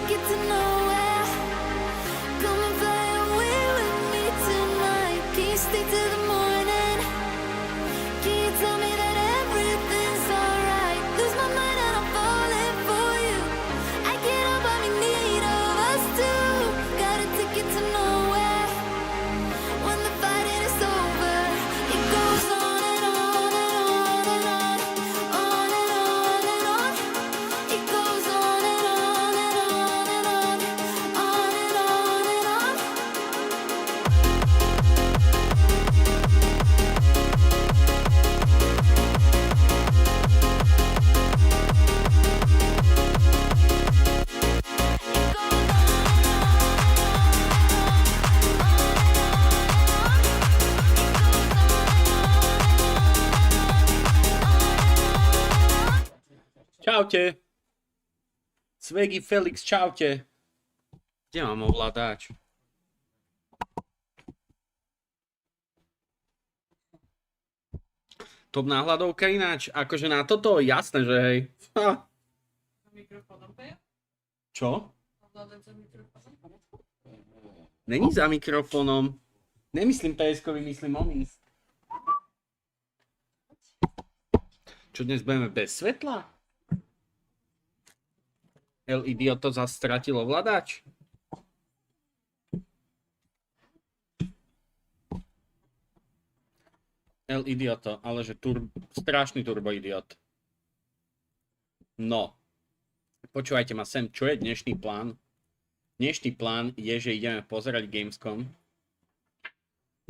ticket to nowhere. Come and fly away with me tonight. Can you stay till the morning? Can you tell me that everything's alright? Lose my mind and I'm falling for you. I can't help but be in need of us two. Got a ticket to nowhere. When the fighting is over, it goes on and on and on and on, on and on and on. It goes on and on and on and on, on and on and on. Čaute. Svegi Felix, čaute. Kde mám ovládač? Top náhľadovka ináč. Akože na toto jasné, že hej. Ha. Čo? Není za mikrofónom. Nemyslím PS-kovi, myslím oný. Čo dnes budeme bez svetla? LED to zase stratilo ovládač. LED to, ale že strašný turbo idiot. No. Počúvajte ma sem, čo je dnešný plán? Dnešný plán je, že ideme pozerať Gamescom.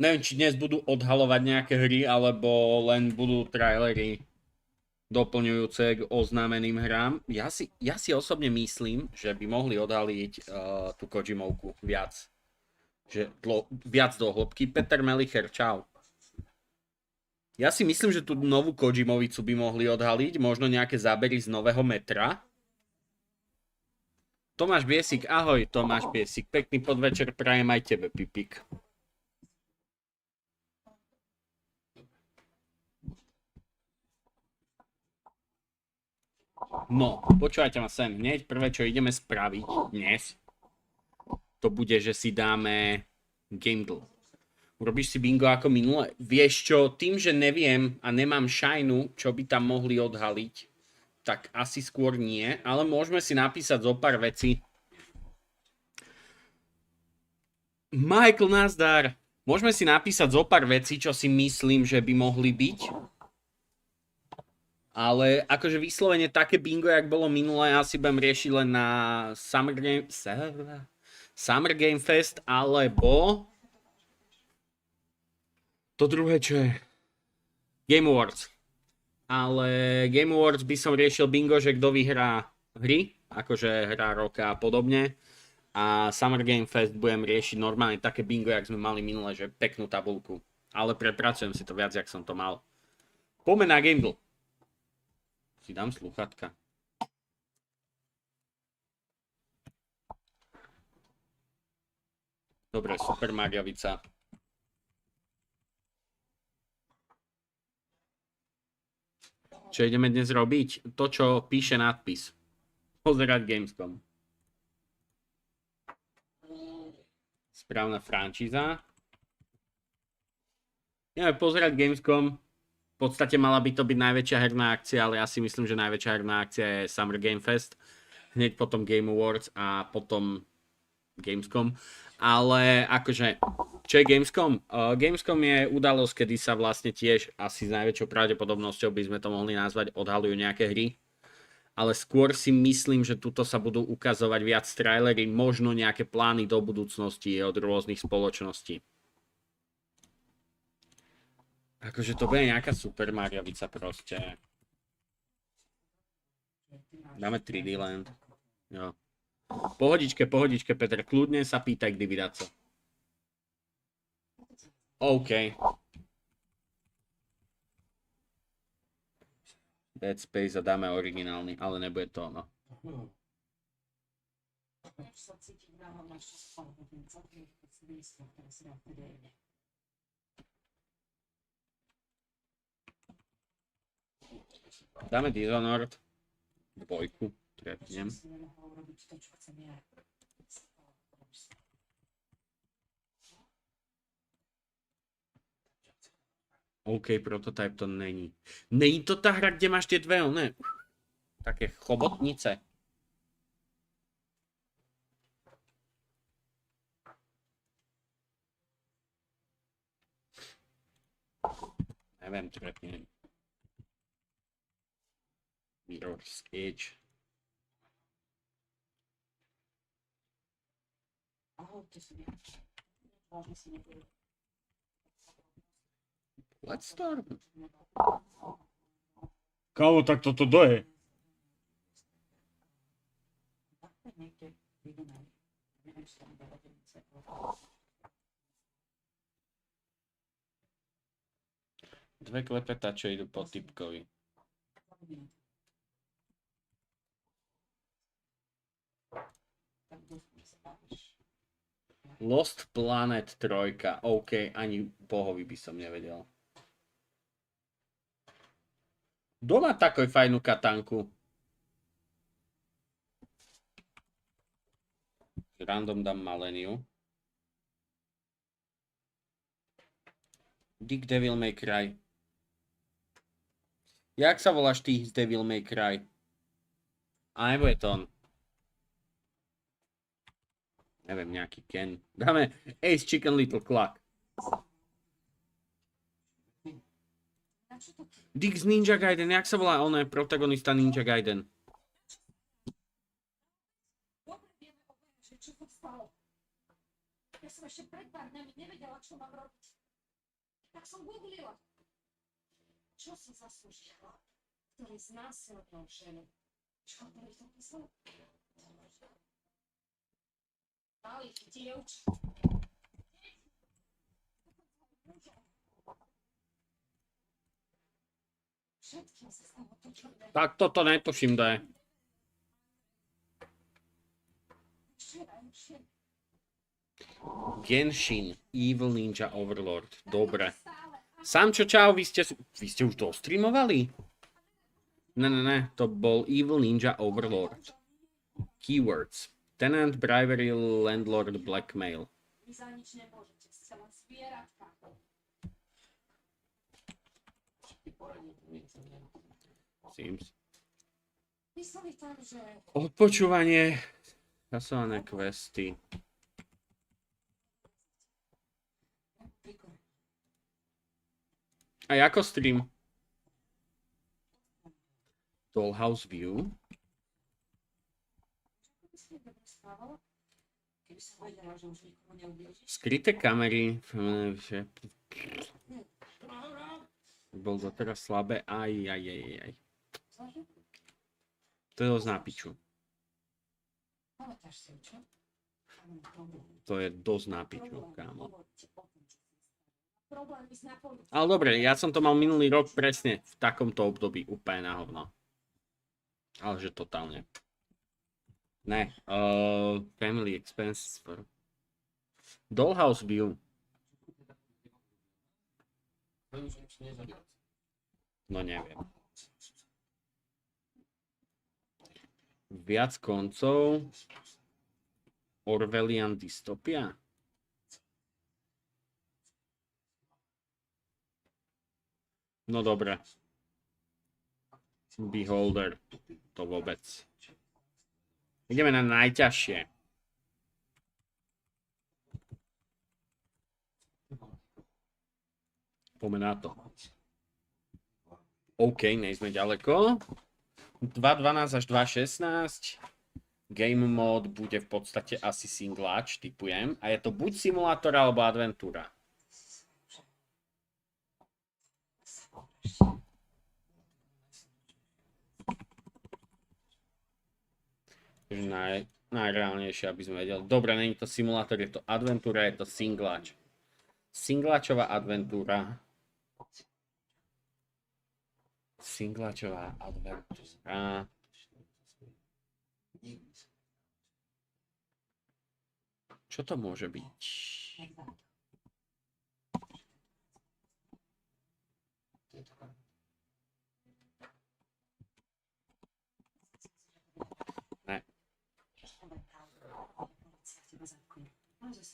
Neviem, či dnes budú odhalovať nejaké hry, alebo len budú trailery doplňujúce k oznámeným hrám. Ja si osobne myslím, že by mohli odhaliť tú Kojimovku viac. Že viac do hĺbky. Peter Melicher, čau. Ja si myslím, že tú novú Kojimovicu by mohli odhaliť. Možno nejaké zábery z nového metra. Tomáš Biesik, ahoj Tomáš Biesik. Pekný podvečer prajem aj tebe, Pipik. No, počúvajte ma sem. Hneď prvé, čo ideme spraviť dnes, to bude, že si dáme Gamedl. Urobíš si bingo ako minulé? Vieš čo, tým, že neviem a nemám šajnu, čo by tam mohli odhaliť, tak asi skôr nie, ale môžeme si napísať zo pár vecí. Michael, nazdar. Môžeme si napísať zo pár vecí, čo si myslím, že by mohli byť. Ale akože vyslovene také bingo, jak bolo minulé, asi budem riešiť len na Summer Game Fest, alebo to druhé, čo je Game Awards. Ale Game Awards by som riešil bingo, že kto vyhrá hry, akože hra roka a podobne. A Summer Game Fest budem riešiť normálne také bingo, jak sme mali minulé, že peknú tabulku. Ale prepracujem si to viac, jak som to mal. Poďme na Gamedl. Si dám slúchatka. Dobre, Super Mariavica. Čo ideme dnes robiť? To, čo píše nadpis. Pozerať Gamescom. Správna frančíza. Ideme pozerať Gamescom. V podstate mala by to byť najväčšia herná akcia, ale ja si myslím, že najväčšia herná akcia je Summer Game Fest. Hneď potom Game Awards a potom Gamescom. Ale akože, čo je Gamescom? Gamescom je udalosť, kedy sa vlastne tiež asi s najväčšou pravdepodobnosťou by sme to mohli nazvať, odhalujú nejaké hry. Ale skôr si myslím, že tuto sa budú ukazovať viac trailery, možno nejaké plány do budúcnosti od rôznych spoločností. Akože to bude nejaká Super Mariavica proste. Dáme 3D Land. Jo. Pohodičke, Peter, kľudne sa pýtaj, kdy vydať sa. OK. Dead Space a dáme originálny, ale nebude to ono. Dáme Dishonored 2. trepnem. OK, prototype to není. Není to tá hra, kde máš tie dve, ne? Také chobotnice. Neviem, trepnem. Mirror's Edge. Let's start. Kámo, tak toto doje. Dve klepetače idú po typkovi. Lost Planet 3. OK, ani bohovi by som nevedel. Kto má takoj fajnú katanku? Random dám Maleniu. Dick Devil May Cry. Jak sa voláš ty z Devil May Cry? A nebo je to on? Neviem, nejaký Ken. Dáme Ace Chicken Little Clock. Dick z Ninja Gaiden. Jak sa volá on je protagonista Ninja Gaiden? Čo to stalo? Ja som ešte pred pár dňami nevedela, čo mám robiť. Tak som googlila. Čo si zaslúži chlap, ktorý znásilnil ženu? Čo to ich to písalo? Malých dievčat. Všetkým sa stalo to, čo mne. Tak toto netuším, da je. Genshin, Evil Ninja Overlord. Dobre. Samčo, čau, vy ste už to streamovali? Ne, to bol Evil Ninja Overlord. Keywords. Tenant, bribery, landlord, blackmail. Vy za nič nemôžete, ste len zvieratka. Sims. Mysleli tam, že... Odpočúvanie. Časované questy. A ako stream? Dollhouse View. Skryté kamery. Bol doteraz slabé. Aj. To je dosť na piču. To je dosť na piču, kámo. Ale dobre, ja som to mal minulý rok presne v takomto období úplne na hovno. Ale že totálne. Ne, family expenses for... Dollhouse View. No neviem. Viac koncov. Orwellian dystopia. No dobre. Beholder. To vôbec. Ideme na najťažšie. Poďme na to. OK, nejsme ďaleko. 2.12 až 2.16. Game mode bude v podstate asi singláč, typujem. A je to buď simulátor alebo adventúra. Najreálnejšie, aby sme vedeli. Dobre, není to simulátor, je to adventúra, je to singláč. Singláčová adventúra. Singláčová adventúra. Čo to môže byť?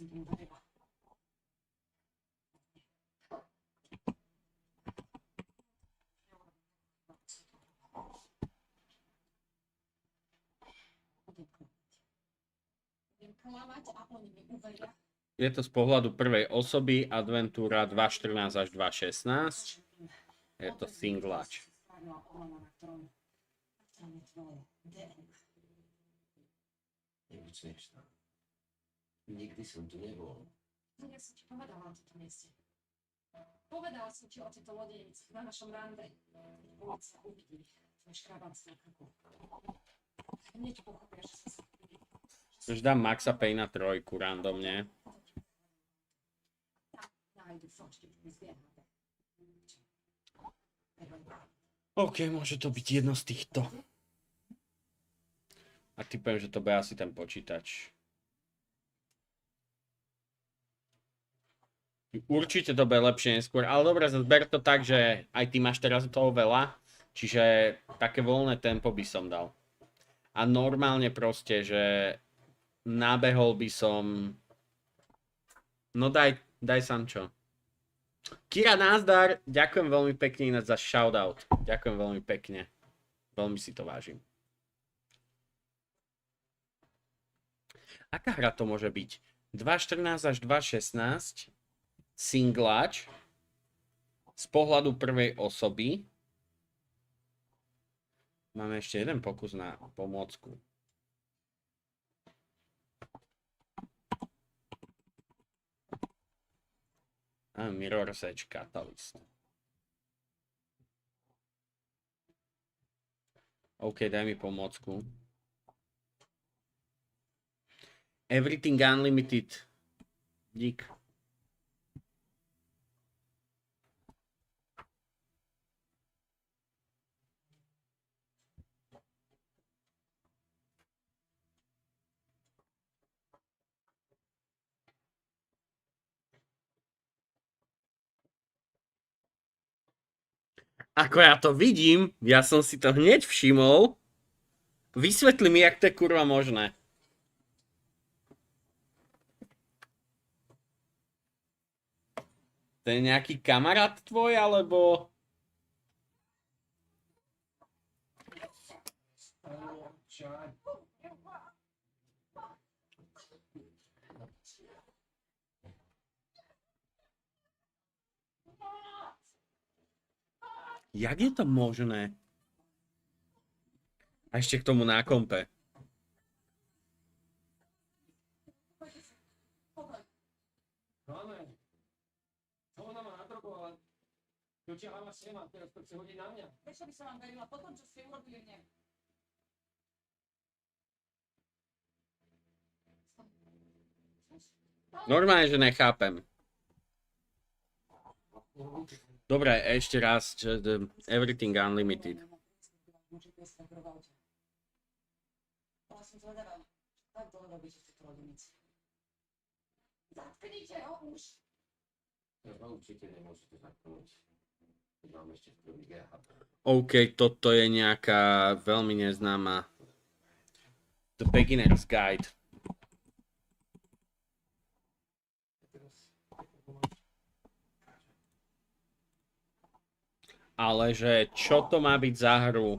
som tomu verila. Budem klamať a oni mi uveria. Je to z pohľadu prvej osoby, adventúra 2.14 až 2.16. Je to singlač. Nikdy som tu nebol. No ja som ti povedala o tomto mieste. Povedala som ti o tejto lodenici na našom rande. Ulica uvidí tvoj škrabán z krku. Hneď pochopia, že sa Už dám Maxa Payna 3 randomne. nájdu fočky z VHD. OK, môže to byť jedno z týchto. A typujem, že to bude asi ten počítač. Určite to bude lepšie neskôr, ale dobre, zber to tak, že aj ty máš teraz toho veľa, čiže také voľné tempo by som dal. A normálne proste, že nabehol by som... No daj Sancho. Kira, názdar, ďakujem veľmi pekne ináč za shoutout. Ďakujem veľmi pekne. Veľmi si to vážim. Aká hra to môže byť? 2.14 až 2.16. Singlač. Z pohľadu prvej osoby. Máme ešte jeden pokus na pomôcku. A Mirror's Edge Catalyst. OK, daj mi pomôcku. Everything Unlimited. Dík. Ako ja to vidím, ja som si to hneď všimol. Vysvetli mi, jak to je kurva možné. To je nejaký kamarát tvoj, alebo... Jak je to možné? A ešte k tomu na kompe. Ona ma natrobovala. Dotiahla sem a teraz to chce hodiť na mňa. Prečo by som vám verila po tom, čo ste urobili mne? Normálne, že nechápem. Dobre, ešte raz. Everything Unlimited. Ale som zvedavá. Tak dlho robíte v tejto rodinici. Zatknite ho už! Ja určite nemôžete zapnúť. Mám ešte v prvý GHP. OK, toto je nejaká veľmi neznáma. The Beginner's Guide. Ale že čo to má byť za hru,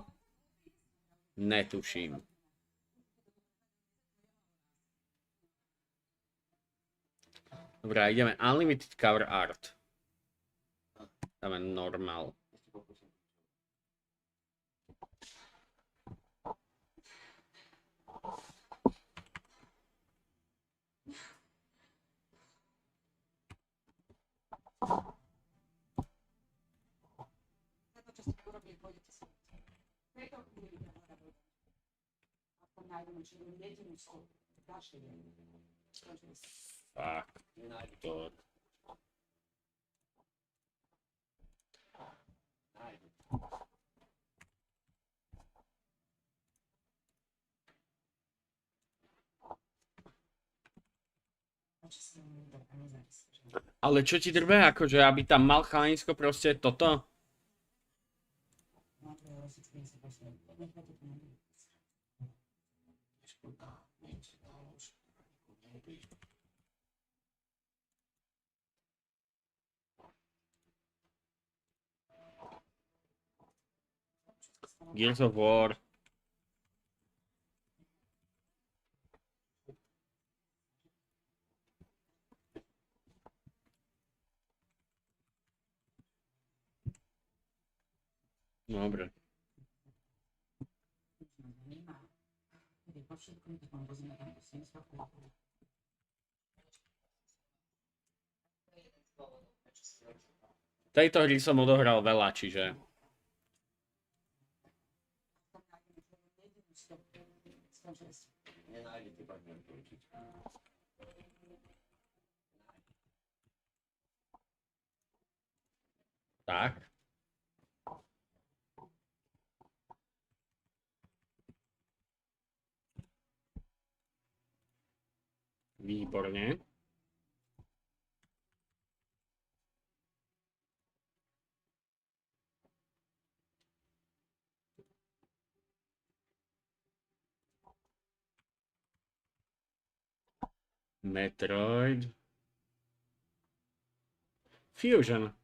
netuším. Dobre, ideme Unlimited Cover Art. Dáme normal. Čo ste urobili, pôjdete sa. Preto budete hľadať. A potom nájdeme, či budem jedinú slovo. Ďalšie deň. Fakt. To... Ale čo ti drbe, akože aby tam mal chalanisko proste toto? Gears of War. Dobre. Tejto hry som odohral veľa, čiže... Tak. Výborne. Metroid. Fusion.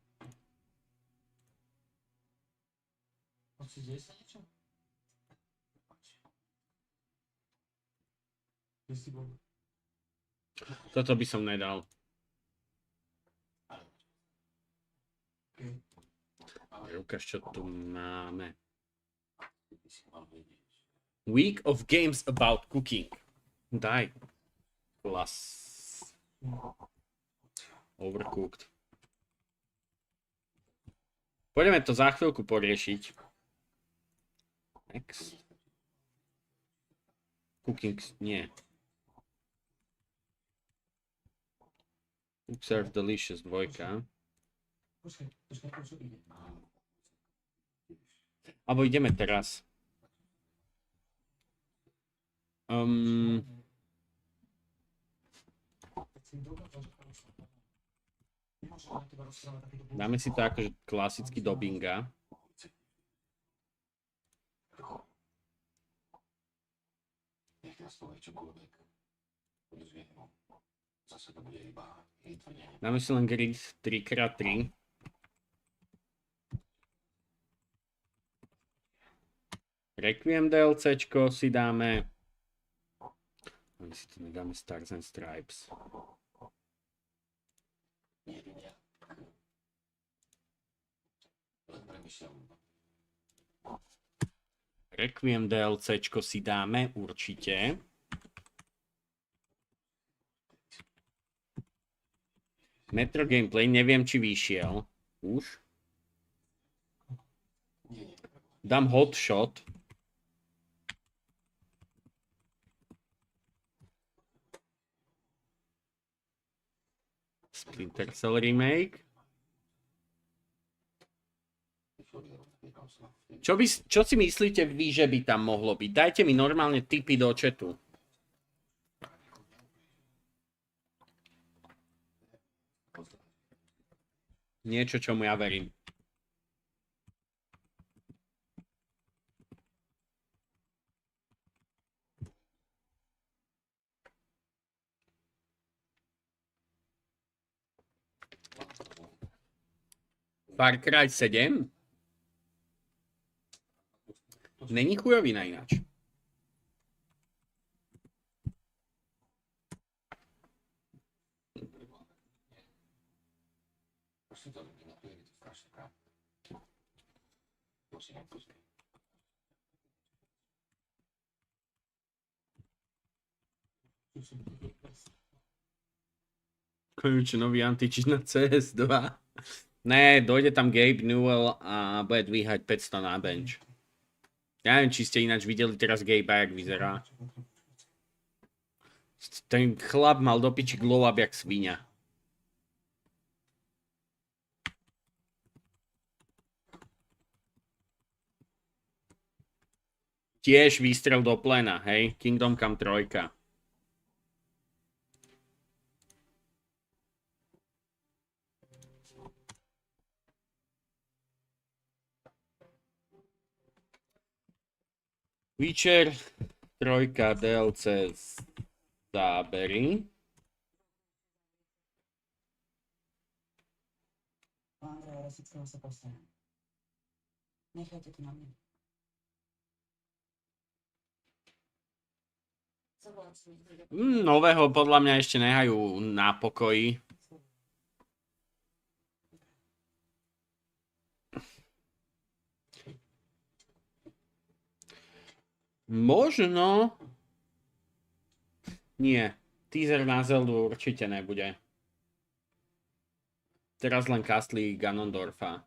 Deje sa niečo? Kde si bol? Toto by som nedal. Ukáž, čo tu máme. Week of games about cooking. Daj. Klas. Overcooked. Poďme to za chvíľku poriešiť. Next. Cooking, nie. Cook serve delicious, 2. Alebo ideme teraz. Dáme si to akože klasický do binga. Dáme si len grid 3x3. Requiem DLCčko si dáme. My si to nedáme Stars and Stripes. Requiem DLCčko si dáme určite. Metro gameplay, neviem, či vyšiel. Už. Dám hot shot. Splinter Cell remake. Čo si myslíte vy, že by tam mohlo byť? Dajte mi normálne tipy do chatu. Niečo, čomu ja verím. Far Cry 7? Není chujovina ináč. Konečne nový anti-cheat na CS2. Ne, dojde tam Gabe Newell a bude dvíhať 500 na bench. Ja neviem, či ste ináč videli teraz Gabe'a, jak vyzerá. Ten chlap mal do piči glow up jak svinia. Tiež výstrel do plena, hej? Kingdom Come 3. Witcher 3 DLC zábery. Andreja Rosického sa postarám. Nechajte to na mne. Nového podľa mňa ešte nehajú na pokoji. Možno... Nie. Teaser na Zeldu určite nebude. Teraz len castli Ganondorfa.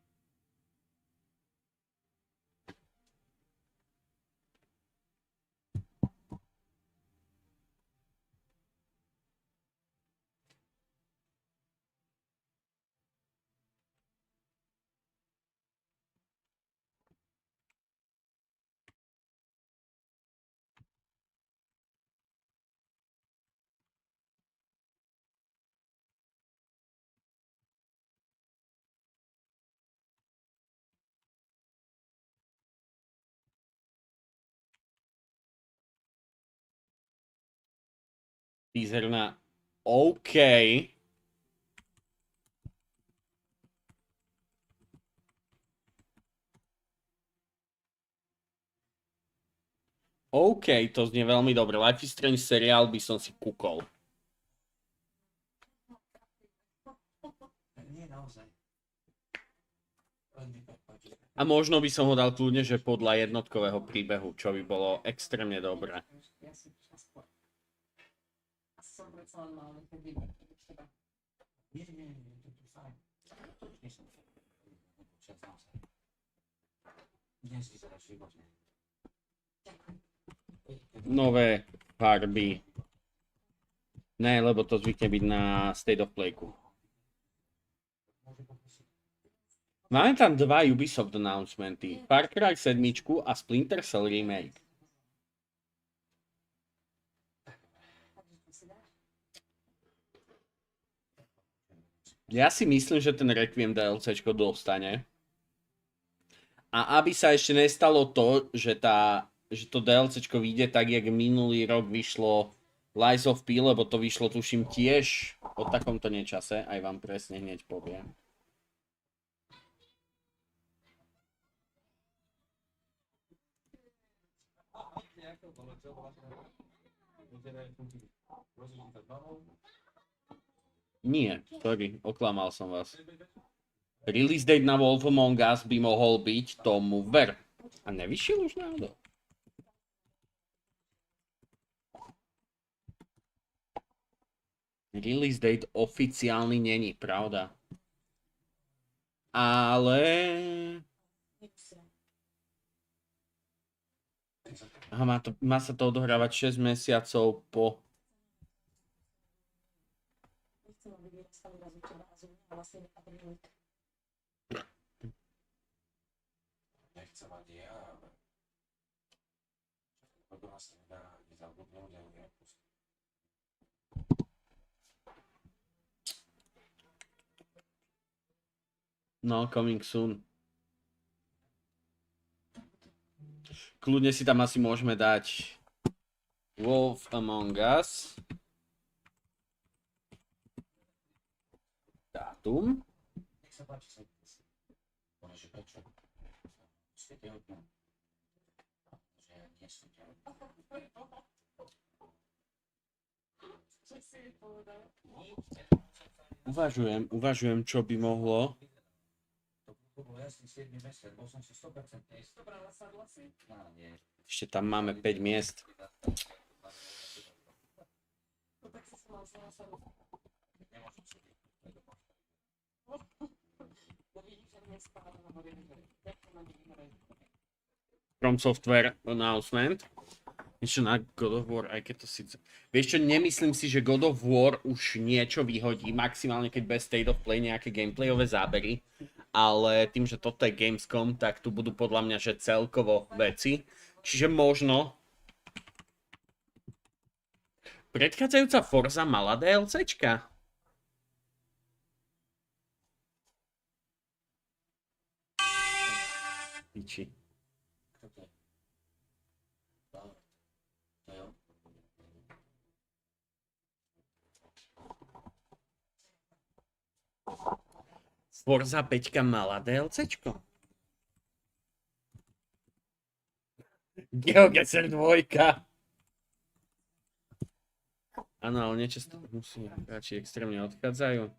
Teaser na OK. OK, to znie veľmi dobre. Life is Strange seriál by som si kúkol. A možno by som ho dal kľudne, že podľa jednotkového príbehu, čo by bolo extrémne dobré. Nové farby. Ne, lebo to zvykne byť na State of Playku. Máme tam dva Ubisoft announcementy. Far Cry 7 a Splinter Cell Remake. Ja si myslím, že ten Requiem DLCčko dostane. A aby sa ešte nestalo to, že to DLCčko vyjde tak, jak minulý rok vyšlo Lies of P, lebo to vyšlo tuším tiež o takomto nečase, aj vám presne hneď poviem. Nie, sorry, oklamal som vás. Release date na Wolf Among Us by mohol byť, tomu ver. A nevyšiel už náhodou? Release date oficiálny není, pravda. Ale... Aha, má sa to odohrávať 6 mesiacov po... Nechcem mať ja, ale... To vlastne nedá ani zabudnúť, ani nepustiť. No, coming soon. Kľudne si tam asi môžeme dať Wolf Among Us. Dátum. Nech sa páči, sa že prečo? Ste tehotná. Že ja nie som tehotná. Čo si povedal? Uvažujem, čo by mohlo. To bol jasný 7. mesiac, bol som si 100% istý. Dobrala sa vlasy? No, nie. Ešte tam máme 5 miest. No tak si mal znala sa Nemôžem si byť. No vidíš, že dnes spáva na hore. Jak to má byť hore? From Software announcement. Niečo na God of War, aj keď to síce... Vieš čo, nemyslím si, že God of War už niečo vyhodí, maximálne keď bez State of Play nejaké gameplayové zábery. Ale tým, že toto je Gamescom, tak tu budú podľa mňa, že celkovo veci. Čiže možno... Predchádzajúca Forza mala DLCčka. Piči. Forza 5 mala DLCčko. GeoGuessr 2. Áno, ale nečasto musí hráči extrémne odchádzajú.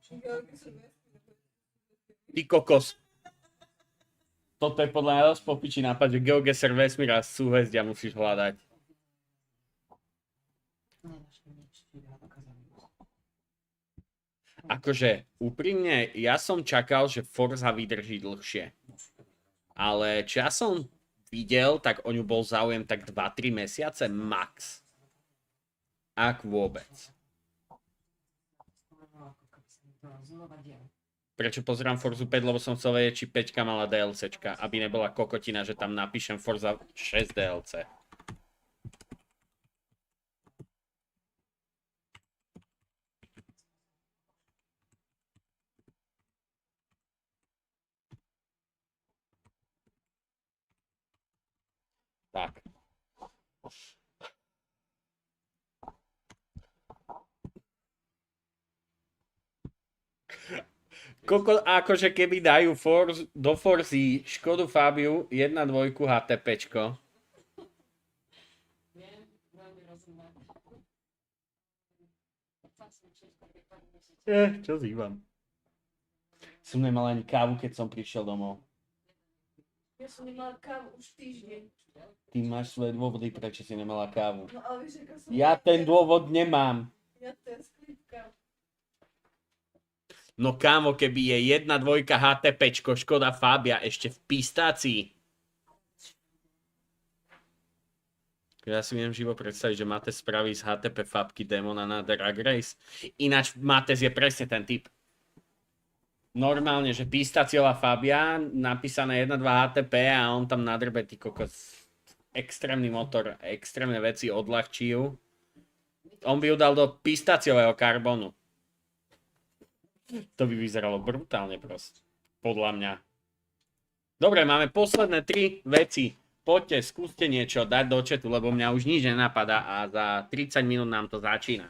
Ty kokos. Toto je podľa mňa dosť popičí nápad, že GeoGuessr vesmír a súhvezdia musíš hľadať. Akože, úprimne, ja som čakal, že Forza vydrží dlhšie. Ale čo ja som videl, tak o ňu bol záujem tak 2-3 mesiace max. Ak vôbec. Prečo pozerám Forzu 5, lebo som chcel vedieť, či 5 mala DLCčka, aby nebola kokotina, že tam napíšem Forza 6 DLC. Tak. Akože keby dajú do Forzy Škodu Fabiu 1.2 HTPčko. Čo zývam? Som nemal ani kávu, keď som prišiel domov. Ja som nemala kávu už týždeň. Ty máš svoje dôvody, prečo si nemala kávu. No ale vieš, ako som... Ja ten dôvod nemám. Ja ten sklípka. No kámo, keby je 1.2 HTPčko Škoda Fabia ešte v pistácii. Ja si viem živo predstaviť, že Matez spraví z HTP Fabky Demona na Drag Race. Ináč Matez je presne ten typ. Normálne, že pistáciová Fabia, napísané 1.2 HTP a on tam nadrbe ty kokos. Extrémny motor, extrémne veci odľahčí ju. On by ju dal do pistáciového karbonu. To by vyzeralo brutálne proste. Podľa mňa. Dobre, máme posledné 3 veci. Poďte, skúste niečo dať do chatu, lebo mňa už nič nenapadá a za 30 minút nám to začína.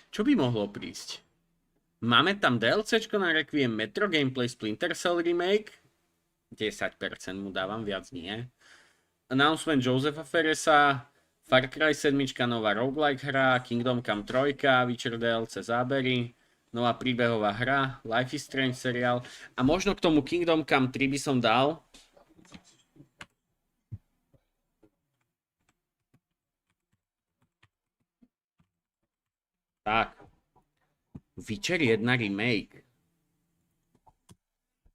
Čo by mohlo prísť? Máme tam DLCčko na Requiem, Metro Gameplay, Splinter Cell Remake. 10% mu dávam, viac nie. Announcement Josefa Ferresa, Far Cry 7, nová roguelike hra, Kingdom Come 3, Witcher DLC zábery, nová príbehová hra, Life is Strange seriál a možno k tomu Kingdom Come 3 by som dal tak Witcher 1 remake.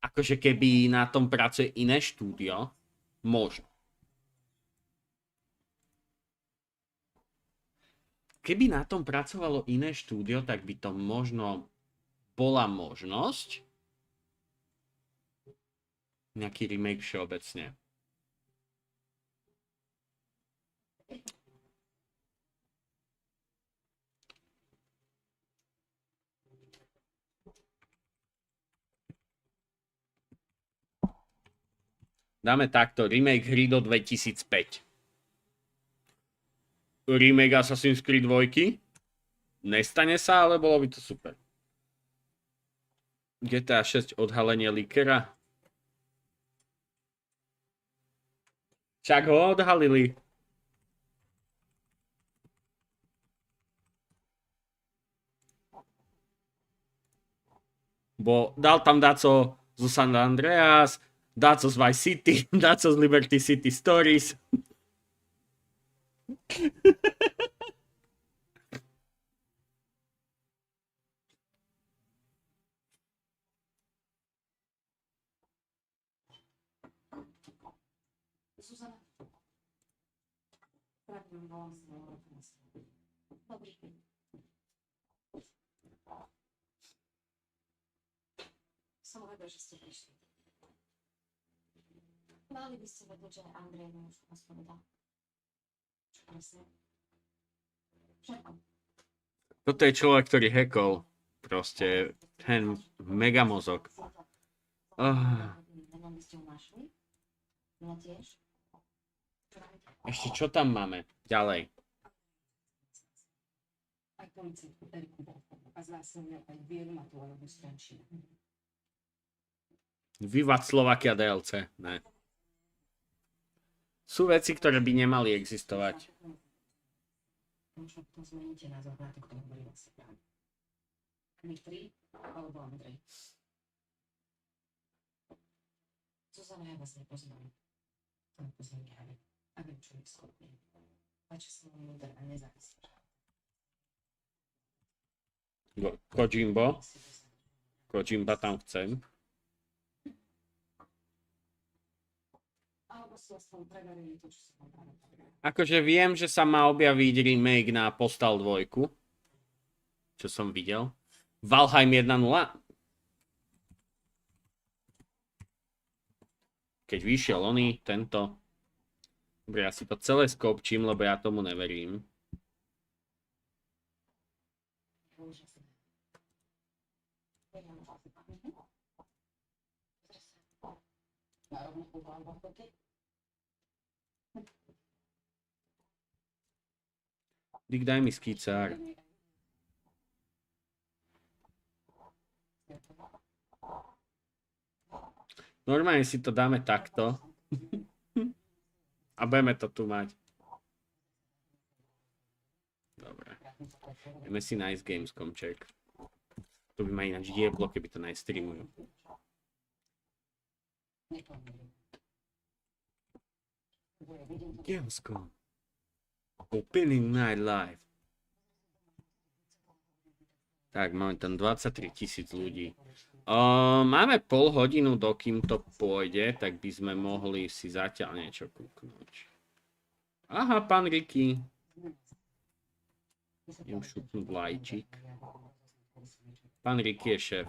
Akože keby na tom pracuje iné štúdio, možno. Keby na tom pracovalo iné štúdio, tak by to možno bola možnosť. Nejaký remake všeobecne. Dáme takto, remake hry do 2005. Remake Assassin's Creed 2. Nestane sa, ale bolo by to super. GTA 6 odhalenie líkera. Však ho odhalili. Bo dal tam daco zo San Andreas, daco z Vice City, daco z Liberty City Stories. Zuzana. Pravdu volám si na Dobrý deň. Som rada, že ste prišli. Mali by ste vedieť, že Andrej mi už odpovedal. Čo presne? Všetko. Toto je človek, ktorý hackol. Proste ten megamozog. By ste ho našli? Mňa tiež? Ešte čo tam máme? Ďalej. Aj policajtku Eriku a znásilnil aj Vieru Matulovu z Trenčína. Vivat Slovakia DLC. Ne. Sú veci, ktoré by nemali existovať. Možno potom zmeníte názor na to, kto hovorí vlastne pravdu. My tri, alebo Andrej. Zuzana, ja vás nepoznám. Ale poznám Hrám. A viem, čo je schopný. Páči sa vám múdr a nezávislý. Kojimba tam chcem. Alebo si aspoň preverili to, čo sa vám práve povedal. Akože viem, že sa má objaviť remake na Postal 2. Čo som videl. Valheim 1.0. Keď vyšiel tento. Dobre, ja si to celé skopčím, lebo ja tomu neverím. Dík, daj mi skicár. Normálne si to dáme takto. A budeme to tu mať. Dobre. Ideme si nájsť Gamescom check. To by ma ináč jeblo, keby to najstreamujú. Gamescom. Opening Night Live. Tak, máme tam 23 000 ľudí. Máme pol hodinu, dokým to pôjde, tak by sme mohli si zatiaľ niečo kúknúť. Aha, pán Ricky. Idem šupnúť lajčík. Pán Ricky je šéf.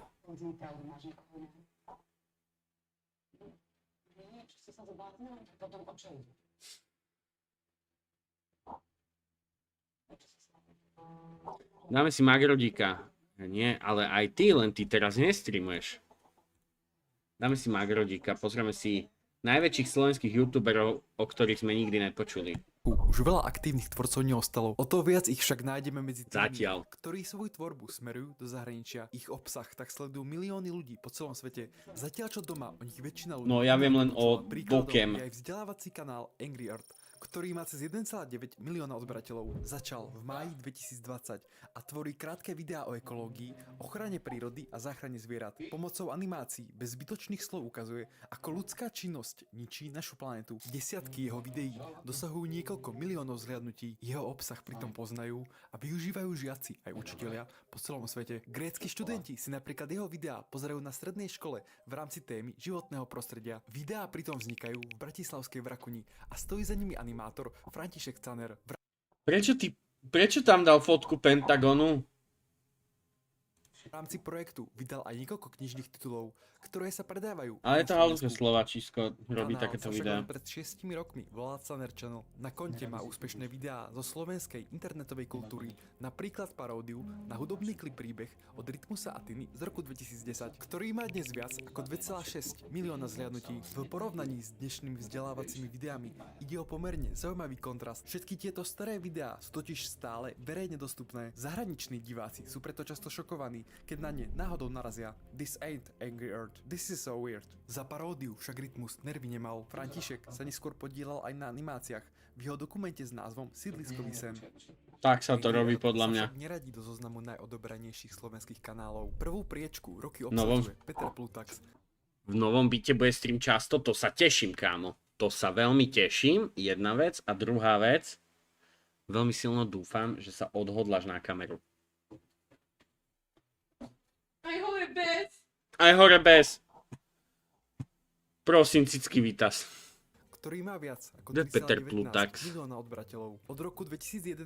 Dáme si Magrodíka. Nie, ale aj ty, len ty teraz nestreamuješ. Dáme si Magrodíka, pozrieme si najväčších slovenských youtuberov, o ktorých sme nikdy nepočuli. Už veľa aktívnych tvorcov neostalo, o to viac ich však nájdeme medzi Zatiaľ. tými, ktorí svoju tvorbu smerujú do zahraničia. Ich obsah tak sledujú milióny ľudí po celom svete, zatiaľ čo doma o nich väčšina ľudí... No ja viem len o Bokem. Je aj vzdelávací kanál Angry Earth, ktorý má cez 1,9 milióna odberateľov. Začal v máji 2020 a tvorí krátke videá o ekológii, ochrane prírody a záchrane zvierat. Pomocou animácií bez zbytočných slov ukazuje, ako ľudská činnosť ničí našu planetu. Desiatky jeho videí dosahujú niekoľko miliónov zhliadnutí. Jeho obsah pritom poznajú a využívajú žiaci aj učitelia po celom svete. Grécki študenti si napríklad jeho videá pozerajú na strednej škole v rámci témy životného prostredia. Videá pritom vznikajú v bratislavskej Vrakuni a stojí za nimi animátor František Caner. Prečo tam dal fotku Pentagonu? V rámci projektu vydal aj niekoľko knižných titulov, ktoré sa predávajú. Ale to halúzne Slováčisko robí Kanál takéto sa však videá. len pred 6 rokmi volal Caner Channel. Na konte má úspešné videá zo slovenskej internetovej kultúry, napríklad paródiu na hudobný klip Príbeh od Rytmusa a Tiny z roku 2010, ktorý má dnes viac ako 2,6 milióna zhliadnutí. V porovnaní s dnešnými vzdelávacími videami ide o pomerne zaujímavý kontrast. Všetky tieto staré videá sú totiž stále verejne dostupné. Zahraniční diváci sú preto často šokovaní, keď na ne náhodou narazia. This ain't Angry Earth. This is so weird. Za paródiu však Rytmus nervy nemal. František sa neskôr podielal aj na animáciách v jeho dokumente s názvom Sídliskový sen. Tak sa to robí podľa mňa. Sa však neradí do zoznamu najodobranejších slovenských kanálov. Prvú priečku roky Novom. obsahuje Peter Plutax. V novom byte bude stream často, to sa teším, kámo. To sa veľmi teším, jedna vec. A druhá vec, veľmi silno dúfam, že sa odhodláš na kameru. Aj hore bez. Prosím, cicky výtaz. Ktorý má viac ako Peter 3,19 Plutax. milióna odberateľov. Od roku 2011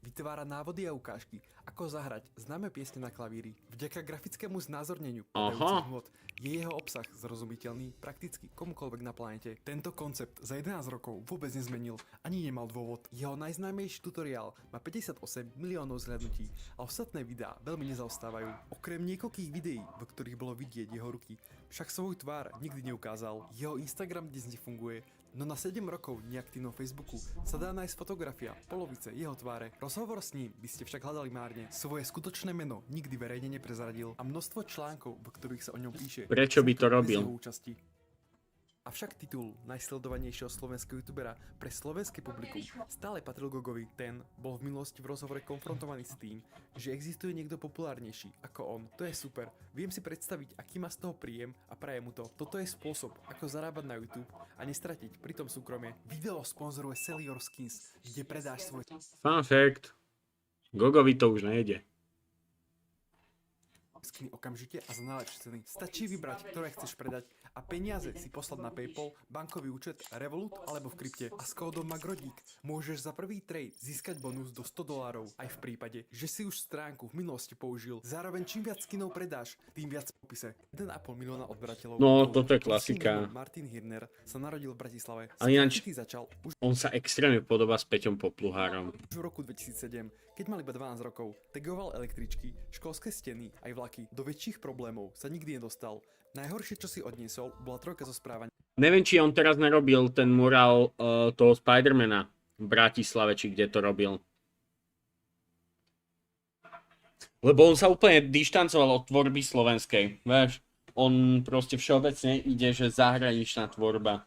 vytvára návody a ukážky, ako zahrať známe piesne na klavíri. Vďaka grafickému znázorneniu padajúcich hmot je jeho obsah zrozumiteľný prakticky komukoľvek na planete. Tento koncept za 11 rokov vôbec nezmenil, ani nemal dôvod. Jeho najznámejší tutoriál má 58 miliónov zhľadnutí a ostatné videá veľmi nezaostávajú. Okrem niekoľkých videí, v ktorých bolo vidieť jeho ruky, však svoju tvár nikdy neukázal. Jeho Instagram dnes nefunguje, no na 7 rokov neaktívnom Facebooku sa dá nájsť fotografia polovice jeho tváre. Rozhovor s ním by ste však hľadali márne. Svoje skutočné meno nikdy verejne neprezradil a množstvo článkov, v ktorých sa o ňom píše. Prečo by to robil? Bez jeho účasti. Avšak titul najsledovanejšieho slovenského youtubera pre slovenské publikum stále patril Gogovi. Ten bol v minulosti v rozhovore konfrontovaný s tým, že existuje niekto populárnejší ako on. To je super. Viem si predstaviť, aký má z toho príjem a praje mu to. Toto je spôsob, ako zarábať na YouTube a nestratiť pri tom súkromie. Video sponzoruje Sell Your Skins, kde predáš svoj... Fun fact. Gogovi to už nejde. skiny okamžite a za najlepšie ceny. Stačí vybrať, ktoré chceš predať a peniaze si poslať na PayPal, bankový účet, Revolut alebo v krypte. A s kódom MAGRODÍK môžeš za prvý trade získať bonus do $100 aj v prípade, že si už stránku v minulosti použil. Zároveň čím viac skinov predáš, tým viac v popise. 1,5 milióna odberateľov. No, toto je klasika. Martin Hirner sa narodil v Bratislave. Ale ináč, začal už on sa extrémne podobá s Peťom Popluhárom. v roku 2007, keď mal iba 12 rokov, tagoval električky, školské steny aj vlaky. Do väčších problémov sa nikdy nedostal. Najhoršie, čo si odniesol, bola trojka zo správania. Neviem, či on teraz nerobil ten murál toho Spidermana v Bratislave, či kde to robil. Lebo on sa úplne dištancoval od tvorby slovenskej, vieš. On proste všeobecne ide, že zahraničná tvorba.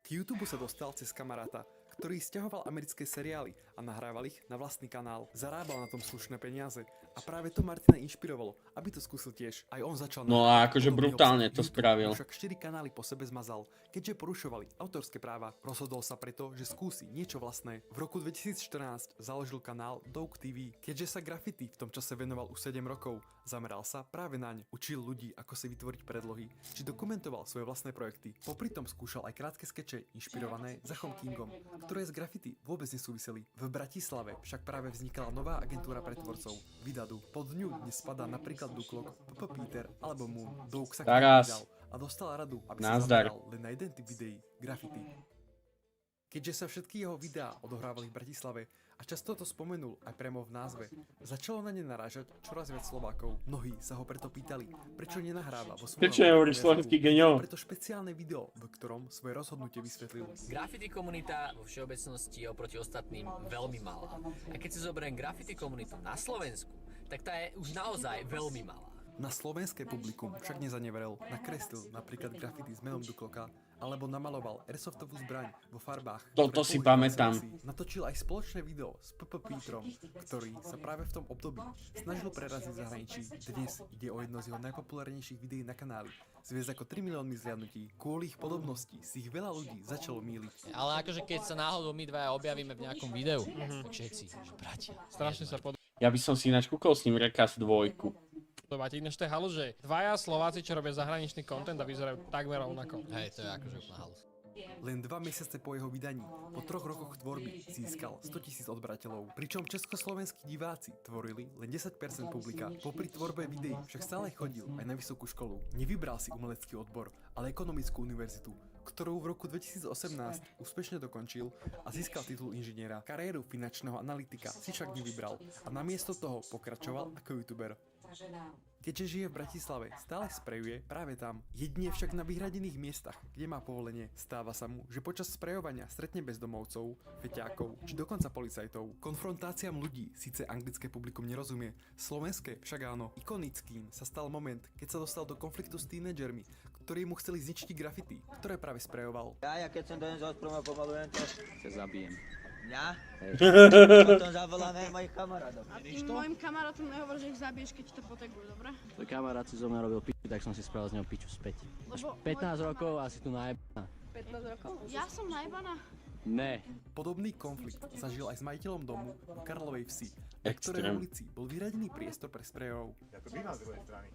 K YouTube sa dostal cez kamaráta, ktorý sťahoval americké seriály a nahrával ich na vlastný kanál. Zarábal na tom slušné peniaze a práve to Martina inšpirovalo, aby to skúsil tiež. Aj on začal... No a akože brutálne to spravil. Však 4 kanály po sebe zmazal, keďže porušovali autorské práva. Rozhodol sa preto, že skúsi niečo vlastné. V roku 2014 založil kanál Dog TV, keďže sa graffiti v tom čase venoval už 7 rokov. Zameral sa práve naň, učil ľudí, ako si vytvoriť predlohy, či dokumentoval svoje vlastné projekty. Popri tom skúšal aj krátke skeče inšpirované Zachom Kingom, ktoré z graffiti vôbec nesúviseli. V Bratislave však práve vznikala nová agentúra pre tvorcov, Vydadu. Pod ňu dnes spadá napríklad Duklok, Peter alebo Moon. Dog sa vydal a dostal radu, aby sa zameral len na jeden typ videí, graffiti. Keďže sa všetky jeho videá odohrávali v Bratislave a často to spomenul aj priamo v názve, začalo na ne narážať čoraz viac Slovákov. Mnohí sa ho preto pýtali, prečo nenahráva vo svojom jazyku. Preto špeciálne video, v ktorom svoje rozhodnutie vysvetlil. Graffiti komunita vo všeobecnosti je oproti ostatným veľmi malá. A keď si zoberiem graffiti komunitu na Slovensku, tak tá je už naozaj veľmi malá. Na slovenské publikum však nezaneverel. Nakreslil napríklad graffiti s menom Dukloka alebo namaloval airsoftovú zbraň vo farbách. Toto si pamätám. Natočil aj spoločné video s Petrom, ktorý sa práve v tom období snažil preraziť v zahraničí. Dnes ide o jedno z jeho najpopulárnejších videí na kanáli. S viac ako 3 miliónmi zhliadnutí. Kvôli ich podobnosti si ich veľa ľudí začalo míliť. Ale akože keď sa náhodou my dvaja objavíme v nejakom videu, tak všetci, že bratia. Strašne sa Ja by som si ináč kúkol s ním Recast 2. podobáte. Ináč to je halus, že dvaja Slováci, čo robia zahraničný content a vyzerajú takmer rovnako. Hej, to je akože úplná halus. Len 2 mesiace po jeho vydaní, po 3 rokoch tvorby, získal 100 000 odberateľov. Pričom československí diváci tvorili len 10% publika. Popri tvorbe videí však stále chodil aj na vysokú školu. Nevybral si umelecký odbor, ale ekonomickú univerzitu, ktorú v roku 2018 úspešne dokončil a získal titul inžiniera. Kariéru finančného analytika si však nevybral a namiesto toho pokračoval ako youtuber. Keďže žije v Bratislave, stále sprejuje práve tam. Jedine však na vyhradených miestach, kde má povolenie, stáva sa mu, že počas sprejovania stretne bezdomovcov, feťákov či dokonca policajtov. Konfrontáciám ľudí síce anglické publikum nerozumie, slovenské však áno. Ikonickým sa stal moment, keď sa dostal do konfliktu s tínedžermi, ktorí mu chceli zničiť graffiti, ktoré práve sprejoval. Ja keď som dojem zosproma pomalujem to, sa zabijem. Mňa? Potom zavoláme mojich kamarátov. A tým mojim kamarátom nehovor, že ich zabiješ, keď to potegujú, dobre? Tvoj kamarát si zo mňa robil piču, tak som si spravil z neho piču späť. Máš 15 rokov a si tu najebaná. 15 rokov? Ja som najebaná? Ne. Podobný konflikt zažil aj s majiteľom domu v Karlovej Vsi, na ktorej ulici bol vyradený priestor pre sprejov. Ja to bývam z druhej strany.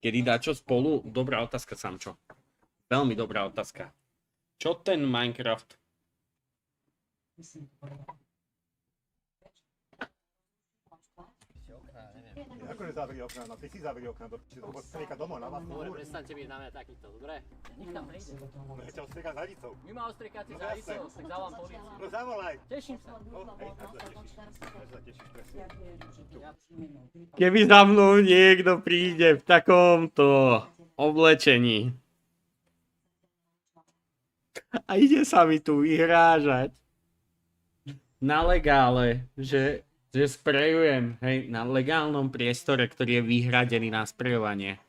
Kedy dá čo spolu? Dobrá otázka, Samčo. Veľmi dobrá otázka. Čo ten Minecraft? Akože zavreli okna, no ty si zavreli okna, lebo strieka domov na vás. Dobre, prestaňte byť na mňa takýchto, dobre? Nikam nejde. No ja ťa ostriekam za radicou. My ma ostriekáte za radicou, tak zavolám políciu. No zavolaj. Teším sa. No hej, až sa tešíš presne. Keby za mnou niekto príde v takomto oblečení a ide sa mi tu vyhrážať na legále, že Že sprejujem, hej, na legálnom priestore, ktorý je vyhradený na sprejovanie.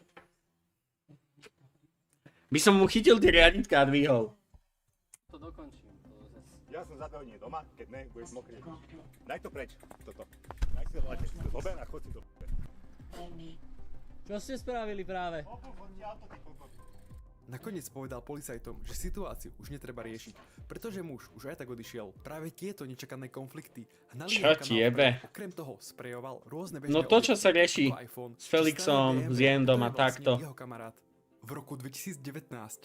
By som mu chytil tie riaditka a dvihol. To dokončím. Ja som zatiaľ nie doma, keď ne, budeš mokrý. Daj to preč, toto. Daj si to vláte, si to zober a chod si to. Čo ste spravili práve? Nakoniec povedal policajtom, že situáciu už netreba riešiť, pretože muž už aj tak odišiel. Práve tieto nečakané konflikty hnali Čo ti jebe? Okrem toho sprejoval rôzne bežné No to, čo sa rieši s Felixom, s Jendom a takto. Jeho kamarát. V roku 2019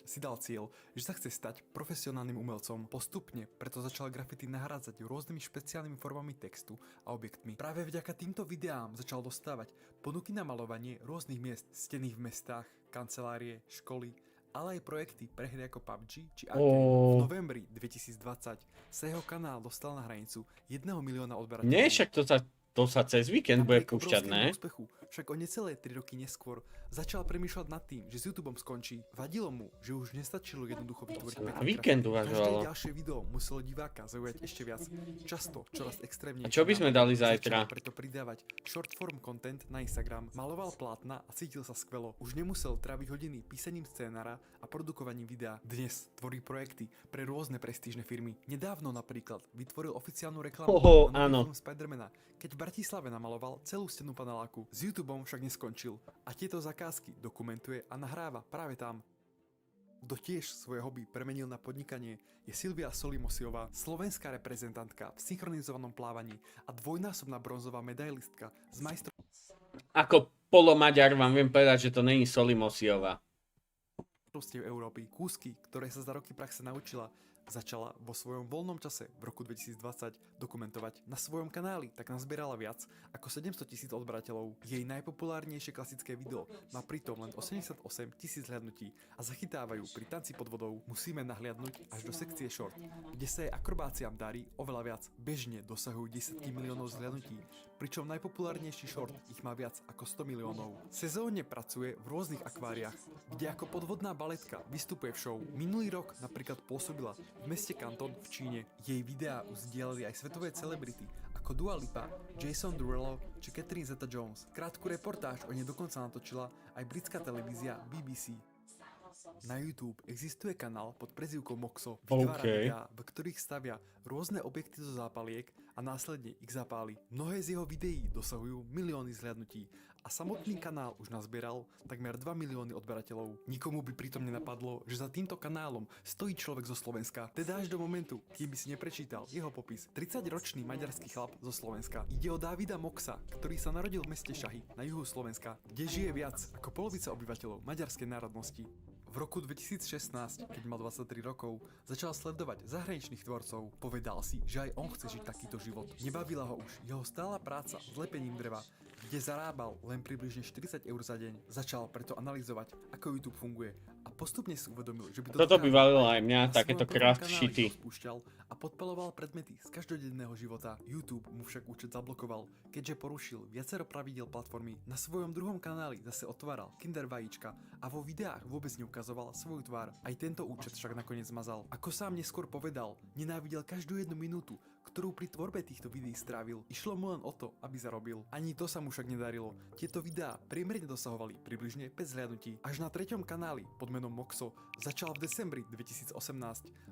si dal cieľ, že sa chce stať profesionálnym umelcom. Postupne preto začal graffiti nahrádzať rôznymi špeciálnymi formami textu a objektmi. Práve vďaka týmto videám začal dostávať ponuky na malovanie rôznych miest, steny v mestách, kancelárie, školy, ale aj projekty pre hry ako PUBG či Arcane. V novembri 2020 sa jeho kanál dostal na hranicu 1 milióna odberateľov. Nie, však to sa cez víkend bude púšťať, ne? Úspechu, však o necelé 3 roky neskôr začal premýšľať nad tým, že s YouTubeom skončí. Vadilo mu, že už nestačilo jednoducho vytvoriť Na víkend uvažovalo. Každé ďalšie video muselo diváka zaujať ešte viac. Často, čoraz extrémnejšie. A čo by sme dali zajtra? Začal preto pridávať short form content na Instagram. Maloval plátna a cítil sa skvelo. Už nemusel tráviť hodiny písaním scénára a produkovaním videa. Dnes tvorí projekty pre rôzne prestížne firmy. Nedávno napríklad vytvoril oficiálnu reklamu na nový film Spidermana, keď v Bratislave namaloval celú stenu paneláku. S YouTubeom však neskončil a tieto zakázky dokumentuje a nahráva práve tam. Kto tiež svoje hobby premenil na podnikanie, je Silvia Solimosiová, slovenská reprezentantka v synchronizovanom plávaní a dvojnásobná bronzová medailistka z Ako polomaďar vám viem povedať, že to není Solimosiová. majstrovstiev Európy. Kúsky, ktoré sa za roky praxe naučila, začala vo svojom voľnom čase v roku 2020 dokumentovať. Na svojom kanáli tak nazbierala viac ako 700 000 odberateľov. Jej najpopulárnejšie klasické video má pritom len 88 000 hľadnutí a zachytávajú pri tanci pod vodou. Musíme nahliadnúť až do sekcie short, kde sa jej akrobáciám darí oveľa viac. Bežne dosahujú desiatky miliónov zhľadnutí, pričom najpopulárnejší short ich má viac ako 100 miliónov. Sezónne pracuje v rôznych akváriách, kde ako podvodná baletka vystupuje v show. Minulý rok napríklad pôsobila v meste Canton v Číne. Jej videá uzdielali aj svetové celebrity ako Dua Lipa, Jason Derulo či Catherine Zeta-Jones. Krátku reportáž o nej dokonca natočila aj britská televízia BBC. Na YouTube existuje kanál pod prezývkou Moxo. Vytvára videá, v ktorých stavia rôzne objekty zo zápaliek a následne ich zapáli. Mnohé z jeho videí dosahujú milióny zhliadnutí a samotný kanál už nazbieral takmer 2 milióny odberateľov. Nikomu by pritom nenapadlo, že za týmto kanálom stojí človek zo Slovenska. Teda až do momentu, kým by si neprečítal jeho popis. 30-ročný maďarský chlap zo Slovenska. Ide o Davida Moxa, ktorý sa narodil v meste Šahy na juhu Slovenska, kde žije viac ako polovica obyvateľov maďarskej národnosti. V roku 2016, keď mal 23 rokov, začal sledovať zahraničných tvorcov. Povedal si, že aj on chce žiť takýto život. Nebavila ho už jeho stála práca s lepením dreva, kde zarábal len približne 40 eur za deň. Začal preto analyzovať, ako YouTube funguje a postupne si uvedomil, že by to toto by valilo aj mňa, takéto craft shity. A podpaloval predmety z každodenného života. YouTube mu však účet zablokoval, keďže porušil viacero pravidiel platformy. Na svojom druhom kanáli zase otváral Kinder vajíčka a vo videách vôbec neukazoval svoju tvár. Aj tento účet však nakoniec zmazal. Ako sám neskôr povedal, nenávidel každú jednu minútu, ktorú pri tvorbe týchto videí strávil. Išlo mu len o to, aby zarobil. Ani to sa mu však nedarilo. Tieto videá priemerne dosahovali približne 5 zhliadnutí. Až na treťom kanáli pod menom Moxo začal v decembri 2018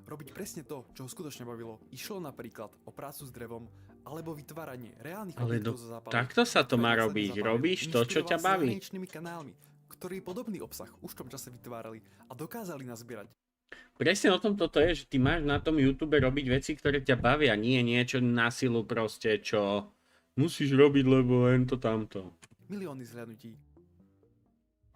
robiť presne to, čo ho skutočne bavilo. Išlo napríklad o prácu s drevom alebo vytváranie reálnych objektov zo zápaliek. Takto sa to má robiť. Robíš to, čo ťa baví. Kanálmi, ktorí podobný obsah už v tom čase vytvárali a dokázali nazbierať. Presne o tom toto je, že ty máš na tom YouTube robiť veci, ktoré ťa bavia, nie niečo na silu proste, čo musíš robiť, lebo len to tamto. Milióny zhľadnutí.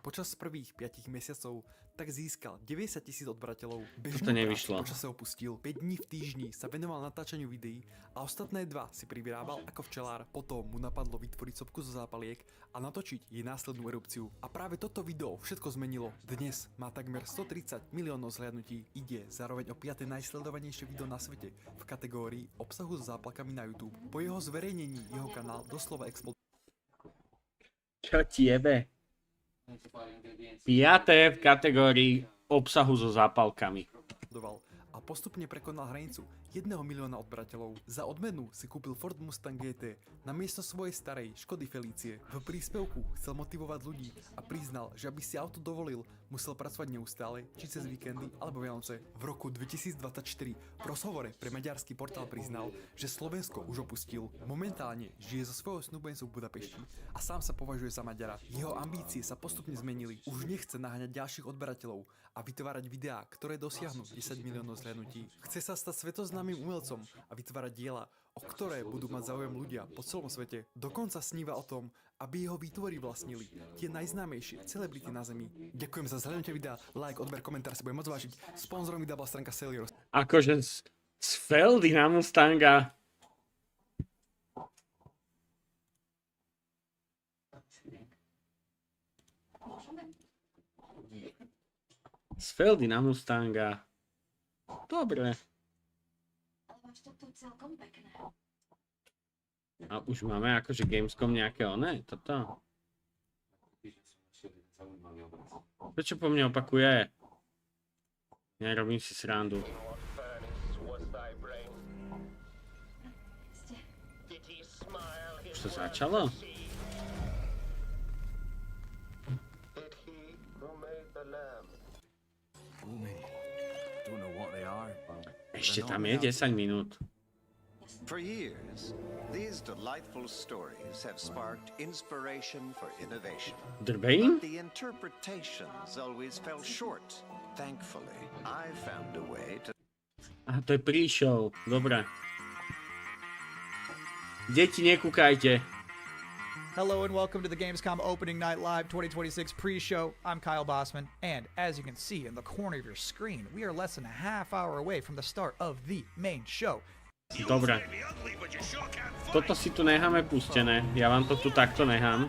Počas prvých 5 mesiacov tak získal 90 000 odberateľov. To nevyšlo. Počase opustil. 5 dní v týždni sa venoval natáčaniu videí a ostatné 2 si privyrábal ako včelár. Potom mu napadlo vytvoriť sopku zo zápaliek a natočiť jej následnú erupciu. A práve toto video všetko zmenilo. Dnes má takmer 130 miliónov zhliadnutí. Ide zároveň o 5. najsledovanejšie video na svete v kategórii obsahu s zápalkami na YouTube. Po jeho zverejnení jeho kanál doslova explodoval. Čo ti jebe? 5. v kategórii obsahu so zápalkami. A postupne prekonal hranicu 1 milióna odberateľov. Za odmenu si kúpil Ford Mustang GT namiesto svojej starej Škody Felície. V príspevku chcel motivovať ľudí a priznal, že aby si auto dovolil, musel pracovať neustále, či cez víkendy alebo Vianoce. V roku 2024 v rozhovore pre maďarský portál priznal, že Slovensko už opustil. Momentálne žije so svojou snúbencou v Budapešti a sám sa považuje za Maďara. Jeho ambície sa postupne zmenili. Už nechce naháňať ďalších odberateľov a vytvárať videá, ktoré dosiahnu 10 miliónov zhliadnutí. Chce sa stať svetoznámym umelcom a vytvárať diela, o ktoré budú mať záujem ľudia po celom svete. Dokonca sníva o tom, aby jeho výtvory vlastnili tie najznámejšie celebrity na zemi. Ďakujem za zhliadnutie videa, like, odber, komentár si budem moc vážiť. Sponzorom videa bola stránka Celios. Akože z Feldy na Mustanga. Z Feldy na Mustanga. Dobre. Ale máš to tu celkom pekné. A už máme akože Gamescom nejaké oné? Toto? Prečo po mne opakuje? Nerobím si srandu. Už to začalo? Ešte tam je 10 minút. For years, these delightful stories have sparked inspiration for innovation. Drbein? But the interpretations always fell short. Thankfully, I found a way to... Aha, to je pre-show. Dobre. Deti, nekúkajte. Hello and welcome to the Gamescom Opening Night Live 2026 pre-show. I'm Kyle Bossman, and as you can see in the corner of your screen, we are less than a half hour away from the start of the main show. Dobre. Toto si tu necháme pustené. Ja vám to tu takto nechám.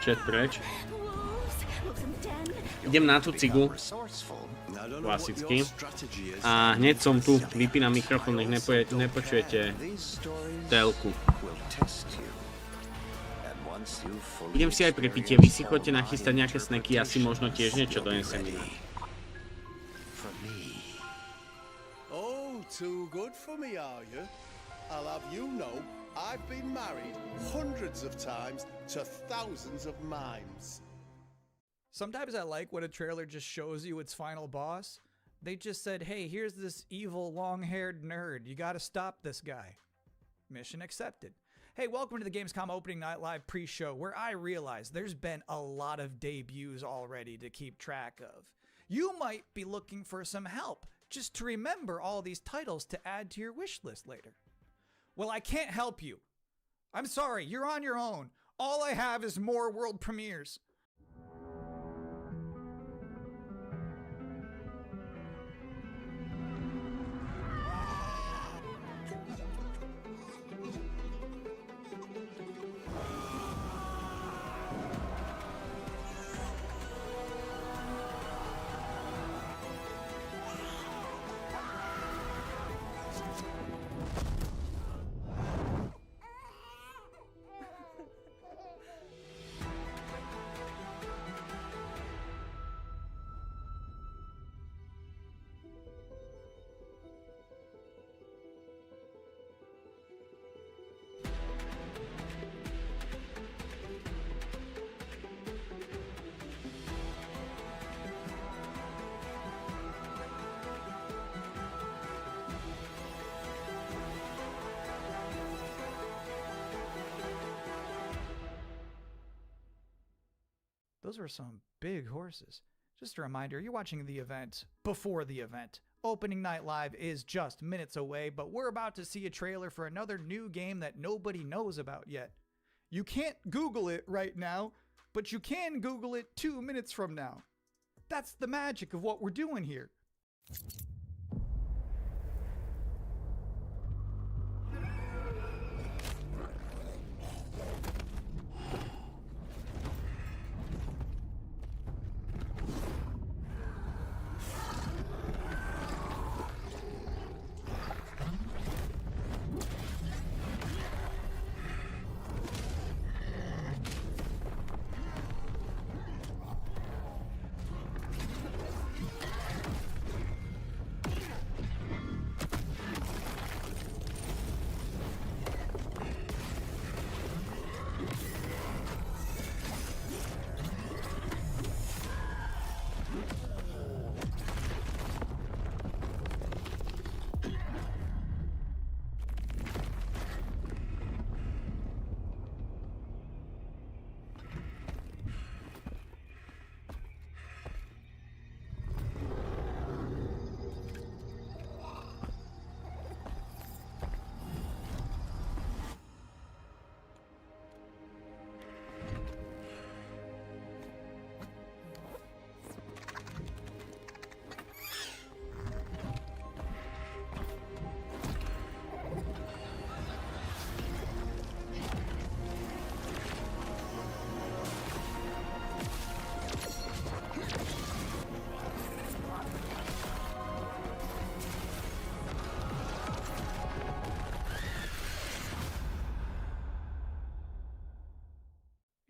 Chat preč. Idem na tú cigu. Klasicky. A hneď som tu. Vypínam mikrofón, nech nepočujete telku. Idem si aj prepitie. Vy si chodte nachystať nejaké snacky. Ja si možno tiež niečo donesem. Too good for me, are you? I'll have you know, I've been married hundreds of times to thousands of mimes. Sometimes I like when a trailer just shows you its final boss. They just said, hey, here's this evil long-haired nerd. You gotta stop this guy. Mission accepted. Hey, welcome to the Gamescom Opening Night Live pre-show, where I realize there's been a lot of debuts already to keep track of. You might be looking for some help just to remember all these titles to add to your wish list later. Well, I can't help you. I'm sorry, you're on your own. All I have is more world premieres. Those were some big horses. Just a reminder, you're watching the event before the event. Opening Night Live is just minutes away, but we're about to see a trailer for another new game that nobody knows about yet. You can't Google it right now, but you can Google it 2 minutes from now. That's the magic of what we're doing here.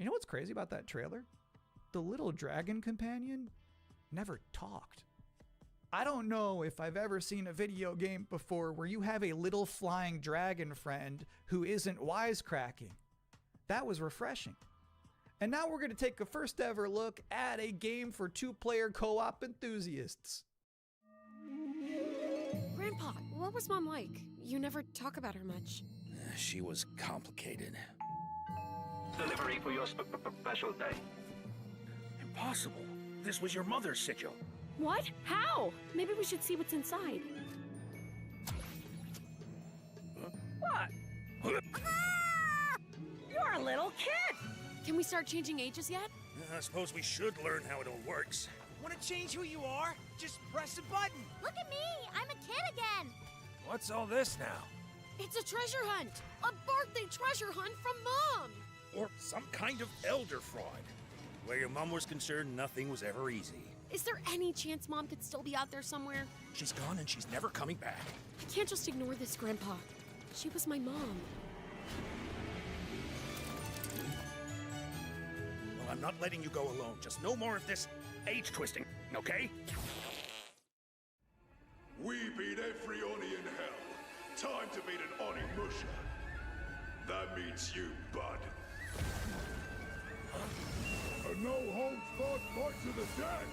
You know what's crazy about that trailer? The little dragon companion never talked. I don't know if I've ever seen a video game before where you have a little flying dragon friend who isn't wisecracking. That was refreshing. And now we're going to take a first ever look at a game for two-player co-op enthusiasts. Grandpa, what was Mom like? You never talk about her much. She was complicated. Delivery for your special day. Impossible. This was your mother's sigil. What? How? Maybe we should see what's inside. What? You're a little kid! Can we start changing ages yet? I suppose we should learn how it all works. Want to change who you are? Just press a button. Look at me! I'm a kid again! What's all this now? It's a treasure hunt! A birthday treasure hunt from Mom! Or some kind of elder fraud. Where your mom was concerned, nothing was ever easy. Is there any chance Mom could still be out there somewhere? She's gone and she's never coming back. I can't just ignore this, Grandpa. She was my mom. Well, I'm not letting you go alone. Just no more of this age twisting, okay? We beat every Oni in hell. Time to beat an Oni Musha. That means you, bud. A no-holds-barred fight to the death!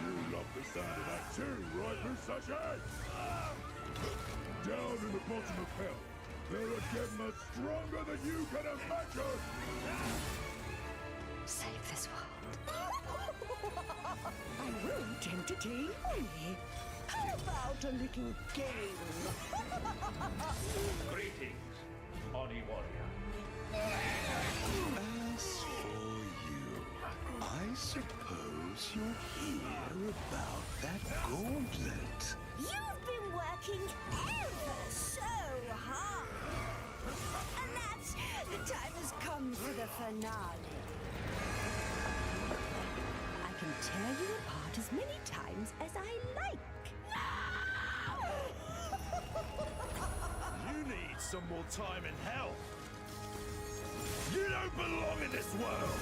You love the sound of that too, right, Musashi? Down in the bottom of hell, there are Gemmas stronger than you can imagine! Save this world. I won't entertain Oni. How about a little game? Greetings, Oni Warrior. As for you, I suppose you'll hear about that gauntlet. You've been working ever so hard. And that's the time has come for the finale. I can tear you apart as many times as I like. You need some more time in hell. You don't belong in this world!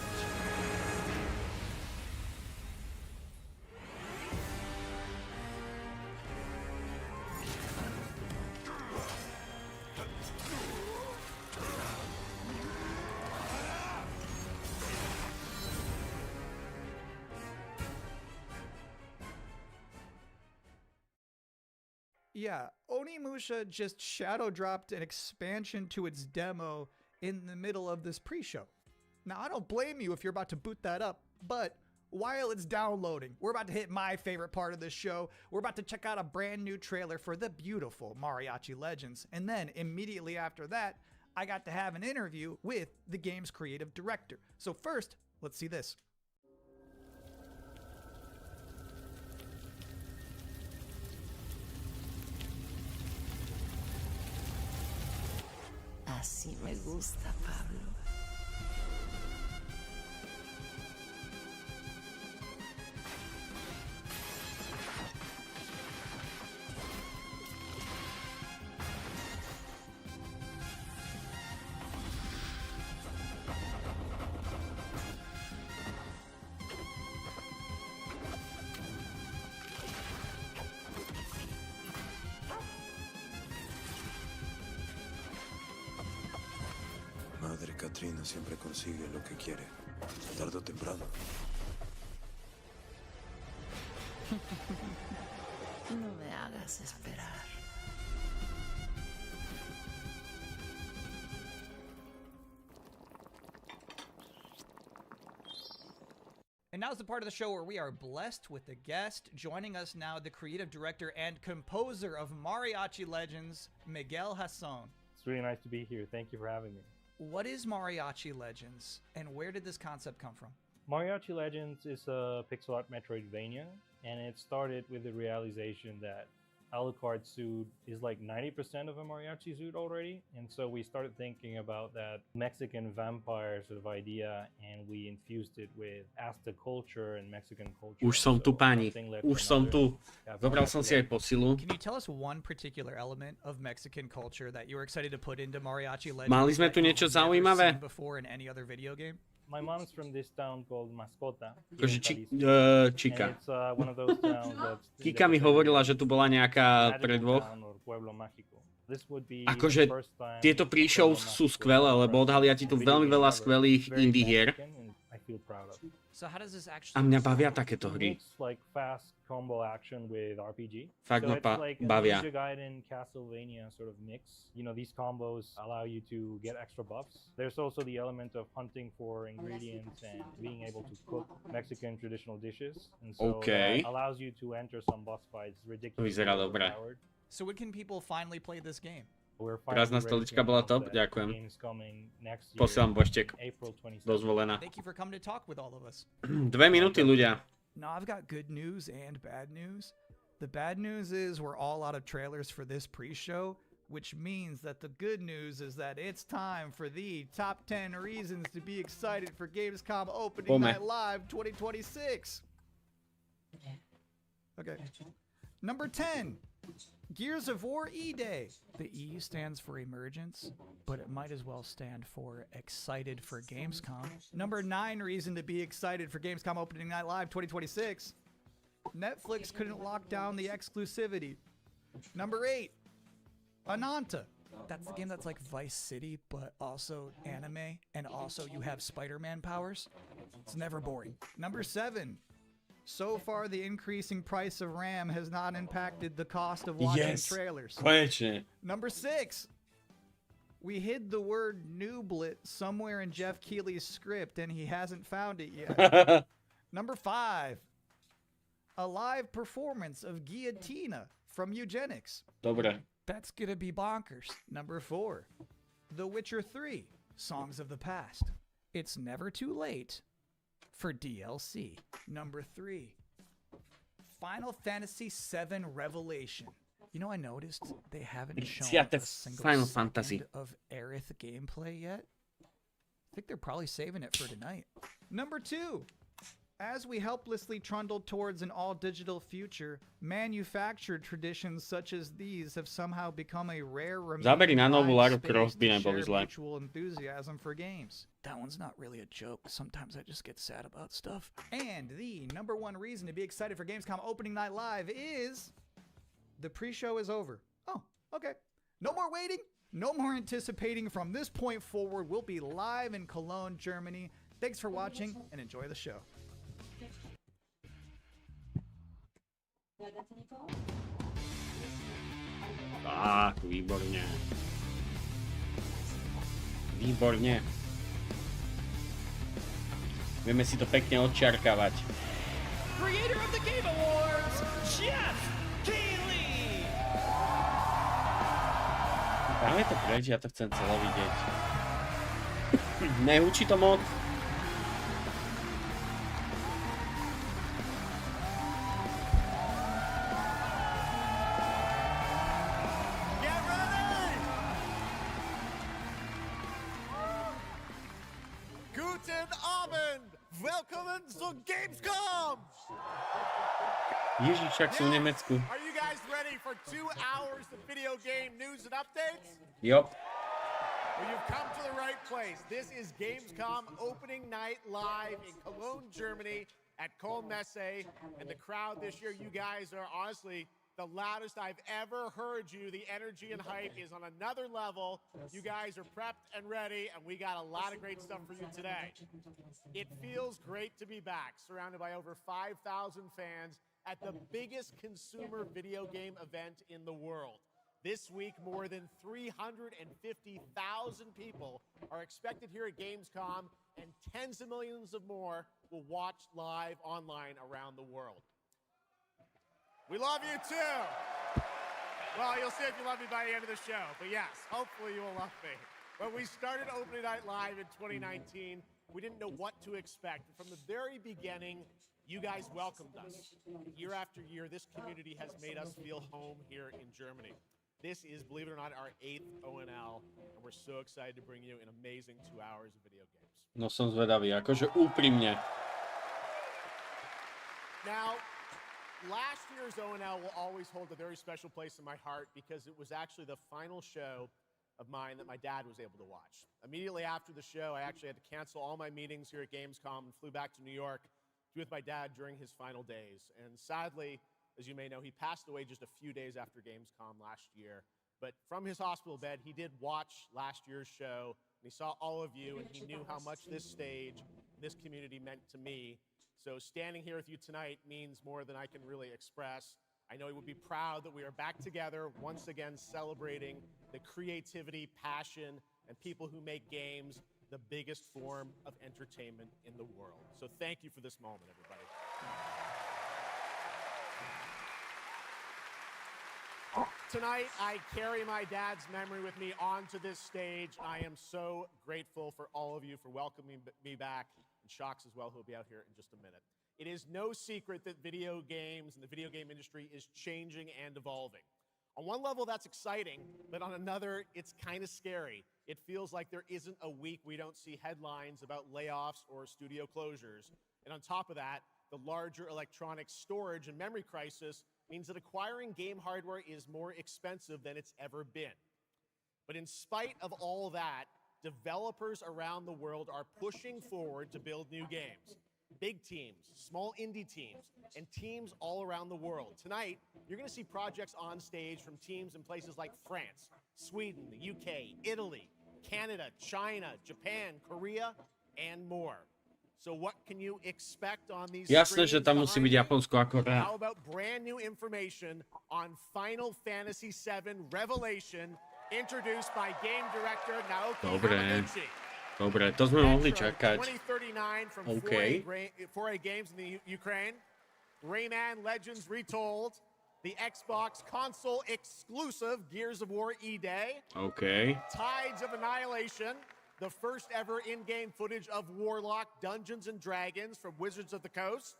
Yeah, Onimusha just shadow dropped an expansion to its demo in the middle of this pre-show. Now, I don't blame you if you're about to boot that up, but while it's downloading, we're about to hit my favorite part of this show. We're about to check out a brand new trailer for the beautiful Mariachi Legends. And then immediately after that, I got to have an interview with the game's creative director. So first, let's see this. Así me gusta, Pablo. Madre Katrina siempre consigue lo que quiere, tarde o temprano. No me hagas esperar. And now's the part of the show where we are blessed with a guest. Joining us now, the creative director and composer of Mariachi Legends, Miguel Hasson. It's really nice to be here. Thank you for having me. What is Mariachi Legends, and where did this concept come from? Mariachi Legends is a pixel art Metroidvania, and it started with the realization that Alucard's suit is like 90% of a mariachi suit already, and so we started thinking about that Mexican vampire sort of idea, and we infused it with Aztec culture and Mexican culture. Už som tu, pani. Už som tu. Zobral som si aj posilu. Can you tell us one particular element of Mexican culture that you were excited to put into Mariachi Legends? Mali sme tu niečo zaujímavé? Before in any other video game? My mom's from this town called Mascota. Akože Čika. And it's one of those towns that's Kika mi hovorila, že tu bola nejaká pre dvoch. Akože tieto pre-show sú skvelé, lebo odhalia ti tu veľmi veľa skvelých indie hier. A mňa bavia takéto hry. Fakt ma bavia. These combos allow you to get extra buffs. There's also the element of hunting for ingredients and being able to cook Mexican traditional dishes. And so that allows you to enter some boss fights ridiculously overpowered. So when can people finally play this game? Prázdna stolička bola top, ďakujem. Posielam boštek. Dozvolená. 2 minúty, ľudia. Now I've got good news and bad news. The bad news is we're all out of trailers for this pre-show, which means that the good news is that it's time for the top 10 reasons to be excited for Gamescom Opening Night Live 2026. Okay. Number 10. Gears of War E-Day. The E stands for emergence, but it might as well stand for excited for Gamescom. Number 9 reason to be excited for Gamescom Opening Night Live 2026. Netflix couldn't lock down the exclusivity. Number 8, Ananta. That's the game that's like Vice City, but also anime, and also you have Spider-Man powers. It's never boring. Number 7, so far the increasing price of RAM has not impacted the cost of watching trailers. Konečne. Number 6, we hid the word nooblet somewhere in Jeff Keighley's script and he hasn't found it yet. Number 5, a live performance of Guillotina from Eugenics. Dobre. That's gonna be bonkers. Number 4, The Witcher 3, Songs of the Past. It's never too late for DLC. Number 3, Final Fantasy VII Revelation. You know, I noticed they haven't shown a single second of Aerith gameplay yet. I think they're probably saving it for tonight. Number 2, as we helplessly trundle towards an all-digital future, manufactured traditions such as these have somehow become a rare Zabery na novú Lara Croft by neboli zlé. mutual enthusiasm for games. That one's not really a joke. Sometimes I just get sad about stuff. And the number 1 reason to be excited for Gamescom Opening Night Live is the pre-show is over. Oh, okay. No more waiting. No more anticipating. From this point forward, we'll be live in Cologne, Germany. Thanks for watching and enjoy the show. Tak, výborne. Výborne. Vieme si to pekne odčiarkavať. Creator of the Game Awards, Jeff Keighley. Dáme to preč, ja to chcem celé vidieť. Nehučí to moc. Willkommen zu Gamescom! Ježiš, však sú v Nemecku. Are you guys ready for 2 hours of video game news and updates? Yup. Well, you've come to the right place. This is Gamescom Opening Night Live in Cologne, Germany at Komentár. And the crowd this year, you guys are honestly the loudest I've ever heard you. The energy and hype is on another level. You guys are prepped and ready, and we got a lot of great stuff for you today. It feels great to be back, surrounded by over 5,000 fans at the biggest consumer video game event in the world. This week, more than 350,000 people are expected here at Gamescom, and tens of millions of more will watch live online around the world. We love you too. Well, you'll see if you love me by the end of the show. But yes, hopefully you will love me. When we started Opening Night Live in 2019, we didn't know what to expect. From the very beginning, you guys welcomed us. Year after year, this community has made us feel home here in Germany. This is, believe it or not, our 8th ONL, and we're so excited to bring you an amazing 2 hours of video games. No som zvedavý, akože úprimne. Now, last year's ONL will always hold a very special place in my heart because it was actually the final show of mine that my dad was able to watch. Immediately after the show, I actually had to cancel all my meetings here at Gamescom and flew back to New York to be with my dad during his final days. And sadly, as you may know, he passed away just a few days after Gamescom last year. But from his hospital bed, he did watch last year's show, and he saw all of you, and he knew how much this stage, this community meant to me. So standing here with you tonight means more than I can really express. I know he would be proud that we are back together, once again celebrating the creativity, passion, and people who make games the biggest form of entertainment in the world. So thank you for this moment, everybody. Tonight, I carry my dad's memory with me onto this stage. I am so grateful for all of you for welcoming me back, and Shocks as well, who will be out here in just a minute. It is no secret that video games and the video game industry is changing and evolving. On one level, that's exciting, but on another, it's kind of scary. It feels like there isn't a week we don't see headlines about layoffs or studio closures. And on top of that, the larger electronic storage and memory crisis means that acquiring game hardware is more expensive than it's ever been. But in spite of all that, developers around the world are pushing forward to build new games. Big teams, small indie teams, and teams all around the world. Tonight, you're going to see projects on stage from teams in places like France, Sweden, the UK, Italy, Canada, China, Japan, Korea, and more. So what can you expect on these Jasné, že screens tam musí byť behind Japonsko a you? Korea. How about brand new information on Final Fantasy VII Revelation, introduced by game director Naoki Hamaguchi? Dobre, to sme mohli čakať. 2039 from OK. 4A Games in the Ukraine. Rayman Legends Retold. The Xbox console exclusive Gears of War E-Day. OK. Tides of Annihilation. The first ever in-game footage of Warlock Dungeons and Dragons from Wizards of the Coast.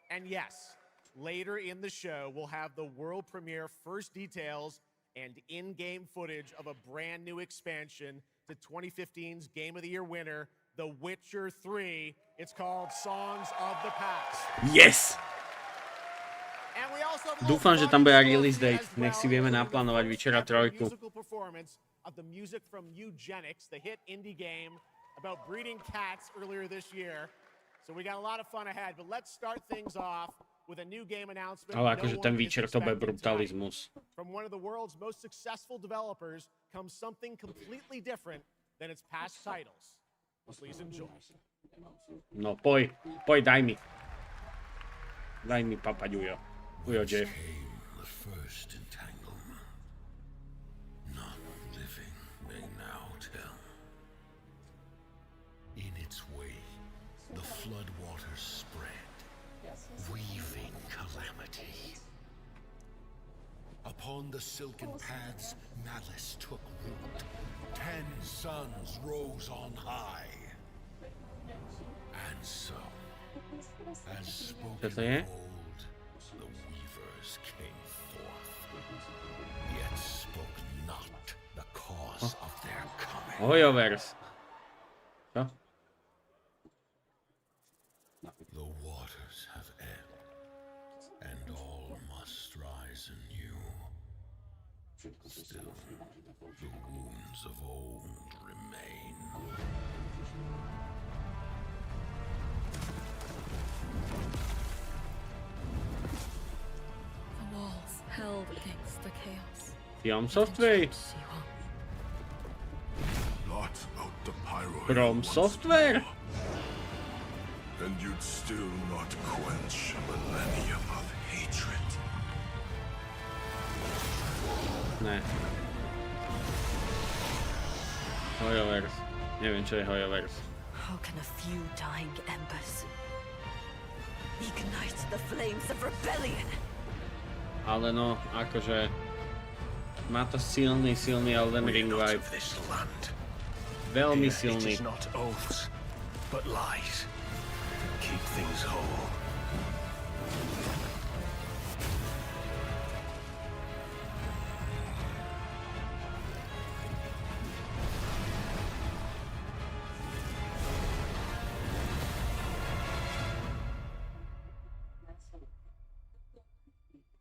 And yes, later in the show, we'll have the world premiere first details and in-game footage of a brand new expansion to 2015's Game of the Year winner, The Witcher 3. It's called Songs of the Past. Yes! And we also have Dúfam, že tam bude aj release date. Nech si vieme naplánovať Witchera 3. musical performance of the music from Eugenics, the hit indie game about breeding cats earlier this year. So we got a lot of fun ahead, but let's start things off with a new game announcement. Ale akože ten Witcher to bude brutalizmus. From one of the world's most successful developers comes something completely different than its past titles. Please enjoy. No poď, daj mi. Daj mi papať, Ujo. Ujo, Jeff. The first entanglement. None living may now tell. In its wake, the flood waters spread, weaving calamity. Upon the silken paths, malice took root. 10 suns rose on high. And so, as spoken of old, the weavers came forth, yet spoke not the cause of their coming. Hojovers. Čo? The waters have ebbed, and all must rise anew. Still, the wounds of old remain. The walls held against the chaos. From Software. Blot out the pyro. From Software. And you'd still not quench a millennium of hatred. Ne. Hojovers. Neviem, čo je Hojovers. How can a few dying embers ignite the flames of rebellion? Ale no, akože... Má to silný Elden Ring vibe. Veľmi silný. Not oaths, but lies. Keep things whole.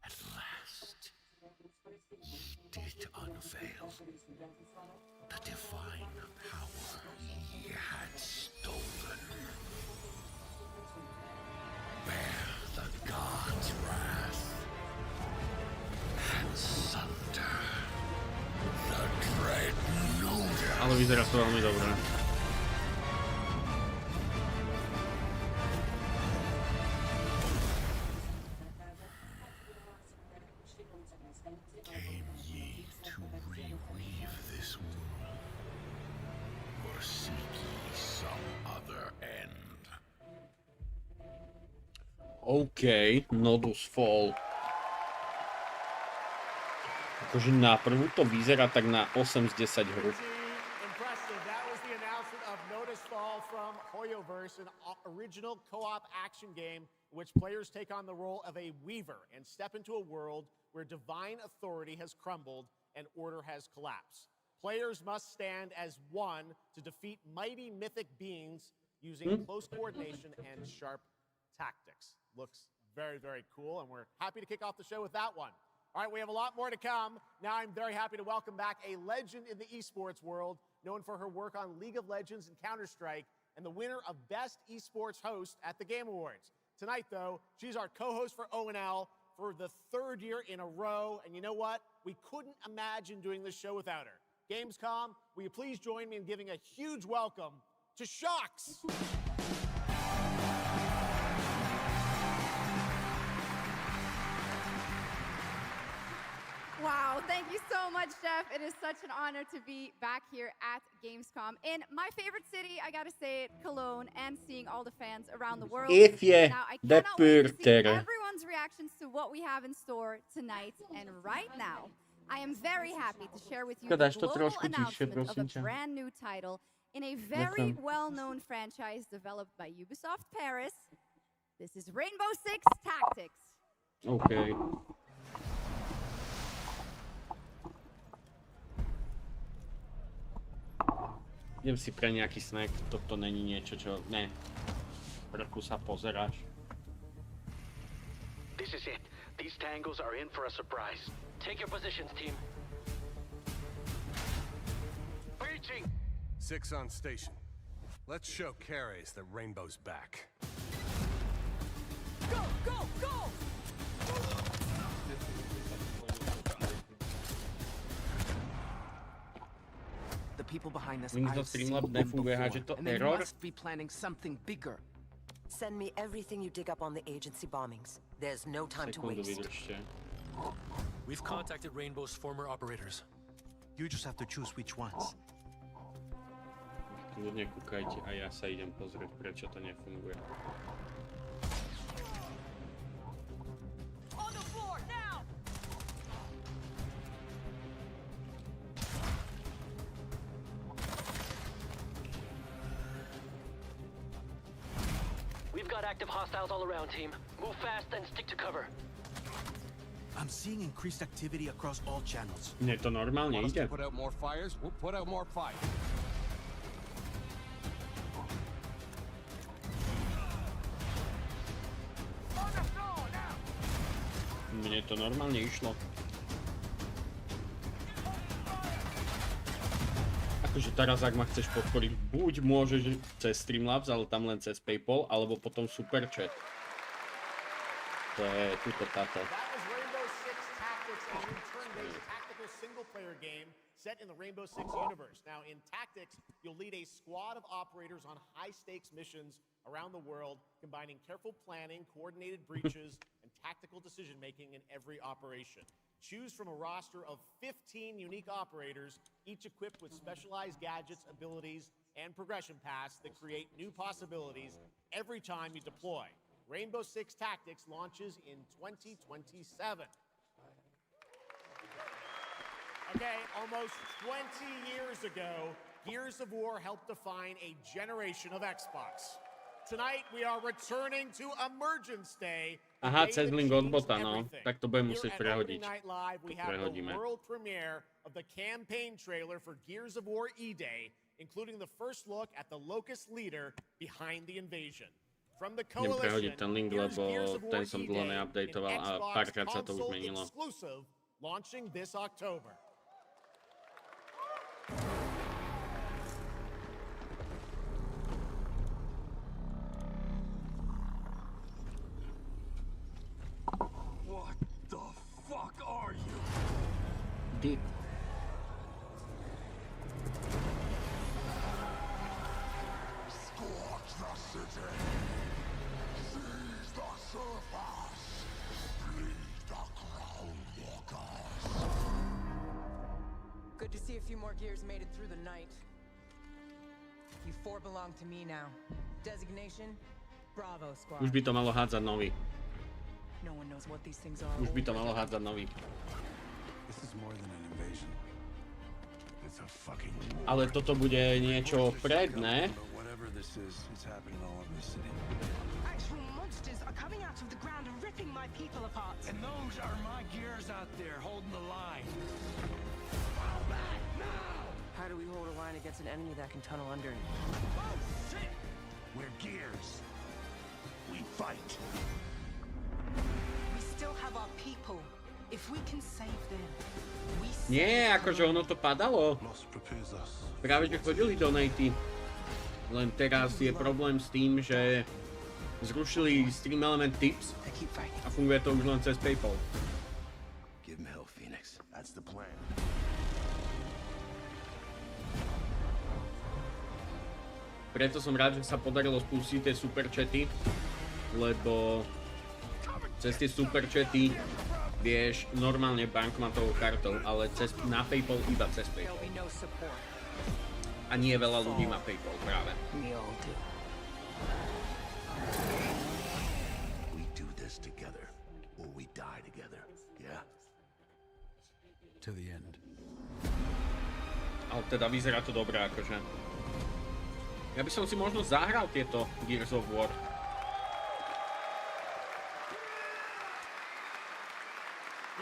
At last, ye did unveil vyzerá to veľmi dobré. Came ye to reweave this world, or seek ye some other end? OK, Nodus Fall. Akože na prvú to vyzerá tak na 8 z 10 hru. Impressive. That was the announcement of Nodus Fall from Hoyoverse, an original co-op action game in which players take on the role of a weaver and step into a world where divine authority has crumbled and order has collapsed. Players must stand as one to defeat mighty mythic beings using close coordination and sharp tactics. Looks very, very cool, and we're happy to kick off the show with that one. All right, we have a lot more to come. Now I'm very happy to welcome back a legend in the esports world, known for her work on League of Legends and Counter-Strike, and the winner of Best Esports Host at the Game Awards. Tonight, though, she's our co-host for ONL for the 3rd year in a row, and you know what? We couldn't imagine doing this show without her. Gamescom, will you please join me in giving a huge welcome to Shocks? Wow, thank you so much, Jeff. It is such an honor to be back here at Gamescom. In my favorite city, I gotta say it, Cologne, and seeing all the fans around the world. Now, I cannot wait to see everyone's reactions to what we have in store tonight. And right now, I am very happy to share with you the global announcement of a brand new title in a very well-known franchise developed by Ubisoft Paris. This is Rainbow Six Tactics. OK. Idem si pre nejaký snack, toto není niečo, čo... Ne. Trochu sa pozeráš. This is it. These tangles are in for a surprise. Take your positions, team. Breaching! 6 on station. Let's show Cares that Rainbow's back. Go, go, go! People behind this Link do Streamlab nefunguje, háže to error. must be planning something bigger. Send me everything you dig up on the agency bombings. There's no time to waste. We've contacted Rainbow's former operators. You just have to choose which ones. Kľudne kúkajte a ja sa idem pozrieť, prečo to nefunguje. Active hostiles all around, team. Move fast and stick to cover. I'm seeing increased activity across all channels. Nie, to normálne ide. Put out more fires, we'll put out more fire. Mne to normálne išlo. Akože teraz, ak ma chceš podporiť, buď môžeš cez Streamlabs, ale tam len cez PayPal, alebo potom Super Chat. To je túto táto. That was Rainbow Six Tactics, a new turn-based tactical single-player game set in the Rainbow Six universe. Now, in Tactics, you'll lead a squad of operators on high-stakes missions around the world, combining careful planning, coordinated breaches, and tactical decision-making in every operation. Choose from a roster of 15 unique operators, each equipped with specialized gadgets, abilities, and progression paths that create new possibilities every time you deploy. Rainbow Six Tactics launches in 2027. Okay, almost 20 years ago, Gears of War helped define a generation of Xbox. Tonight we are returning to Emergence Day. Aha, cez link od bota, no. Tak to budem musieť prehodiť. We have the world premiere of the campaign trailer for Gears of War E-Day, including the first look at the Locust leader behind the invasion. From the Idem prehodiť coalition, ten link, lebo ten som dlho neupdateoval a párkrát sa to už menilo. Exclusive, launching this October. What the fuck are you? Deep. Good to see a few more gears made it through the night. You four belong to me now. Designation, Bravo Squad. Už by to malo hádzať nový. No one knows what these things are. Už by to malo hádzať nový. This is more than an invasion. It's a fucking war. Ale toto bude niečo pred, ne? Whatever this is, it's happening all over the city. Actual monsters are coming out of the ground and ripping my people apart. And those are my gears out there holding the line. How do we hold a line against an enemy that can tunnel underneath? Oh, shit! We're gears. We fight. We still have our people. If we can save them, we Nie, akože ono to padalo. Práve že chodili donaty. Len teraz je problém s tým, že zrušili Stream Element Tips a funguje to už len cez PayPal. Give him hell, Phoenix. That's the plan. Preto som rád, že sa podarilo spustiť tie superchaty, lebo cez tie superchaty vieš normálne bankomatovou kartou, ale na PayPal iba cez PayPal. A nie veľa ľudí má PayPal práve. We do this together, or we die together, yeah? To the end. Ale teda vyzerá to dobré, akože. Ja by som si možno zahral tieto Gears of War.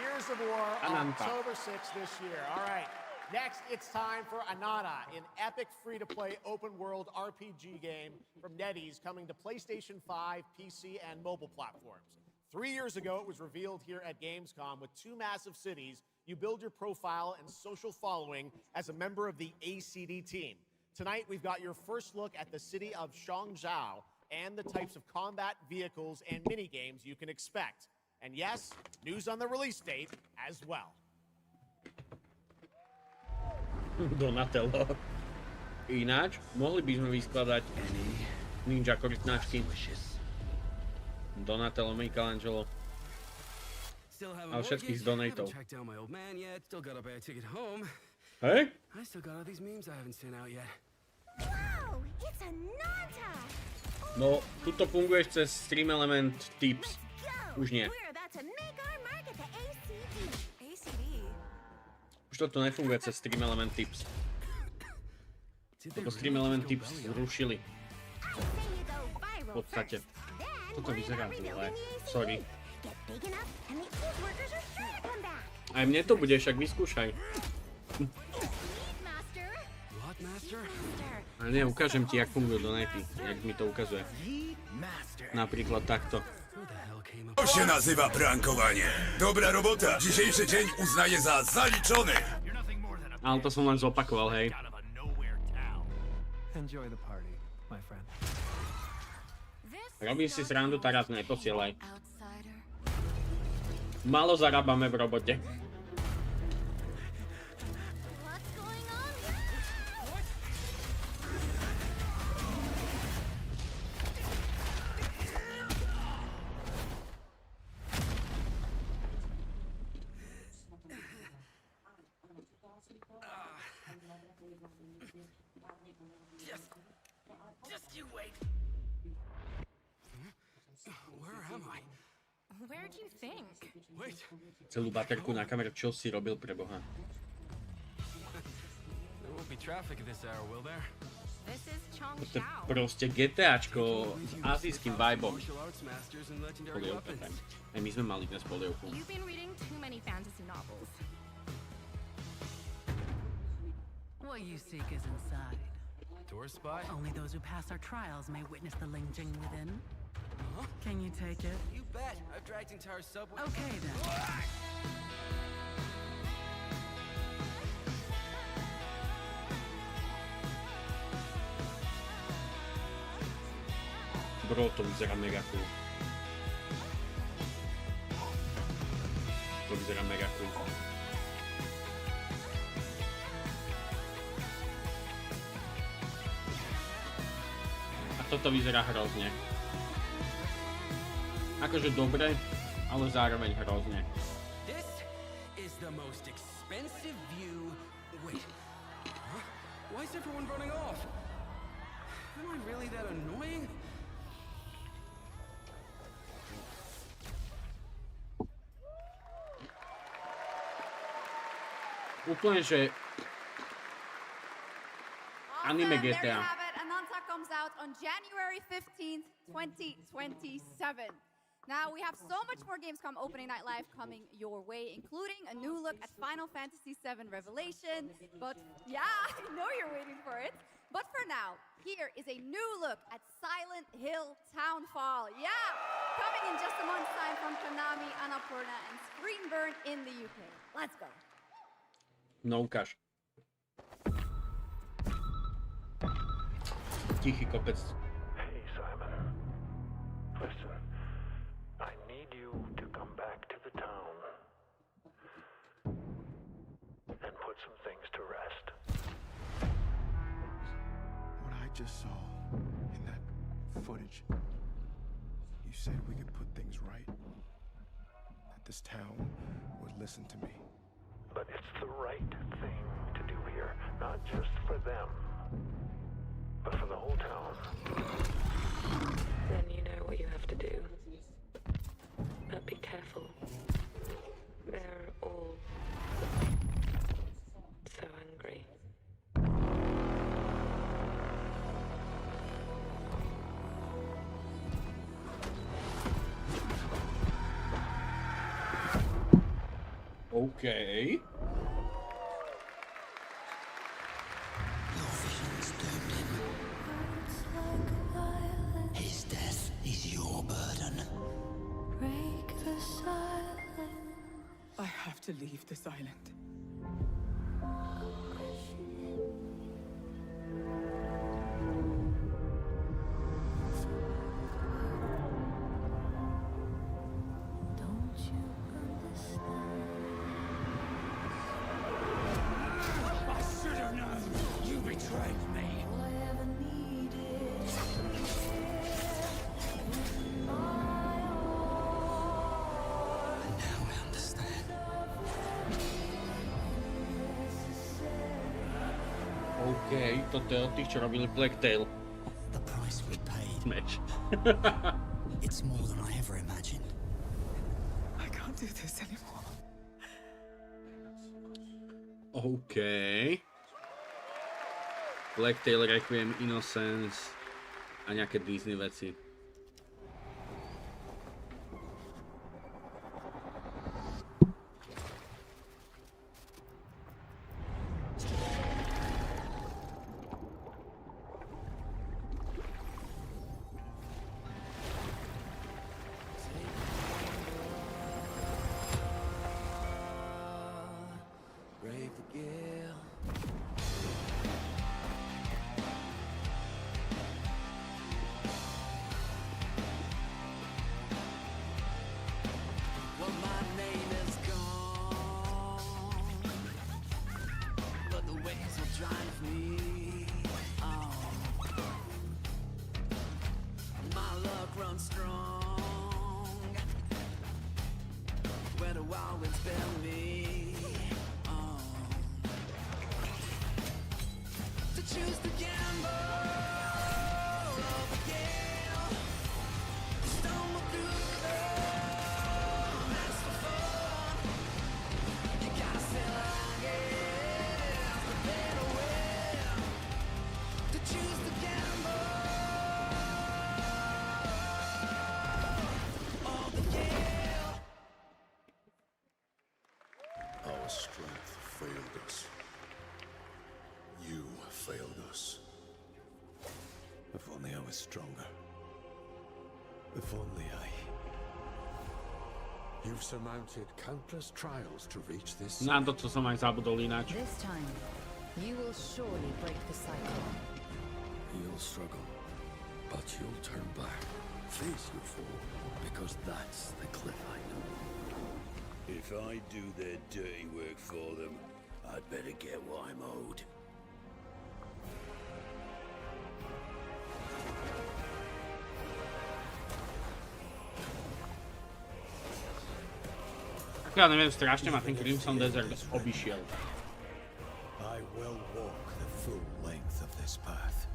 Gears of War on October 6th this year. All right. Next, it's time for Anana, an epic free-to-play open-world RPG game from NetEase coming to PlayStation 5, PC, and mobile platforms. 3 years ago, it was revealed here at Gamescom with 2 massive cities. You build your profile and social following as a member of the ACD team. Tonight, we've got your first look at the city of Shangzhou and the types of combat vehicles and mini-games you can expect. And yes, news on the release date as well. Donatello. Ináč, mohli by sme vyskladať ninja korytnačky. Donatello, Michelangelo. Ale všetkých z donatov. Hej? I still got all these memes I haven't sent out yet. Wow, it's a Nanta. No, tuto funguješ cez Stream Element Tips. Už nie. We're about to make our mark at the ACD. ACD. Už toto nefunguje cez Stream Element Tips. Toto Stream Element Tips zrušili. V podstate. Toto vyzerá zle. Sorry. Aj mne to bude, však vyskúšaj. A nie, ukážem ti, jak fungujú donaty, jak mi to ukazuje. Napríklad takto. To się nazywa prankowanie. Dobra robota. Dzisiejszy dzień uznaję za zaliczony. Ale to som len zopakoval, hej. Enjoy the party, my friend. Robím si srandu, teraz neposielaj. Málo zarábame v robote. Just you wait. Where am I? Where do you think? Wait. Celú baterku na kameru, čo si robil pre Boha? There won't be traffic at this hour, will there? This is To je proste GTAčko s azijským vibom. Polievka time. Aj my sme mali dnes polievku. You've been reading too many fantasy novels. What you seek is inside. Tourist spot? Only those who pass our trials may witness the Lingjing within. Huh? Can you take it? You bet. I've dragged entire subway. Okay then. Bro, to vyzerá mega cool. To vyzerá mega cool. A toto vyzerá hrozne. Akože dobre, ale zároveň hrozne. This is the most expensive view. Wait. Huh? Why is everyone running off? Am I really that annoying? Úplne, že anime There you GTA. have it. Ananta comes out on January 15th, 2027. Now, we have so much more Gamescom Opening Night Live coming your way, including a new look at Final Fantasy VII Revelation. But yeah, I know you're waiting for it. But for now, here is a new look at Silent Hill Townfall. Yeah, coming in just a month's time from Konami, Annapurna, and Screenburn in the UK. Let's go. No ukáž. Tichý kopec. Hey, Simon. Listen, I need you to come back to the town and put some things to rest. What I just saw in that footage, you said we could put things right. That this town would listen to me. But it's the right thing to do here, not just for them, but for the whole town. Then you know what you have to do. But be careful. They're all so angry. Okay. His death is your burden. Break the silence. I have to leave this island. Don't you understand? I should have known. You betrayed me. All I ever needed. Now I understand. OK, toto je od tých, čo robili Black Tail. The price we paid. Smash. It's more than I ever imagined. I can't do this anymore. OK. Black Tail, Requiem, Innocence a nejaké Disney veci. Brave the gale. Well, my name is gone, but the waves will drive me on. My luck runs strong when the wild winds bear me on. To choose the gamble of the gale, stumble through the storm, that's the fun. You gotta sail along against the better wind. To choose the gamble of the gale. Our strength failed us. You failed us. If only I was stronger. If only I... You've surmounted countless trials to reach this. Na to, co som aj zabudol ináč. This time, you will surely break the cycle. You'll struggle, but you'll turn back, face your fall, because that's the cliff I know. If I do their dirty work for them, I'd better get what I'm owed. Ja neviem, strašne ma ten Crimson Desert obišiel. I will walk the full length of this path.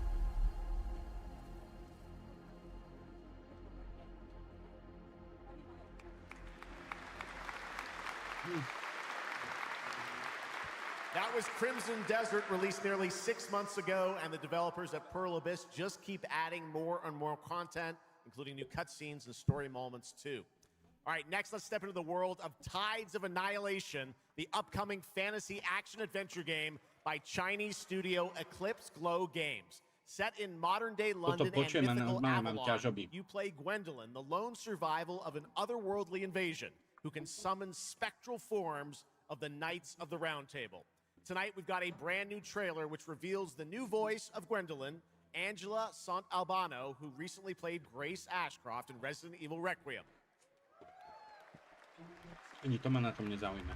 That was Crimson Desert, released nearly 6 months ago, and the developers at Pearl Abyss just keep adding more and more content, including new cutscenes and story moments too. All right, next let's step into the world of Tides of Annihilation, the upcoming fantasy action-adventure game by Chinese studio Eclipse Glow Games. Set in modern-day London and mythical Avalon, you play Gwendolyn, the lone survival of an otherworldly invasion who can summon spectral forms of the Knights of the Round Table. Tonight, we've got a brand new trailer which reveals the new voice of Gwendolyn, Angela Sant Albano, who recently played Grace Ashcroft in Resident Evil Requiem. Ani to ma na tom nezaujíma.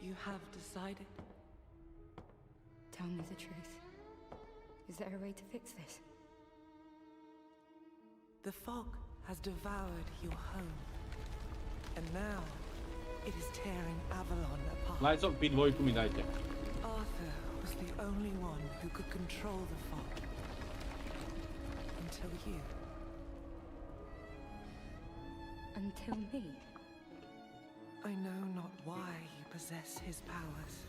You have decided? Tell me the truth. Is there a way to fix this? The fog has devoured your home. And now, it is tearing Avalon apart. Lights up, dvojku mi dajte. Arthur was the only one who could control the fog. Until you. Until me? I know not why you possess his powers.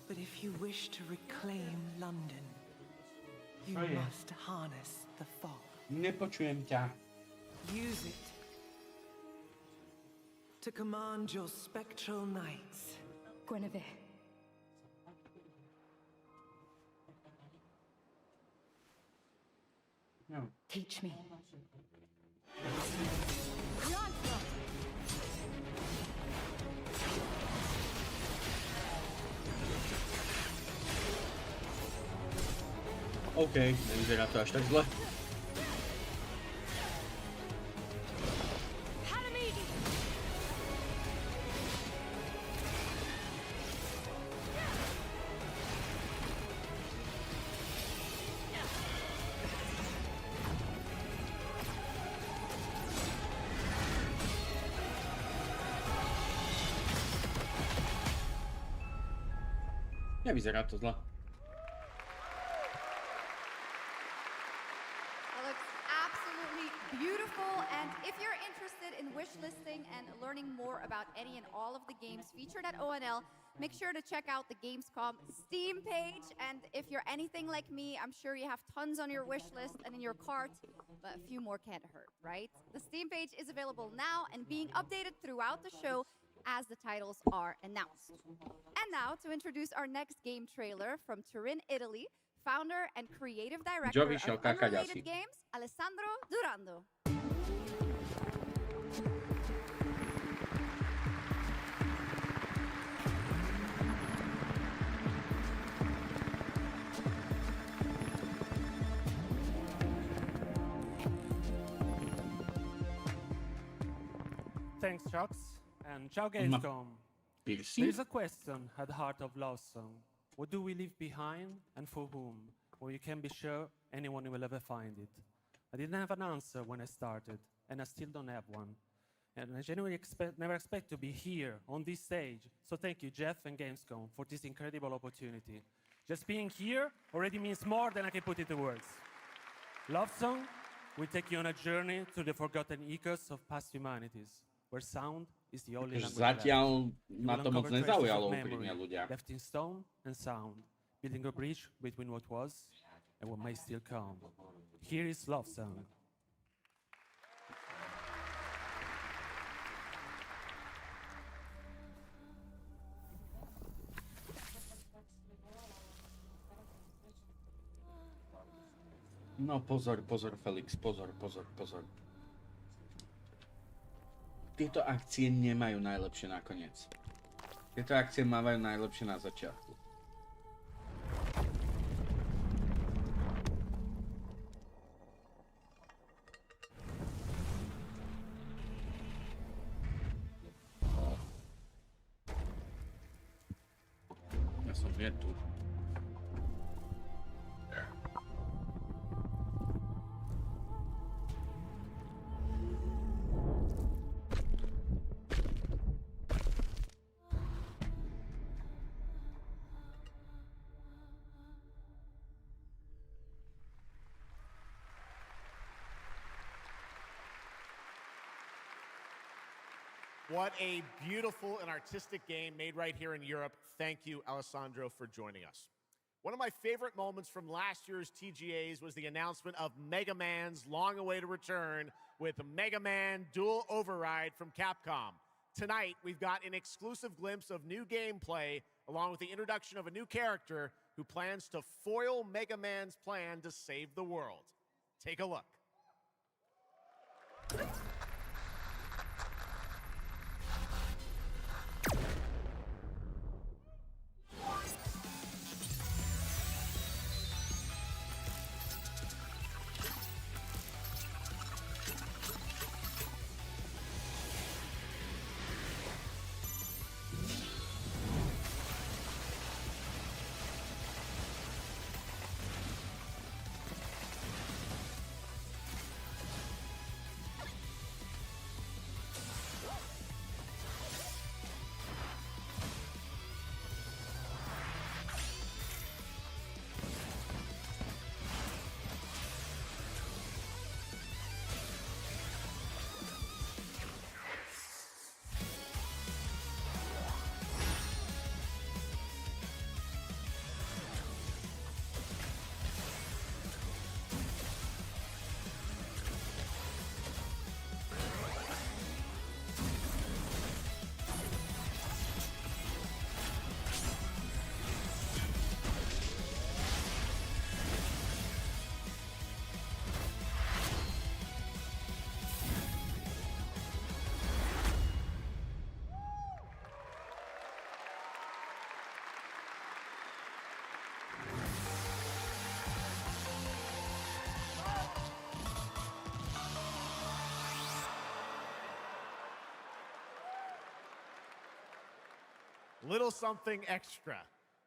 But if you wish to reclaim London, you must harness the fog. Nepočujem ťa. Use it to command your spectral knights. Guinevere. No. Teach me. OK, nevyzerá to až tak zle. Nevyzerá to zle. Wishlisting and learning more about any and all of the games featured at ONL, make sure to check out the Gamescom Steam page. And if you're anything like me, I'm sure you have tons on your wish list and in your cart, but a few more can't hurt, right? The Steam page is available now and being updated throughout the show as the titles are announced. And now to introduce our next game trailer from Turin, Italy, founder and creative director of Unrelated Games, Alessandro Durando. Thanks, Chucks, and ciao Gamescom. There's a question at the heart of Love Song. What do we leave behind and for whom? Well, you can be sure anyone will ever find it. I didn't have an answer when I started, and I still don't have one. And I genuinely never expect to be here on this stage. So thank you, Jeff and Gamescom, for this incredible opportunity. Just being here already means more than I can put into words. Love Song will take you on a journey through the forgotten echoes of past humanities, where sound is the only language zatiaľ ma to moc nezaujalo úprimne ľudia. Left in stone and sound, building a bridge between what was and what may still come. Here is Love Song. No pozor, Felix, pozor. Tieto akcie nemajú najlepšie nakoniec. Tieto akcie mávajú najlepšie na začiatku. Je tu. What a beautiful and artistic game made right here in Europe. Thank you, Alessandro, for joining us. One of my favorite moments from last year's TGAs was the announcement of Mega Man's long-awaited return with Mega Man Dual Override from Capcom. Tonight, we've got an exclusive glimpse of new gameplay, along with the introduction of a new character who plans to foil Mega Man's plan to save the world. Take a look. Little something extra.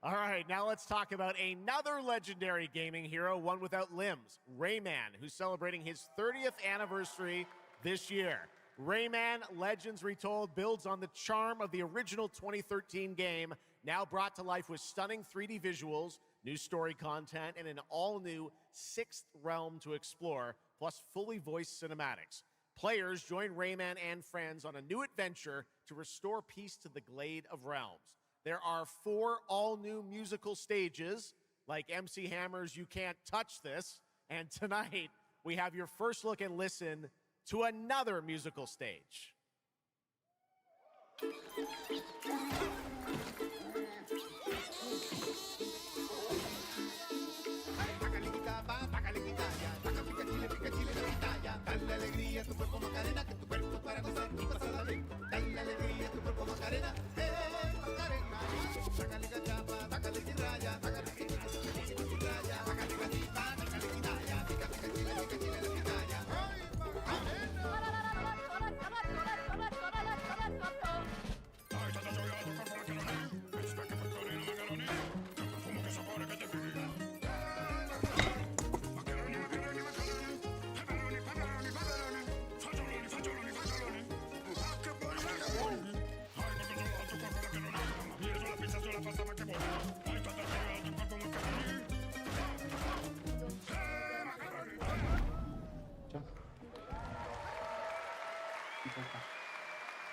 All right, now let's talk about another legendary gaming hero, one without limbs, Rayman, who's celebrating his 30th anniversary this year. Rayman Legends Retold builds on the charm of the original 2013 game, now brought to life with stunning 3D visuals, new story content, and an all-new 6th realm to explore, plus fully voiced cinematics. Players join Rayman and friends on a new adventure to restore peace to the Glade of Realms. There are 4 all-new musical stages, like MC Hammer's You Can't Touch This, and tonight we have your first look and listen to another musical stage. Dale alegría a tu cuerpo Macarena, que tu cuerpo para gozar y pasarla bien. Dale alegría a tu cuerpo Macarena, Macarena. Sácale cachapa, sácale chirraya, sácale chirraya, sácale gatita, sácale quitaya, pica pica chile, pica chile, la pitaya.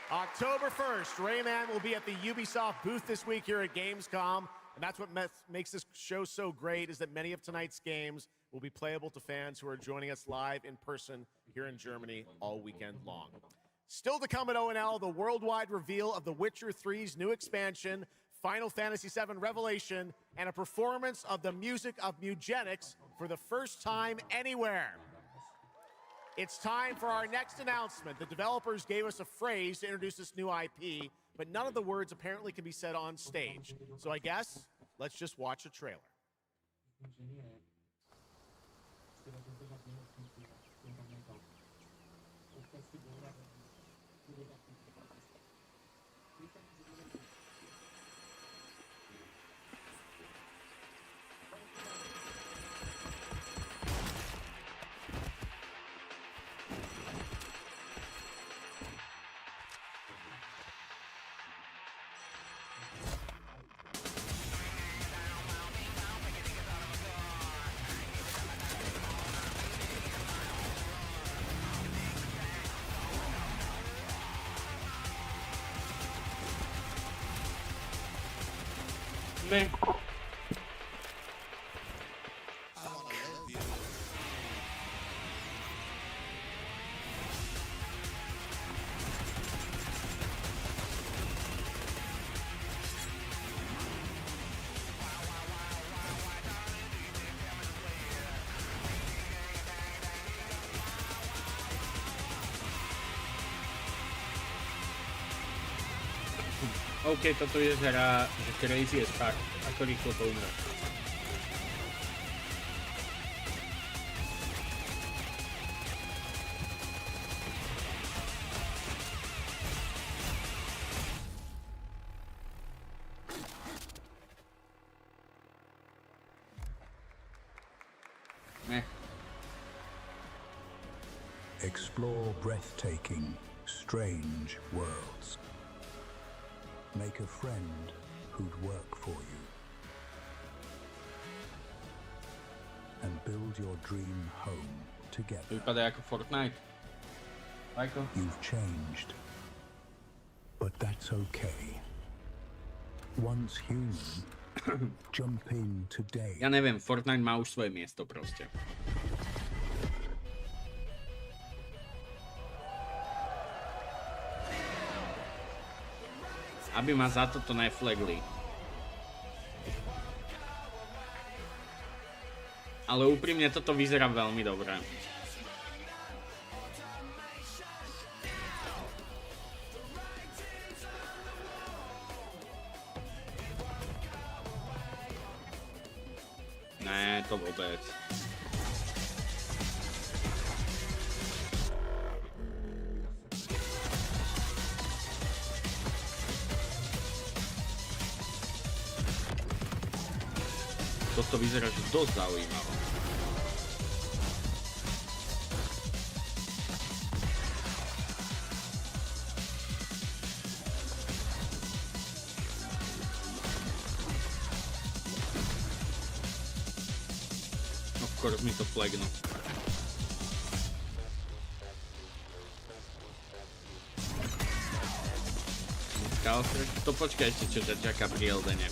October 1st, Rayman will be at the Ubisoft booth this week here at Gamescom, and that's what makes this show so great, is that many of tonight's games will be playable to fans who are joining us live in person here in Germany all weekend long. Still to come at ONL, the worldwide reveal of The Witcher 3's new expansion, Final Fantasy VII Revelation, and a performance of the music of Mugenics for the first time anywhere. It's time for our next announcement. The developers gave us a phrase to introduce this new IP, but none of the words apparently can be said on stage. So I guess, let's just watch a trailer. sme. OK, toto je hra, že crazy as fuck. Ako rýchlo to umre. Explore breathtaking, strange worlds. Make a friend who'd work for you. And build your dream home together. Vypadá ako Fortnite. Michael? You've changed. But that's okay. Once human, jump in today. Ja neviem, Fortnite má už svoje miesto proste. Aby ma za toto neflagli. Ale úprimne toto vyzerá veľmi dobre. Ne, to vôbec. Toto vyzerá že dosť zaujímavé. Of course mi to flagnú. To počkajte, čo ťa čaká pri Eldene.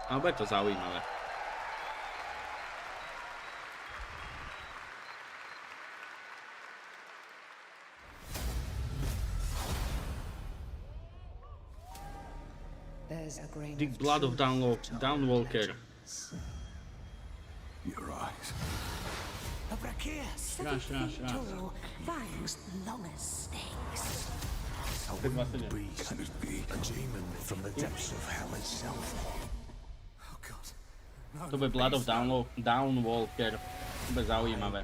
Ale bude to zaujímavé. The Blood of Downwalker. Your eyes. Ráš. Can it be a demon from the depths of hell itself? To bude Blood of Downwalker. To bude zaujímavé.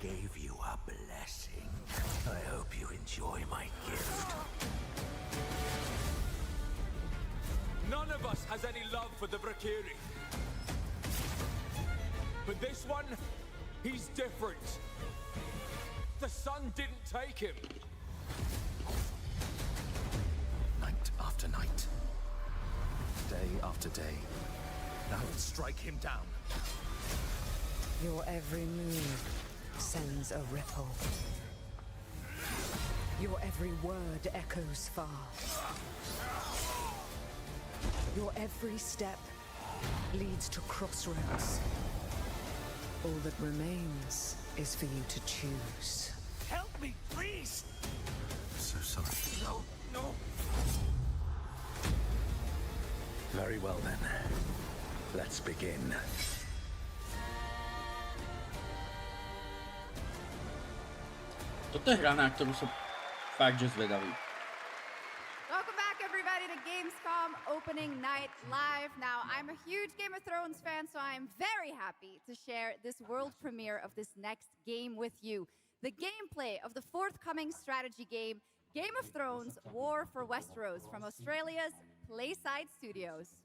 None of us has any love for the Valkyrie. But this one, he's different. The sun didn't take him. Night after night. Day after day. Now strike him down. Your every move sends a ripple. Your every word echoes far. Your every step leads to crossroads. All that remains is for you to choose. Help me, please! I'm so sorry. No. Very well then. Let's begin. Toto je hra, na ktorú som fakt že zvedavý. Welcome back, everybody, to Gamescom opening night live. Now, I'm a huge Game of Thrones fan, so I'm very happy to share this world premiere of this next game with you. The gameplay of the forthcoming strategy game, Game of Thrones: War for Westeros, from Australia's Playside Studios.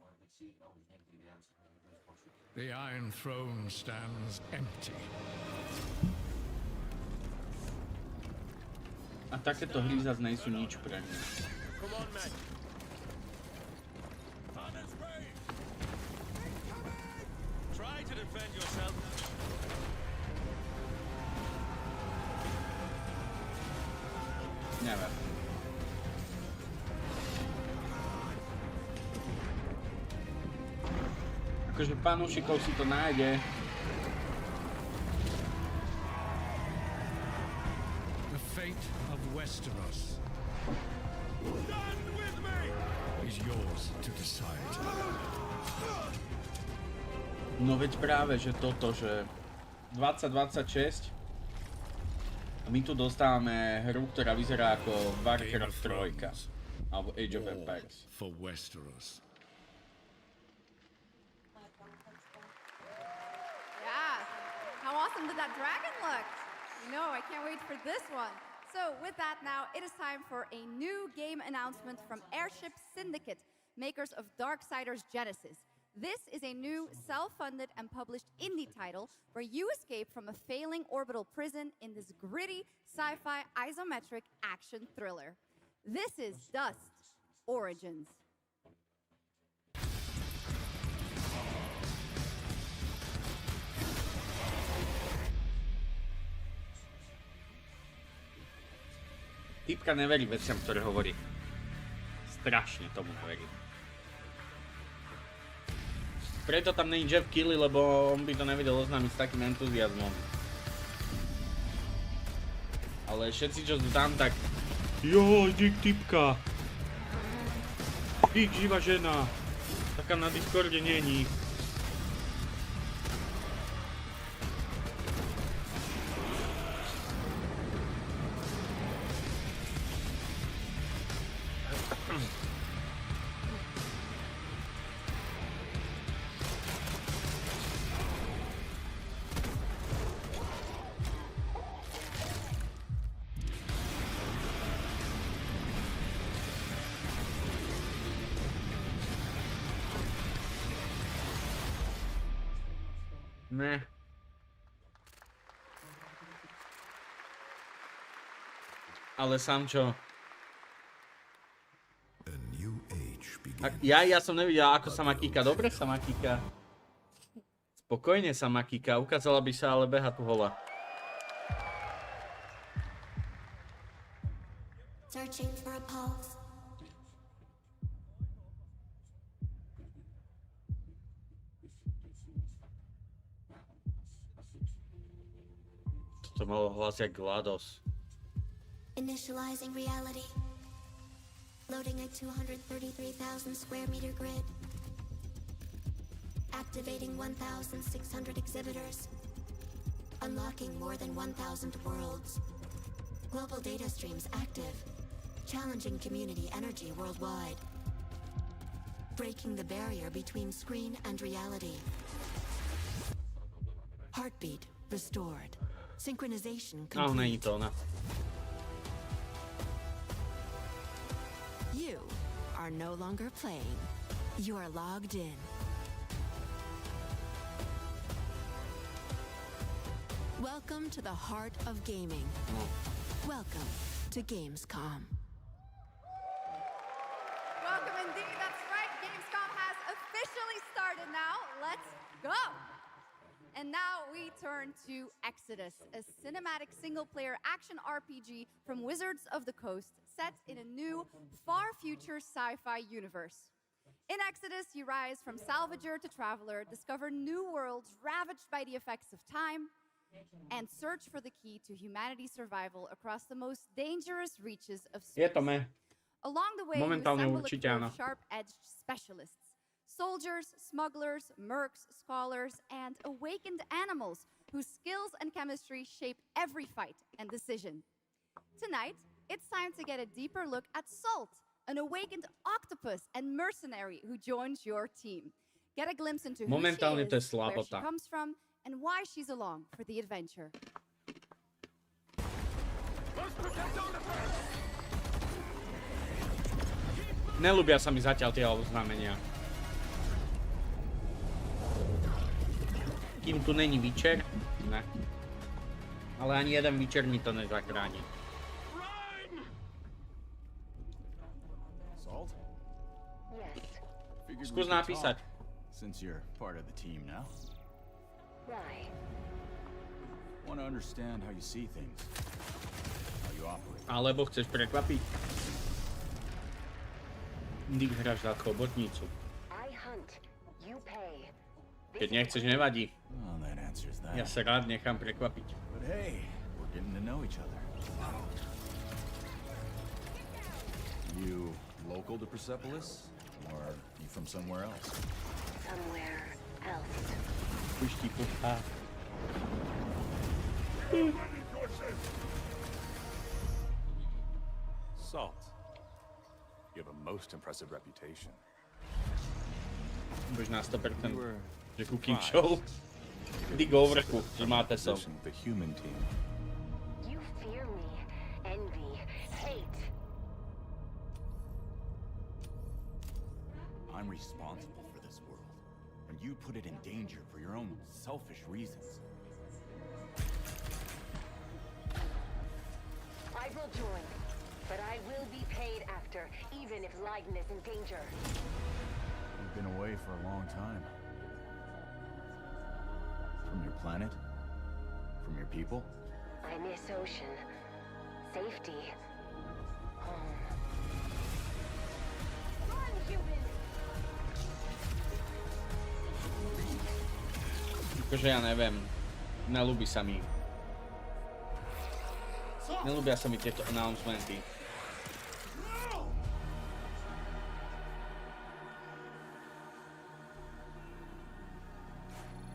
The Iron Throne stands empty. A takéto hry zase nejsú nič pre mňa. Come on, man. Try to defend yourself. neviem. Akože fanúšikov si to nájde. The fate of Westeros is yours to decide. No veď práve, že toto, že 2026 a my tu dostávame hru, ktorá vyzerá ako Warcraft 3 alebo Age of Empires. For Westeros. Yeah, how awesome did that dragon look? No, I can't wait for this one. So with that now, it is time for a new game announcement from Airship Syndicate, makers of Darksiders Genesis. This is a new self-funded and published indie title where you escape from a failing orbital prison in this gritty sci-fi isometric action thriller. This is Dust Origins. Typka neverí veciam, ktoré hovorí. Strašne tomu neverí. Preto tam není Jeff Keighley, lebo on by to nevedel oznámiť s takým entuziasmom. Ale všetci, čo sú tam, tak... Joj, dík typka. Dík živá žena. Taká na Discorde není. Ne. Ale sám čo? Ja som nevidel, ako sa má kýka. Dobre sa má kýka. Spokojne sa má kýka. Ukázala by sa, ale beha tu hola. Searching for a pulse. To malo hlas jak GLaDOS. Initializing reality. Loading a 233,000 square meter grid. Activating 1,600 exhibitors. Unlocking more than 1,000 worlds. Global data streams active. Challenging community energy worldwide. Breaking the barrier between screen and reality. Heartbeat restored. Synchronization complete. není to ona. You are no longer playing. You are logged in. Welcome to the heart of gaming. Welcome to Gamescom. Welcome indeed, that's right. Gamescom has officially started now. Let's go! And now we turn to Exodus, a cinematic single-player action RPG from Wizards of the Coast, set in a new, far-future sci-fi universe. In Exodus, you rise from salvager to traveler, discover new worlds ravaged by the effects of time, and search for the key to humanity's survival across the most dangerous reaches of space. Along the way, you assemble a crew of sharp-edged specialists. Soldiers, smugglers, mercs, scholars, and awakened animals whose skills and chemistry shape every fight and decision. Tonight, it's time to get a deeper look at Salt, an awakened octopus and mercenary who joins your team. Get a glimpse into who she is, where she comes from, and why she's along for the adventure. Neľúbia sa mi zatiaľ tie oznámenia. Kým tu není Witcher, ne. Ale ani jeden Witcher mi to nezachráni. Skús napísať. Since you're part of the team now. Right. Want to understand how you see things. How you operate. Alebo chceš prekvapiť? Ty hráš za chobotnicu. Keď nechceš, nevadí. Well, that answers that. Ja sa rád nechám prekvapiť. But hey, we're getting to know each other. You local to Persepolis? Or you from somewhere else? Somewhere else. Už ti puchá. Salt. You have a most impressive reputation. Budeš na 100%, že cooking show. Ty go vrchu, že máte som. The human team. You fear me, envy, hate. I'm responsible for this world, and you put it in danger for your own selfish reasons. I will join, but I will be paid after, even if Leiden is in danger. You've been away for a long time. From your planet? From your people? I miss ocean, safety, home. Run, human! Akože ja neviem. Nelúbi sa mi. Nelúbia sa mi tieto announcementy.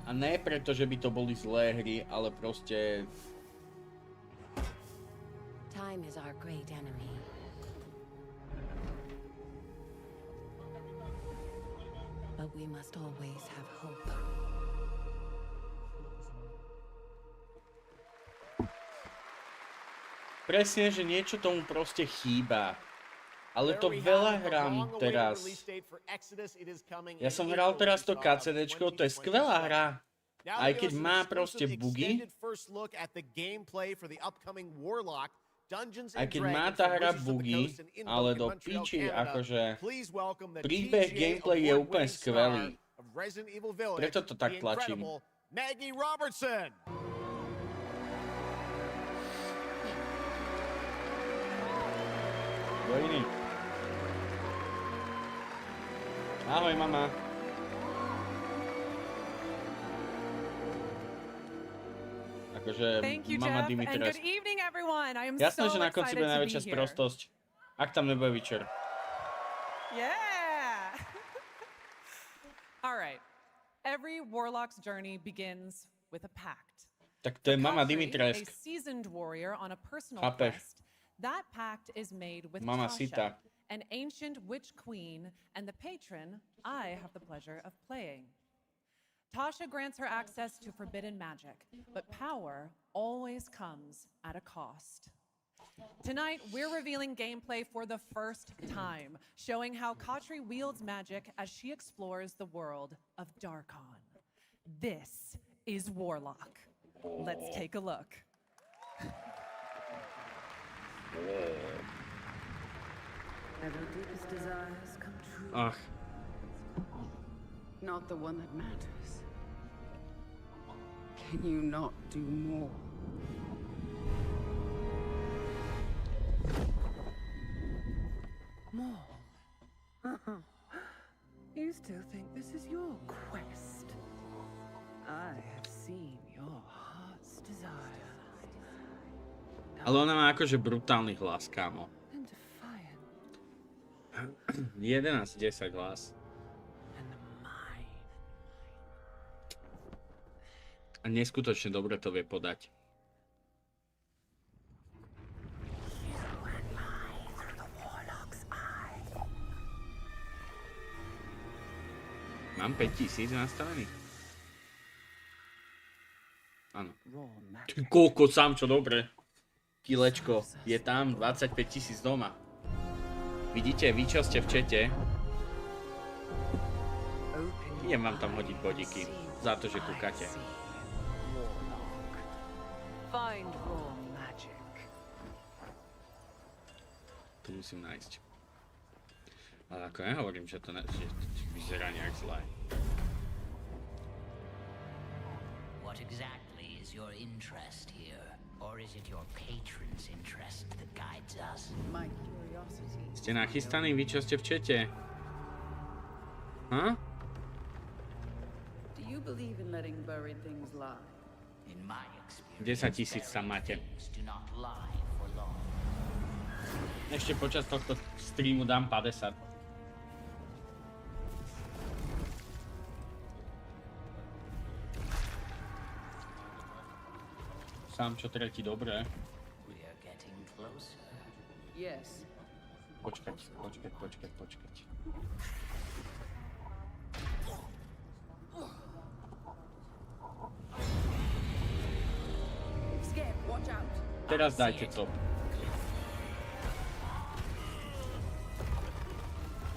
A ne preto, že by to boli zlé hry, ale proste... Time is our great enemy. But we must always have hope. Presne, že niečo tomu proste chýba. Ale to veľa hrám teraz. Ja som hral teraz to KCDčko, to je skvelá hra. Aj keď má proste bugy. Aj keď má tá hra bugy, ale do piči, akože príbeh, gameplay je úplne skvelý. Preto to tak tlačím. Kto iný? Ahoj, mama. Akože mama Dimitrescu. Jasné, že na konci bude najväčšia sprostosť. Ak tam nebude Witcher. Yeah! Alright. Every warlock's journey begins with a pact. Tak to je mama Dimitrescu. A seasoned warrior on a personal Chápeš? quest. That pact is made with Mama Tasha, Sita. an ancient witch queen, and the patron I have the pleasure of playing. Tasha grants her access to forbidden magic, but power always comes at a cost. Tonight, we're revealing gameplay for the first time, showing how Katri wields magic as she explores the world of Darkon. This is Warlock. Let's take a look. Ever deepest desires come true. Ach. Not the one that matters. Can you not do more? More? You still think this is your quest? I have seen your heart's desire. Ale ona má akože brutálny hlas, kámo. 11-10 hlas. A neskutočne dobre to vie podať. Mám 5000 nastavených? Áno. Ty koľko sám, čo dobre. Kilečko, je tam 25 000 doma. Vidíte, vy čo ste v čete? Idem vám tam hodiť bodíky za to, že kúkate. To musím nájsť. Ale ako nehovorím, že to vyzerá nejak zle. What exactly is your interest here? Or is it your patron's interest that guides us? My curiosity. Ste nachystaní vy, čo ste v čete? Huh? Do you believe in letting buried things lie? In my experience, 10 000 tam máte. do not lie for long. Ešte počas tohto streamu dám 50. Sám čo tretí, dobré. We are getting closer. Yes. Počkať. Skip, watch out. Teraz dajte to.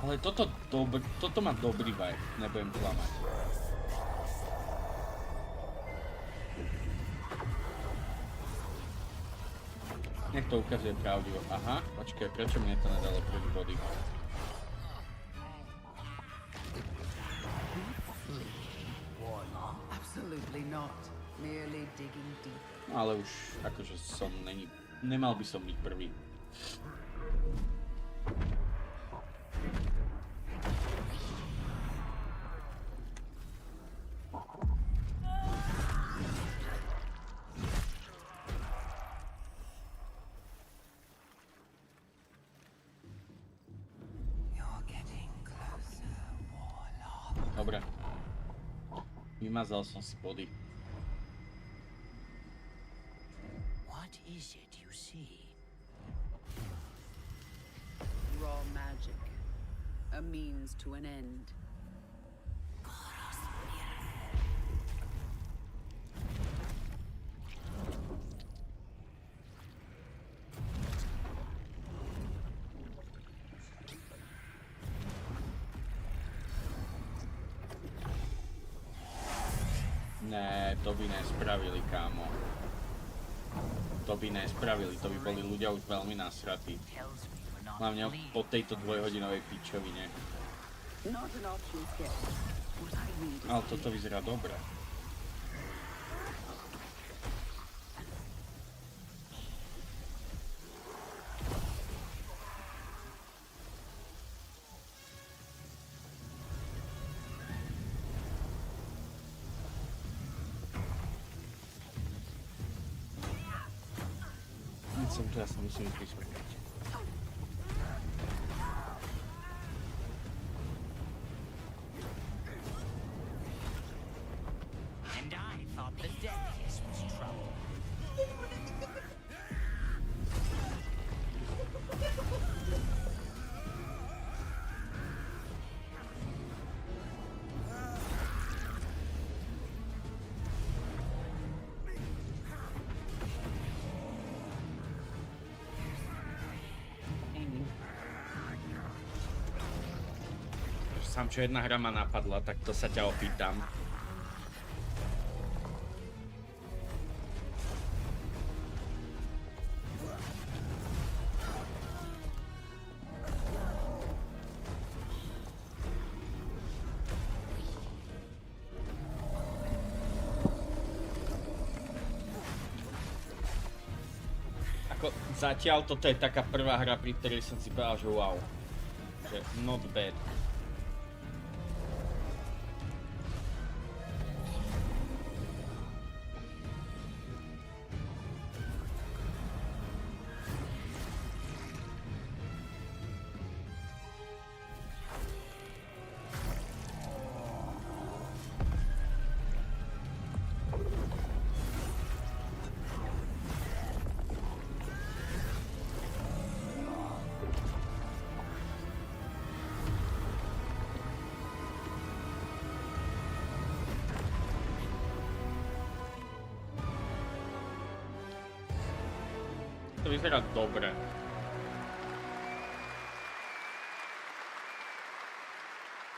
Ale toto má dobrý vibe, nebudem klamať. Nech to ukazuje pravdivo. Aha, počkaj, prečo mne to nedalo prvý body? Absolutely not. Merely digging deep. No ale už akože nemal by som byť prvý. Dobre. Vymazal som si body. What is it you see? Raw magic. A means to an end. Ne, to by nespravili, kámo. To by nespravili, to by boli ľudia už veľmi nasratí. Hlavne po tejto dvojhodinovej pičovine. Ale toto vyzerá dobre. Ja sa musím prismekať. And I thought the deadliest was trouble. Sám čo jedna hra ma napadla, tak to sa ťa opýtam. Ako zatiaľ toto je taká prvá hra, pri ktorej som si povedal, že wow. Že not bad. To vyzerá dobre.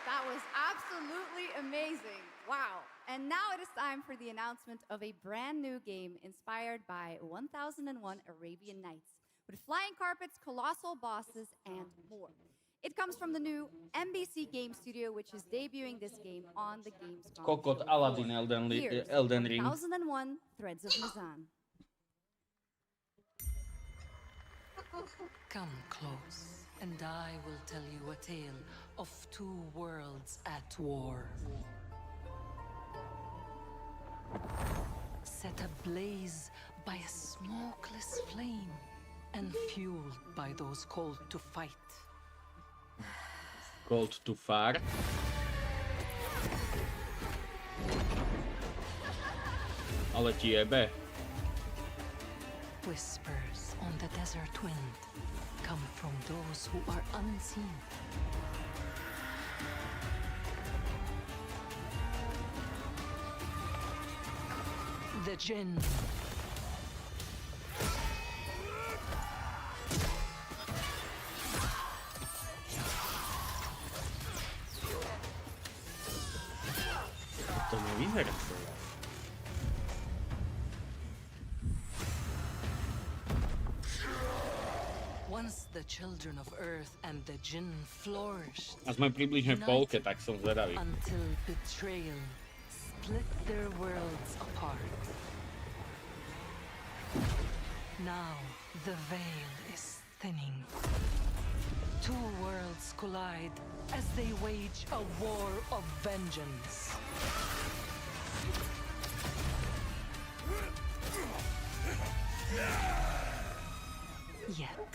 That was absolutely amazing. Wow. And now it is time for the announcement of a brand new game inspired by 1001 Arabian Nights, with flying carpets, colossal bosses, and more. It comes from the new NBC Game Studio, which is debuting this game on the Gamescom. Kokot Aladdin Elden Ring. 1001 Threads of Mizan. Come close, and I will tell you a tale of two worlds at war. Set ablaze by a smokeless flame, and fueled by those called to fight. Called to far. Ale ti jebe. Whispers on the desert wind come from those who are unseen. The Jinn. To nevyzerá. Once the children of Earth and the Jinn flourished. A sme približne v polke, tak som zvedavý. Until betrayal split their worlds apart. Now the veil is thinning. Two worlds collide as they wage a war of vengeance. Yet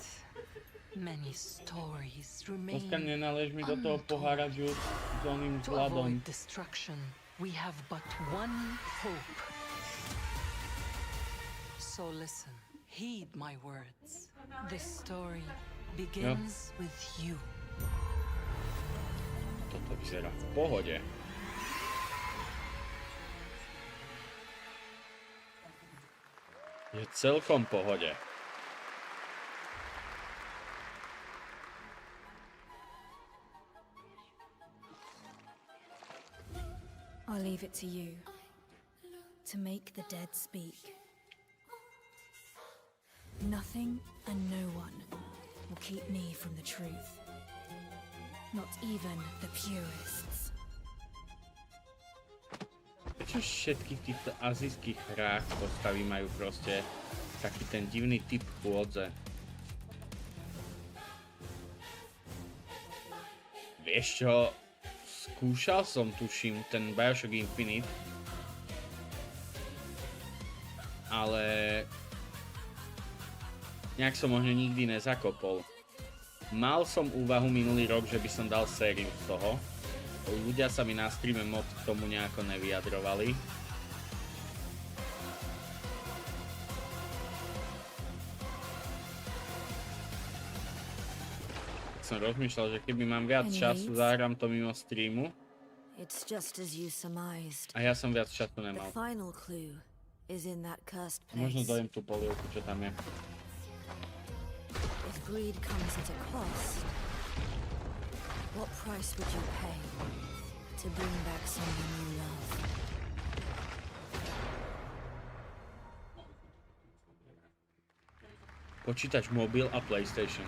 many stories remain. Dneska nenalež mi do toho pohára žút s oným vzhľadom. Destruction, we have but one hope. So listen, heed my words. This story begins with you. Toto vyzerá v pohode. Je celkom v pohode. I'll leave it to you to make the dead speak. Nothing and no one will keep me from the truth. Not even the purists. Prečo všetkých týchto azijských hrách postavy majú proste taký ten divný typ chôdze? Vieš čo? Skúšal som, tuším, ten Bioshock Infinite, ale nejak som ho nikdy nezakopol. Mal som úvahu minulý rok, že by som dal sériu z toho. Ľudia sa mi na streame moc k tomu nejako nevyjadrovali. Som rozmýšľal, že keby mám viac času, zahrám to mimo streamu. A ja som viac času nemal. Možno dojem tú polievku, čo tam je. Počítač, mobil a PlayStation.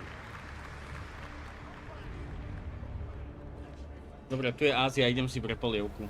Dobre, tu je Ázia, idem si pre polievku.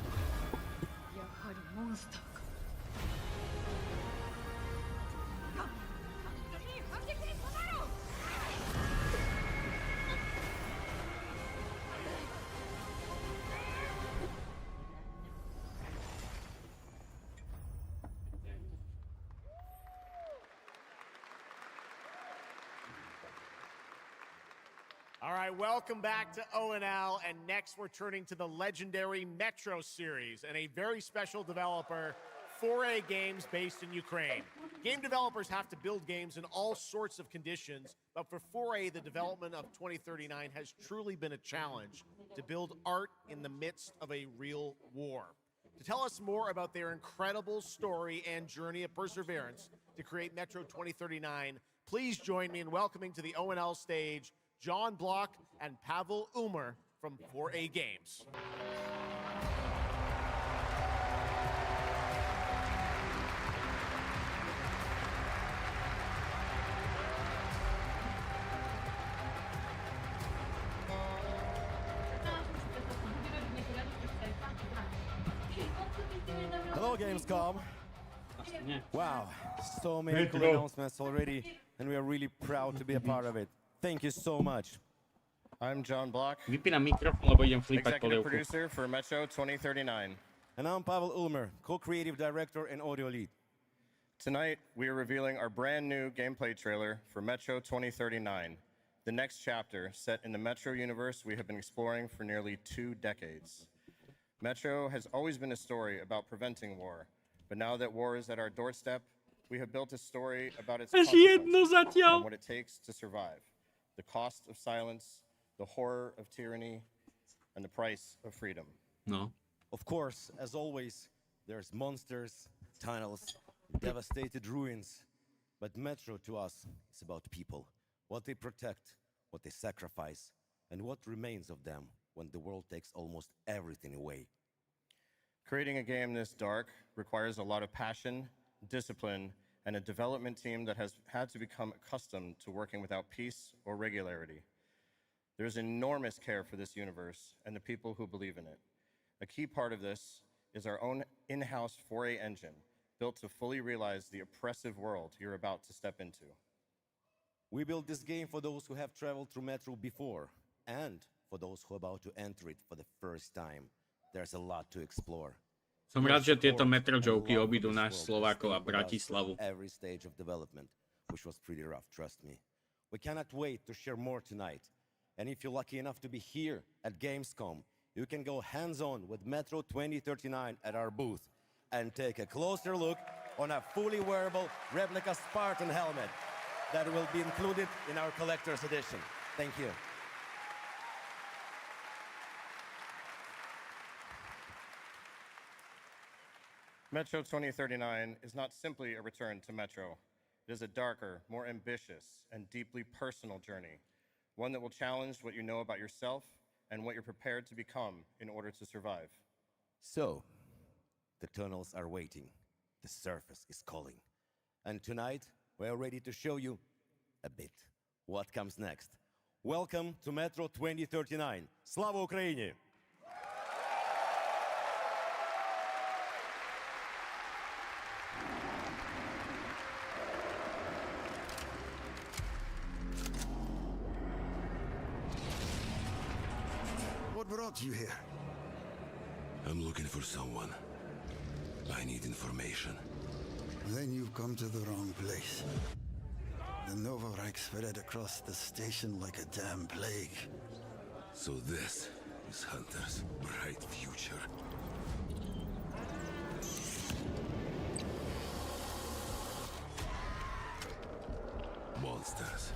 All right, welcome back to ONL, and next we're turning to the legendary Metro series and a very special developer, 4A Games, based in Ukraine. Game developers have to build games in all sorts of conditions, but for 4A, the development of 2039 has truly been a challenge to build art in the midst of a real war. To tell us more about their incredible story and journey of perseverance to create Metro 2039, please join me in welcoming to the ONL stage John Block and Pavel Umer from 4A Games. Hello, Gamescom. Wow, so many cool announcements already. and we are really proud to be a part of it. Thank you so much. I'm John Block, Vypínam mikrofón, lebo idem flipať executive polievku. producer for Metro 2039. And I'm Pavel Ulmer, co-creative director and audio lead. Tonight, we are revealing our brand new gameplay trailer for Metro 2039, the next chapter set in the Metro universe we have been exploring for nearly 2 decades. Metro has always been a story about preventing war, but now that war is at our doorstep, we have built a story about its consequences and what it takes to survive, the cost of silence, the horror of tyranny, and the price of freedom. No. Of course, as always, there's monsters, tunnels, devastated ruins. But Metro to us is about people, what they protect, what they sacrifice, and what remains of them when the world takes almost everything away. Creating a game this dark requires a lot of passion, discipline, and a development team that has had to become accustomed to working without peace or regularity. There's enormous care for this universe and the people who believe in it. A key part of this is our own in-house 4A engine, built to fully realize the oppressive world you're about to step into. We built this game for those who have traveled through Metro before, and for those who are about to enter it for the first time. There's a lot to explore. Som rád, že tieto Metro joky obídu náš Slovákov a Bratislavu. Every stage of development, which was pretty rough, trust me. We cannot wait to share more tonight. And if you're lucky enough to be here at Gamescom, you can go hands-on with Metro 2039 at our booth and take a closer look on a fully wearable replica Spartan helmet that will be included in our collector's edition. Thank you. Metro 2039 is not simply a return to Metro. It is a darker, more ambitious, and deeply personal journey, one that will challenge what you know about yourself and what you're prepared to become in order to survive. So, the tunnels are waiting. The surface is calling. And tonight, we are ready to show you a bit what comes next. Welcome to Metro 2039. Slava Ukraini! What brought you here? I'm looking for someone. I need information. Then you've come to the wrong place. The Nova Reich spread across the station like a damn plague. So this is Hunter's bright future. Monsters.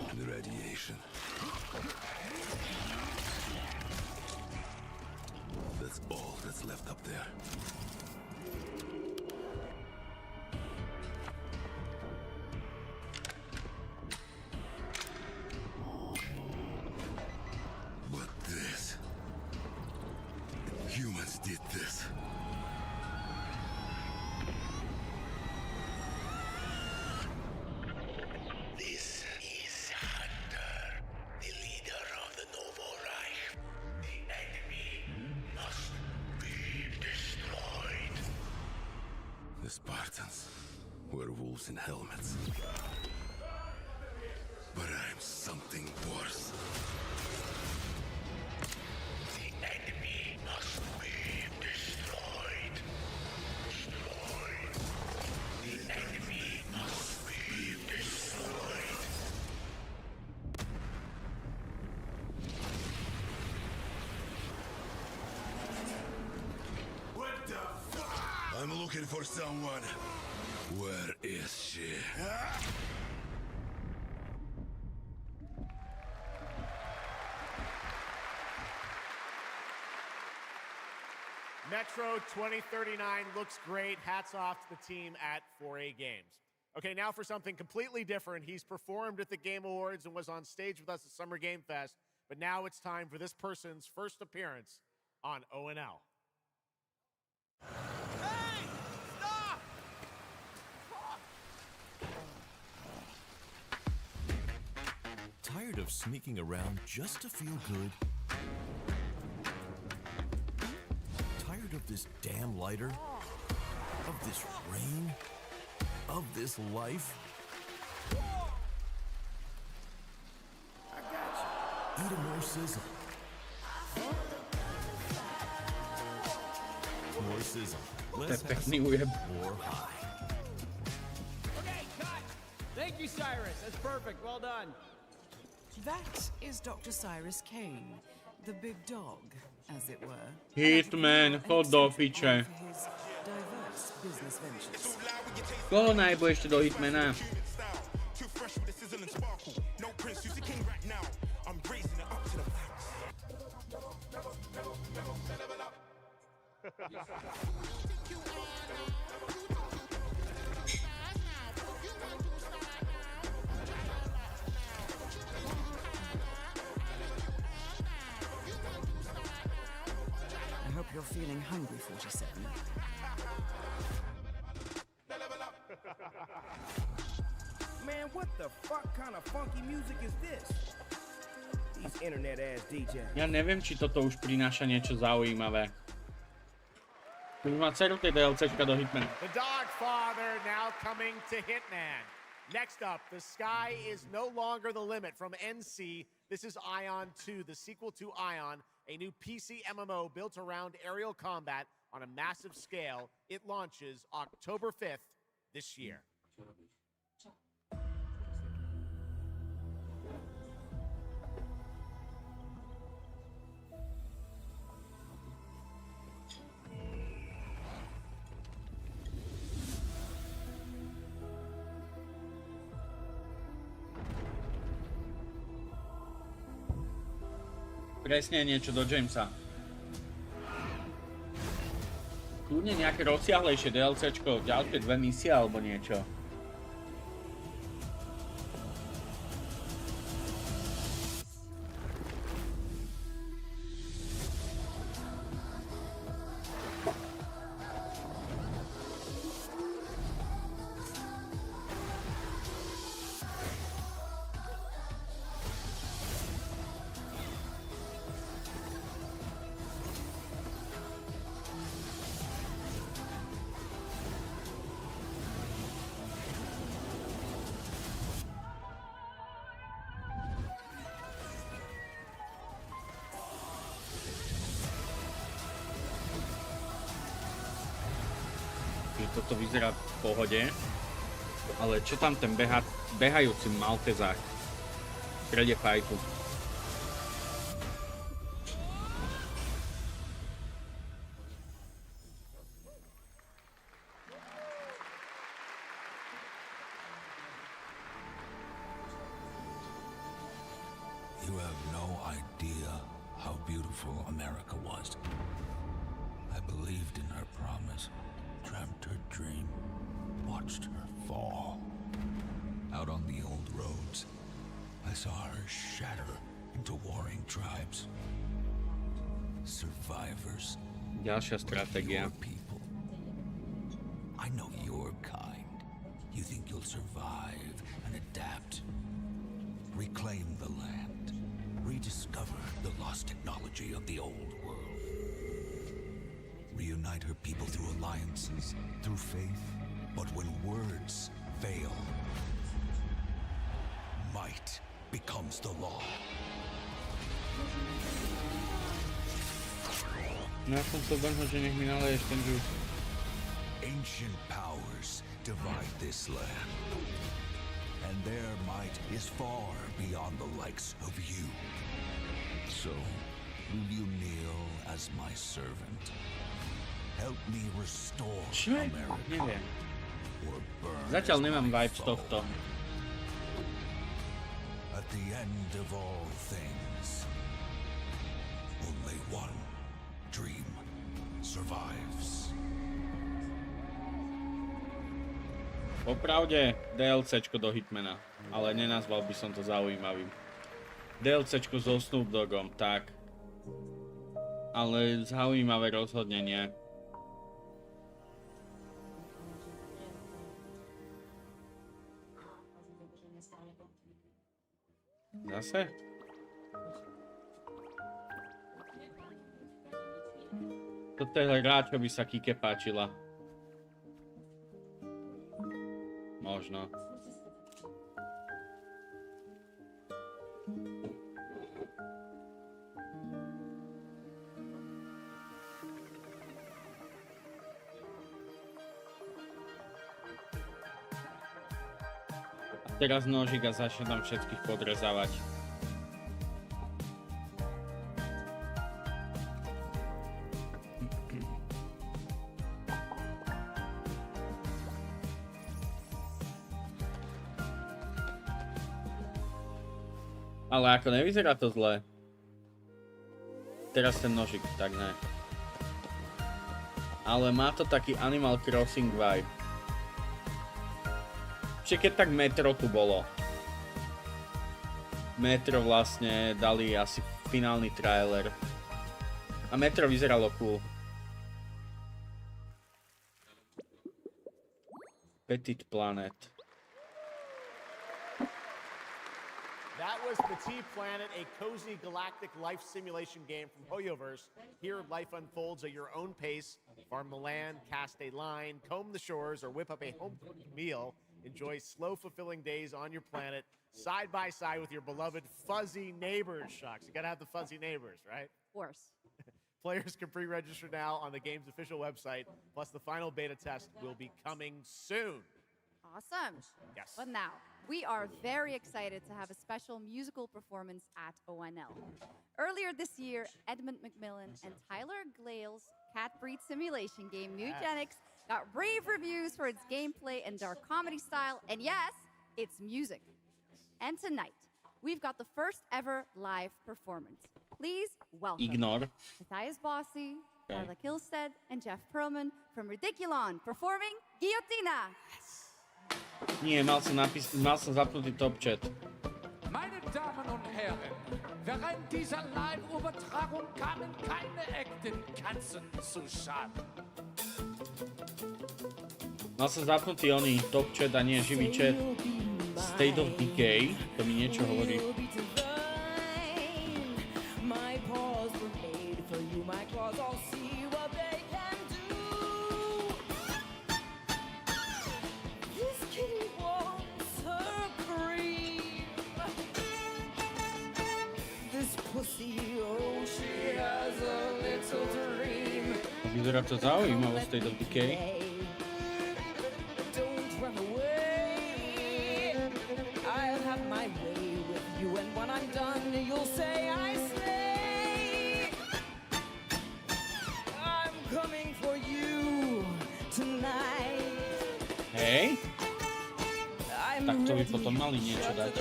And radiation. That's all that's left up there. But this... humans did this. This is Hunter, the leader of the Novo Reich. The enemy must be destroyed. The Spartans were wolves in helmets. But I'm something worse. The enemy must be destroyed. Destroyed. The enemy must be destroyed. What the fuck? I'm looking for someone. Where is she? Metro 2039 looks great. Hats off to the team at 4A Games. Okay, now for something completely different. He's performed at the Game Awards and was on stage with us at Summer Game Fest, but now it's time for this person's first appearance on ONL. Hey! Stop! Tired of sneaking around just to feel good? Tired of this damn lighter? Of this rain? Of this life? I got you. Eat a more sizzle. More sizzle. Less pekný hassle. ujeb. More high. Okay, cut! Thank you, Cyrus. That's perfect. Well done. That is Dr. Cyrus Kane, the big dog, as it were. Hitman, chod do piče. His diverse business ventures. Koho najbo ešte do Hitmana? I hope you're feeling hungry, 47. Man, what the fuck kind of funky music is this? These internet ass DJs. Ja neviem, či toto už prináša niečo zaujímavé. Už má dceru tej DLCčka do Hitmana. The Dogfather now coming to Hitman. Next up, The Sky is No Longer the Limit from NC. This is Ion 2, the sequel to Ion, a new PC MMO built around aerial combat on a massive scale. It launches October 5th this year. Presne niečo do Jamesa. Kľudne nejaké rozsiahlejšie DLCčko, ďalšie 2 misie alebo niečo. Toto vyzerá v pohode, ale čo tam ten behajúci Maltezák v strede fajtu? You have no idea how beautiful America was. I believed in her promise. Dreamt her dream, watched her fall. Out on the old roads, I saw her shatter into warring tribes. Survivors. Ďalšia stratégia. People. I know your kind. You think you'll survive and adapt. Reclaim the land. Rediscover the lost technology of the old world. Reunite her people through alliances, through faith. But when words fail, might becomes the law. No ja som to vrhnul, že nech mi naleješ ten žus. Ancient powers divide this land, and their might is far beyond the likes of you. So, will you kneel as my servant? Help me restore America. Neviem. Zatiaľ nemám vibe z tohto. At the end of all things, only one dream survives. Popravde DLCčko do Hitmana, ale nenazval by som to zaujímavým. DLCčko so Snoop Doggom, tak. Ale zaujímavé rozhodnenie. Zase? Toto je hra, čo by sa Kike páčila. Možno. A teraz nožík a začne tam všetkých podrezávať. Ale ako nevyzerá to zle. Teraz ten nožik, tak ne. Ale má to taký Animal Crossing vibe. Čiže keď tak Metro tu bolo. Metro vlastne dali asi finálny trailer. A Metro vyzeralo cool. Petit Planet. That was Petit Planet, a cozy galactic life simulation game from Hoyoverse. Here, life unfolds at your own pace. Farm the land, cast a line, comb the shores, or whip up a home-cooked meal. Enjoy slow, fulfilling days on your planet, side by side with your beloved fuzzy neighbors, Shucks. You gotta have the fuzzy neighbors, right? Of course. Players can pre-register now on the game's official website, plus the final beta test will be coming soon. Awesome. Yes. But now, we are very excited to have a special musical performance at ONL. Earlier this year, Edmund McMillan and Tyler Glale's cat breed simulation game, Mutagenics, got rave reviews for its gameplay and dark comedy style, and yes, it's music. And tonight, we've got the first ever live performance. Please welcome Ignore. Matthias Bossi, Carla Kilstead, and Jeff Perlman from Ridiculon performing Guillotina. Nie, mal som zapnutý top chat. Meine Damen und Herren, während dieser Live-Übertragung kamen keine echten Katzen zu Schaden. Mal som zapnutý oný top chat a nie živý chat. State of Decay, to mi niečo hovorí. Vyzerá to zaujímavé, State of Decay. Hej, tak to by potom mali niečo dať.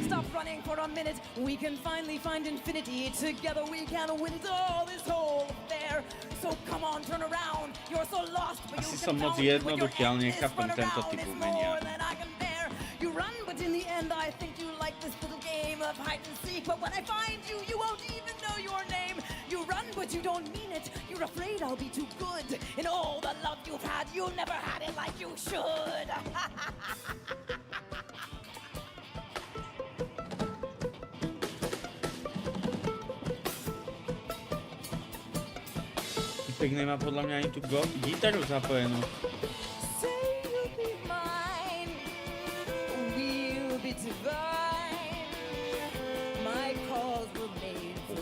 Stop running for a minute. We can finally find infinity. Together we can win it all, this whole affair. So come on, turn around. You're so lost, but Asi som moc jednoduchý, ale nechápem tento typ umenia. You run, but in the end I think you like this little game of hide and seek. But when I find you, you won't even know your name. You run, but you don't mean it. You're afraid I'll be too good. In all the love you've had, you never had it like you should. Tak nemá podľa mňa ani tú gitaru zapojenú.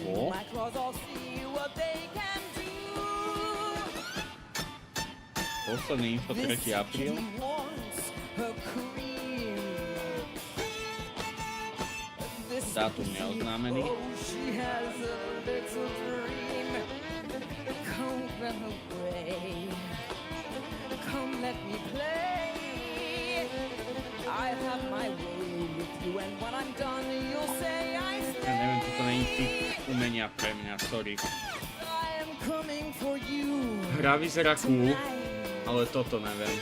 Oho. Posledný info 3. apríl. Dátum neoznámený. Come let me play. I have my way with you, and when I'm done, you'll say I stay. Ja neviem, toto není typ umenia pre mňa, sorry. I am coming for you. Hra vyzerá cool, ale toto neviem.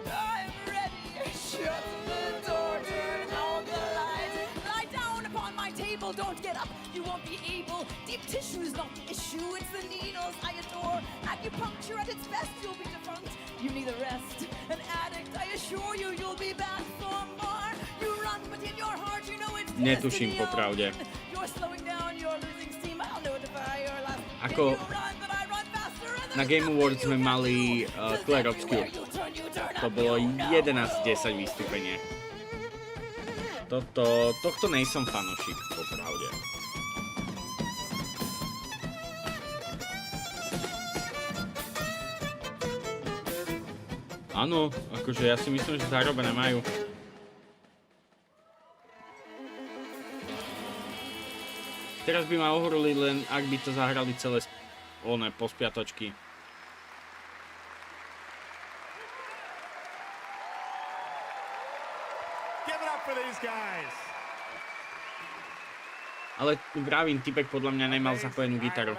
I'm ready. Shut the door, turn on the light. Lie down upon my table, don't get up. You won't be able. Deep tissue is not the issue, it's the needles I adore. Acupuncture at its best, you'll be defunct. You need a rest, an addict. I assure you, you'll be back for more. You run, but in your heart, you know it's Netuším popravde. You're slowing down, you're losing steam. I'll notify your last. Ako... You run, but I run faster, and Na Game Awards sme mali Clair Obscure. To bolo 11-10 vystúpenie. Tohto nejsom fanošik, popravde. Áno, akože ja si myslím, že zarobené majú. Teraz by ma ohruli len, ak by to zahrali celé pospiatočky. Ale vravím, typek podľa mňa nemal zapojenú gitaru.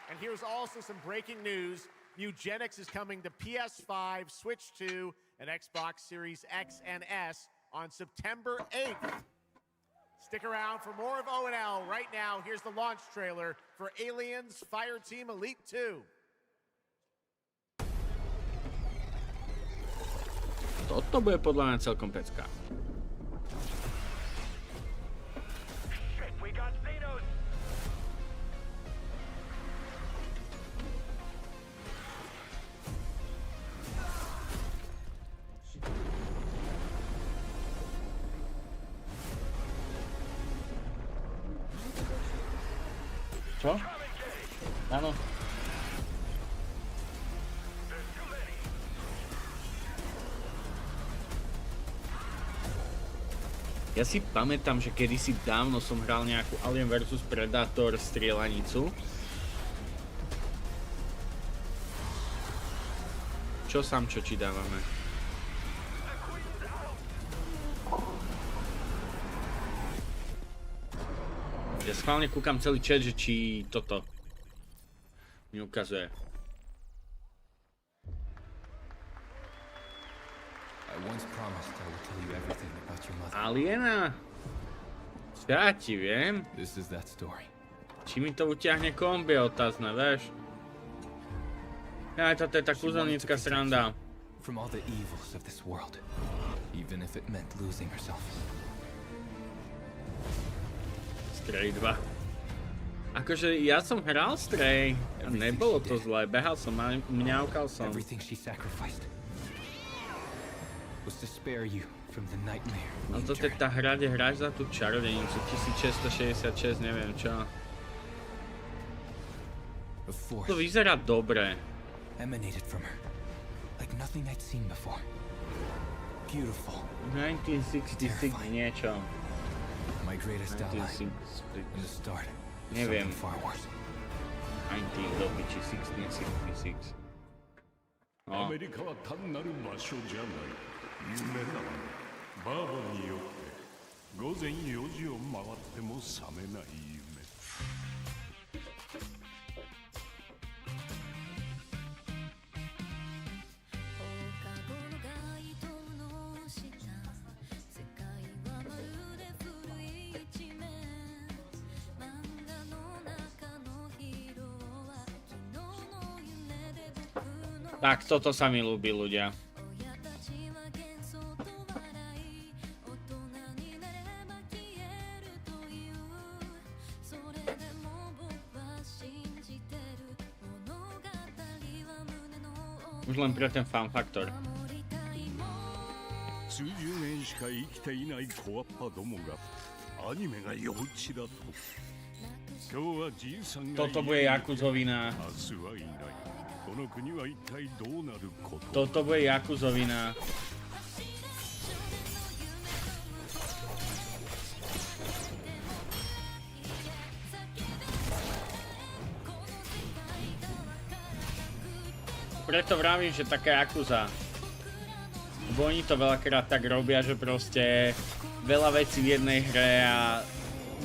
And here's also some breaking news. Eugenics is coming to PS5, Switch 2, and Xbox Series X and S on September 8th. Stick around for more of O&L. Right now, here's the launch trailer for Aliens Fireteam Elite 2. Toto bude podľa mňa celkom pecka. Čo? Áno. Ja si pamätám, že kedysi dávno som hral nejakú Alien vs Predator strieľanicu. Čo samčo či dávame? Ja schválne kúkam celý chat, že či toto mi ukazuje. Aliena? Ja ti viem. Či mi to utiahne kombi, otázne, vieš? Ja, toto je tá kúzelnícka sranda. Stray 2. Akože ja som hral Stray a nebolo to zlé, behal som a mňaukal som. A toto je tá hra, kde hráš za tú čarodejnicu, 1666, neviem čo. To vyzerá dobre. 1966 niečo. 1966. Neviem. 19 do piči, 1666. No. アメリカは単なる場所じゃない夢だバーボンによって午前4時を回っても覚めない夢Tak, toto sa mi ľúbi, ľudia. Už len pre ten fan faktor. Toto bude Jakuzovina. Toto bude Jakuzovina. Preto vravím, že taká Jakuza. Bo oni to veľakrát tak robia, že proste veľa vecí v jednej hre a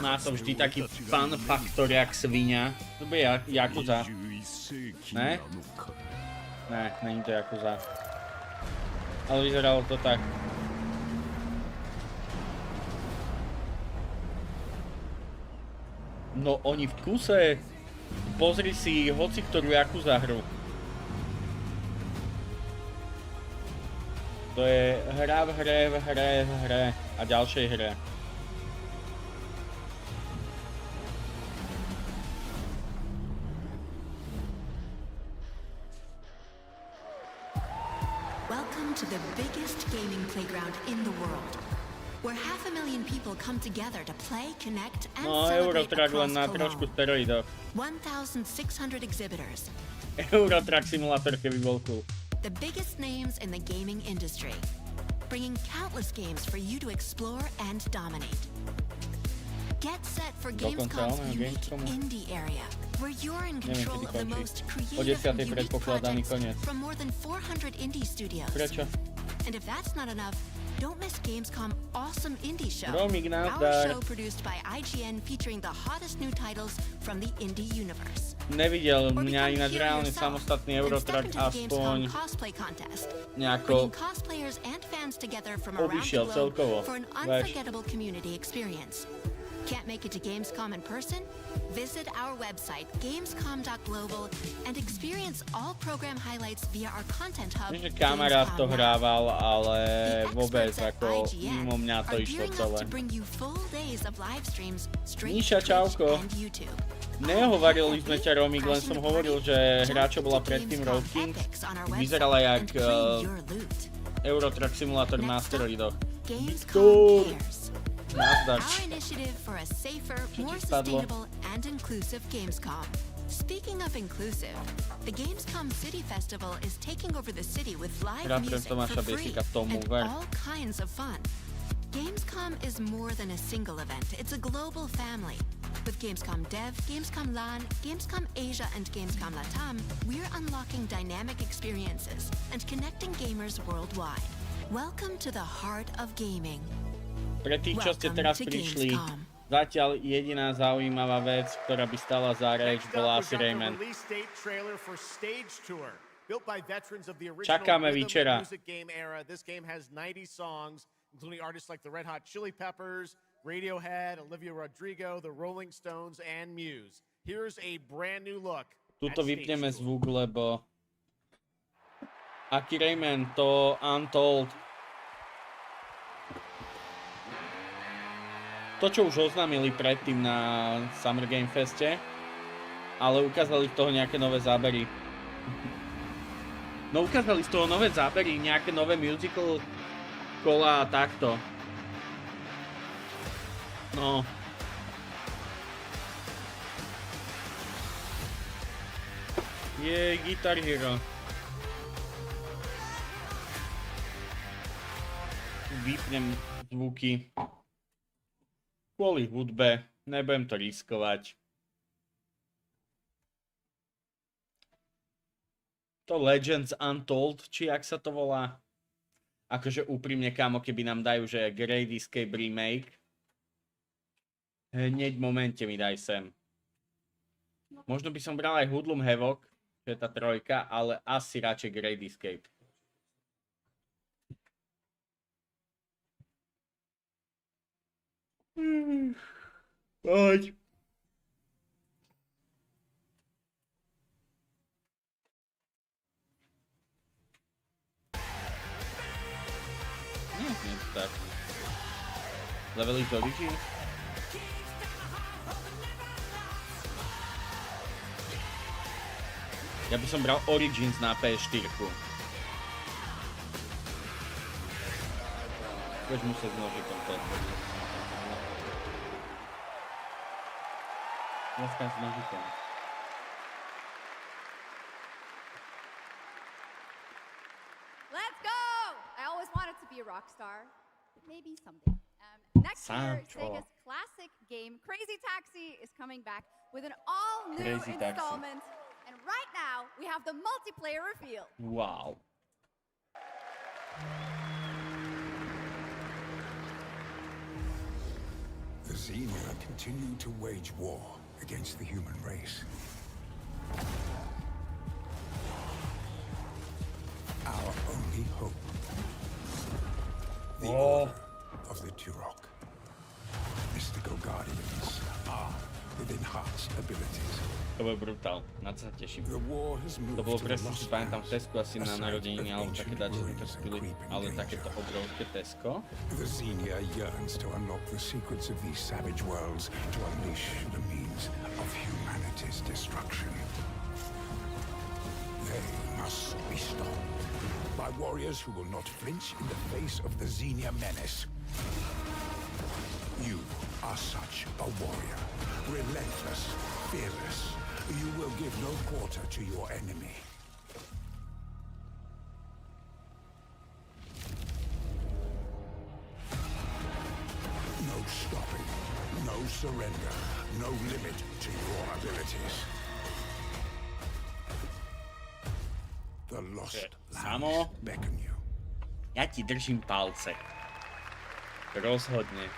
má to vždy taký fun faktor jak svinia. To bude Jakuza. Ne? Ne, není to Jakuza. Ale vyzeralo to tak. No oni v kuse. Pozri si hoci ktorú Jakuza hru. To je hra v hre, v hre, v hre a ďalšej hre. Welcome to the biggest gaming playground in the world, where 500,000 people come together to play, connect, and celebrate across Cologne. 1,600 exhibitors. Eurotrack simulator, keby bol cool. The biggest names in the gaming industry, bringing countless games for you to explore and dominate. Get set for Gamescom's unique indie area, where you're in control of the most creative and unique projects from more than 400 indie studios. And if that's not enough, don't miss Gamescom Awesome Indie Show, our show produced by IGN featuring the hottest new titles from the indie universe. Nevidel mňa ináč reálne samostatný Eurotrack aspoň nejako obišiel celkovo. Can't make it to Gamescom in person? Visit our website, gamescom.global, and experience all program highlights via our content hub. Myslím, že kamarát to hrával, ale vôbec ako mimo mňa to išlo celé. Níša, čauko. Nehovorili sme ťa, Romik, len som hovoril, že hra, čo bola predtým Road King, vyzerala jak Eurotrack simulátor na steroidoch. Viktor! Our initiative for a safer, more sustainable, and inclusive Gamescom. Speaking of inclusive, the Gamescom City Festival is taking over the city with live music for free and all kinds of fun. Gamescom is more than a single event, it's a global family. With Gamescom Dev, Gamescom LAN, Gamescom Asia, and Gamescom Latam, we're unlocking dynamic experiences and connecting gamers worldwide. Welcome to the heart of gaming. Pre tých, čo ste teraz prišli, zatiaľ jediná zaujímavá vec, ktorá by stala za reč, bola asi Rayman. Čakáme večera. Tuto vypneme zvuk, lebo aký Rayman, to Untold. To, čo už oznámili predtým na Summer Game Feste, ale ukázali z toho nejaké nové zábery. No ukázali z toho nové zábery, nejaké nové musical kola a takto. No. Je Guitar Hero. Vypnem zvuky. Kvôli hudbe, nebudem to riskovať. To Legends Untold, či jak sa to volá? Akože úprimne, kámo, keby nám dajú, že Great Escape Remake. Hneď v momente mi daj sem. Možno by som bral aj Hoodlum Havoc, čo je tá trojka, ale asi radšej Great Escape. Poď. Nie to tak. Level is Origin? Ja by som bral Origins na PS4. Budeš musieť s nožikom to odporučiť. Dneska s nožikom. Let's go! I always wanted to be a rock star. Maybe someday. Next year, Sega's classic game, Crazy Taxi, is coming back with an all-new installment. And right now, we have the multiplayer reveal. Wow. The Xenia continue to wage war against the human race. Our only hope. The order of the Turok. Mystical guardians are with enhanced abilities. To bol brutál, na to sa teším. To bolo presne, si pamätám v Tesku asi na narodeniny, alebo také dačo sme to skúli, ale takéto obrovské Tesko. The Xenia yearns to unlock the secrets of these savage worlds to unleash the means of humanity's destruction. They must be stopped. by warriors who will not flinch in the face of the Xenia menace. You are such a warrior. Relentless, fearless. You will give no quarter to your enemy. No stopping, no surrender, no limit to your abilities. The lost Samo, ja ti držím palce. Rozhodne.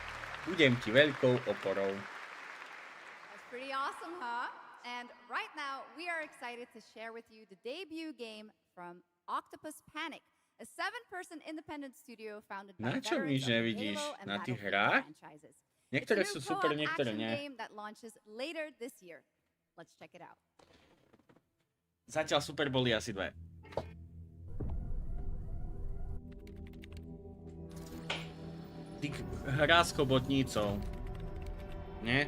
Budem ti veľkou oporou. That's pretty awesome, huh? And right now, we are excited to share with you the debut game from Octopus Panic, a 7-person independent studio founded by Na čo veterans nič of the nevidíš? Halo and Na tých Battlefield hrách? franchises. Niektoré It's a sú new super, co-op niektoré action nie. game that launches later this year. Let's check it out. Zatiaľ super boli asi dve. Hra s chobotnicou. Nie?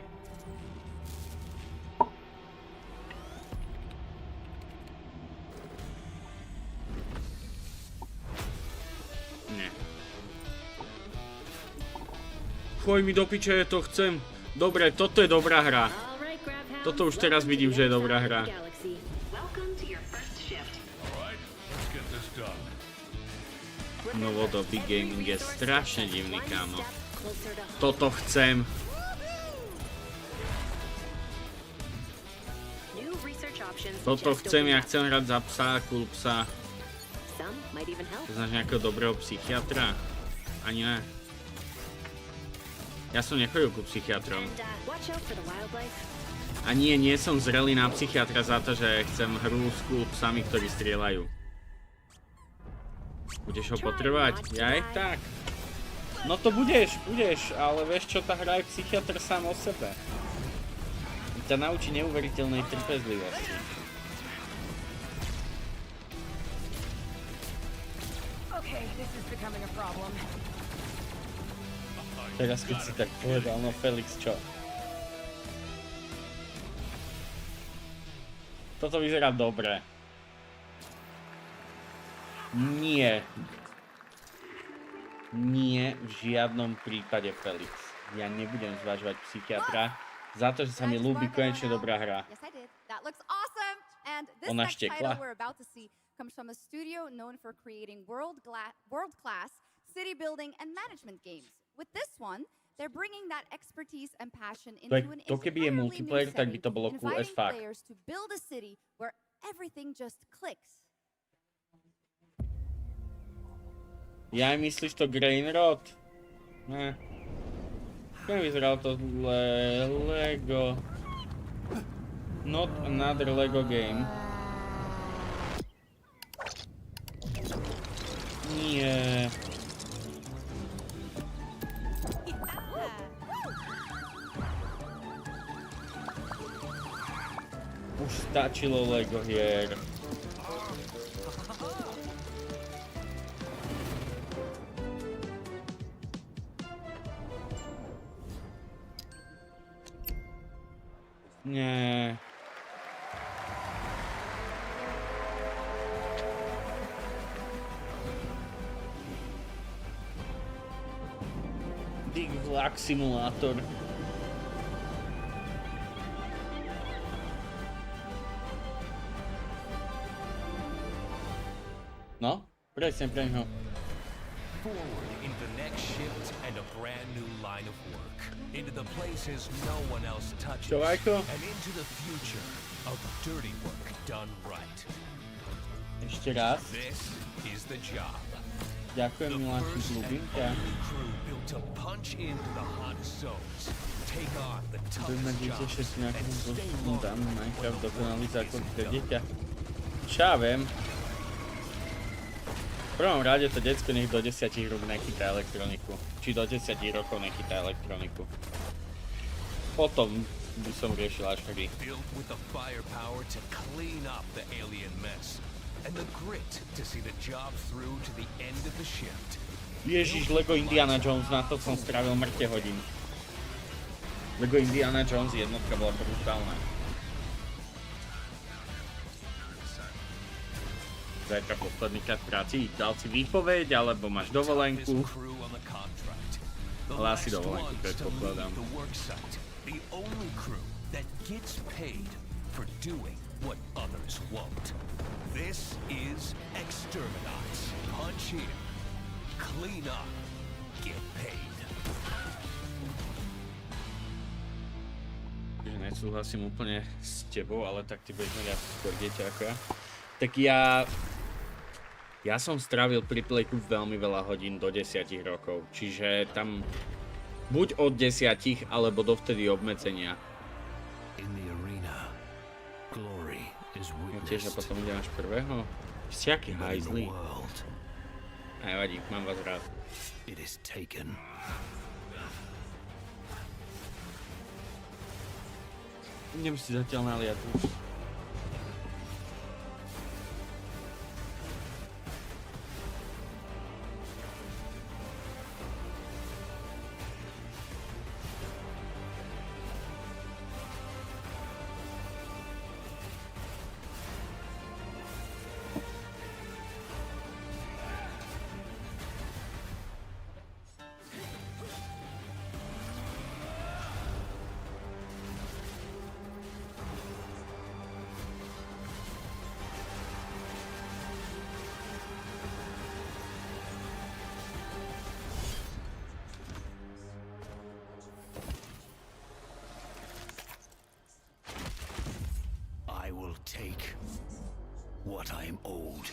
Nie. Choj mi do piče, to chcem. Dobre, toto je dobrá hra. Toto už teraz vidím, že je dobrá hra. Novodobý gaming je strašne divný, kámo. Toto chcem. Toto chcem, ja chcem hrať za psa, cool psa. Znáš nejakého dobrého psychiatra? Ani ne. Ja som nechodil ku psychiatrom. A nie som zrelý na psychiatra za to, že chcem hru s cool psami, ktorí strieľajú. Budeš ho potrebovať? Jaj, tak. No to budeš, ale vieš čo, tá hra je psychiatr sám o sebe. Ťa naučí neuveriteľnej trpezlivosti. Teraz keď si tak povedal, no Felix, čo? Toto vyzerá dobre. Nie. Nie v žiadnom prípade, Felix. Ja nebudem zvažovať psychiatra za to, že sa mi ľúbi konečne dobrá hra. Ona štekla. Comes from a studio known for creating world-class city building and management games. With this one, they're bringing that expertise and passion into an keby je entirely new multiplayer, tak by setting, to bolo cool as inviting fuck. players to build a city where everything just clicks. Ja myslíš to Grainrod? Ne. Keď vyzeralo to Lego. Not another Lego game. Nie. Už stačilo Lego hier. Nie. Big Vlak Simulator. No, presne pre ňo. Forward into the next shift and a brand new line of work. Into the places no one else touches. And into the future of dirty work done right. Ešte raz. This is the job. Ďakujem, Miláčik, ľúbim ťa. Budeme dieťa všetci nejakým zložitým dám Minecraft dokonalý zákon pre dieťa. Čo ja viem? V prvom rade to decko nech do 10 rúk nechytá elektroniku. Či do 10 rokov nechytá elektroniku. Potom by som riešil až hry. And the grit to see the job through to the end of the shift. Ježiš, Lego Indiana Jones, na to som strávil mŕte hodín. Lego Indiana Jones jednotka bola brutálna. zajtra posledný krát práci, dal si výpoveď, alebo máš dovolenku. Ale asi dovolenku, predpokladám. The only crew that gets paid for doing what others won't. This is Exterminate. Punch in, clean up, get paid. Nesúhlasím úplne s tebou, ale tak ty budeš mať asi skôr dieťa ako ja. Tak ja som strávil pri Playku veľmi veľa hodín do 10 rokov, čiže tam buď od 10, alebo dovtedy obmedzenia. No tiež a potom idem až prvého? Ste aký hajzlí? Nevadí, mám vás rád. Idem si zatiaľ naliať už. Take what I am owed.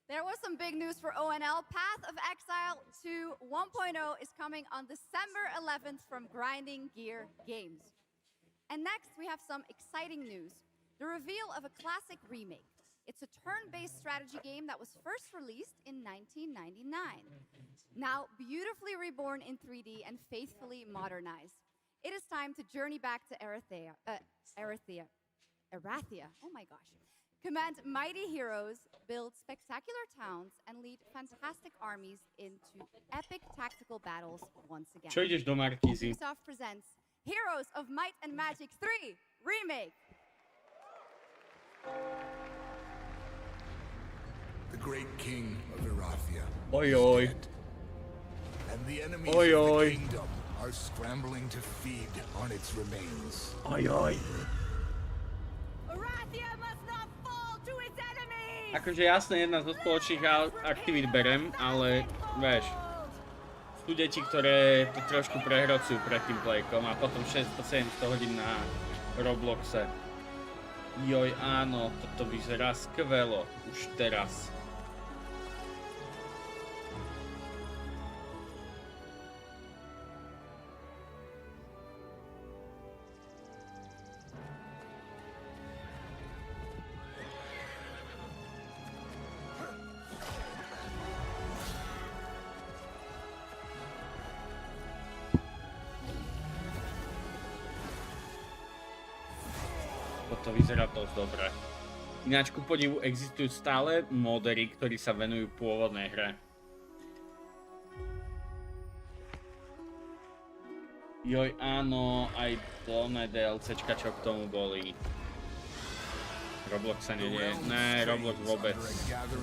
There was some big news for ONL. Path of Exile 2 1.0 is coming on December 11th from Grinding Gear Games. And next, we have some exciting news. The reveal of a classic remake. It's a turn-based strategy game that was first released in 1999. Now, beautifully reborn in 3D and faithfully modernized. It is time to journey back to Erathia. Oh my gosh. Command mighty heroes, build spectacular towns, and lead fantastic armies into epic tactical battles once again. Čo ideš do Markízy? Ubisoft presents Heroes of Might and Magic 3 Remake. The great king of Erathia. Oi oi. And the enemies Oi, of oi. the kingdom are scrambling to feed on its remains. Oj oj. Erathia must not fall to its enemies. Akože jasne, jedna zo spoločných aktivít berem, ale vieš, sú deti, ktoré to trošku prehrocujú pred tým playkom a potom 600-700 hodín na Robloxe. Joj, áno, toto vyzerá skvelo už teraz. To vyzerá dosť dobre. Ináč ku podivu existujú stále modery, ktorí sa venujú pôvodnej hre. Joj, áno, aj plné DLCčka, čo k tomu boli. Roblox sa nedie. Ne, Roblox vôbec.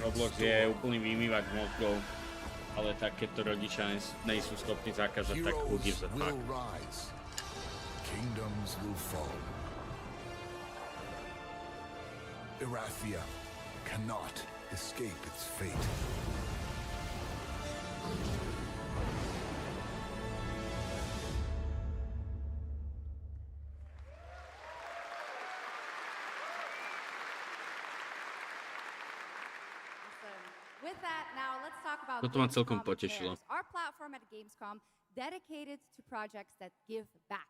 Roblox je úplný vymývač mozgov. Ale tak, keď to rodičia nejsú schopní zakázať, tak who gives a fuck. Kingdoms will fall. Erathia cannot escape its fate. With that, now let's talk about Toto ma celkom Gamescom potešilo. Affairs, our platform at Gamescom dedicated to projects that give back.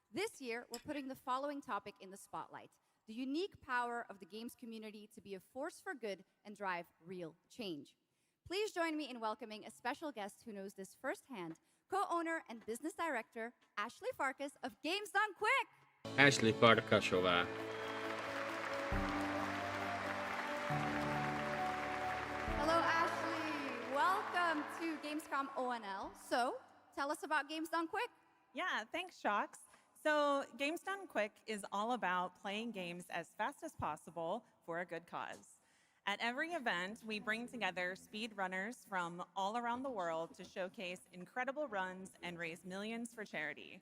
This year, we're putting the following topic in the spotlight: the unique power of the games community to be a force for good and drive real change. Please join me in welcoming a special guest who knows this firsthand, co-owner and business director, Ashley Farkas of Games Done Quick. Ashley Farkasová. Gamescom ONL. So, tell us about Games Done Quick. Yeah, thanks, Shocks. So, Games Done Quick is all about playing games as fast as possible for a good cause. At every event, we bring together speedrunners from all around the world to showcase incredible runs and raise millions for charity.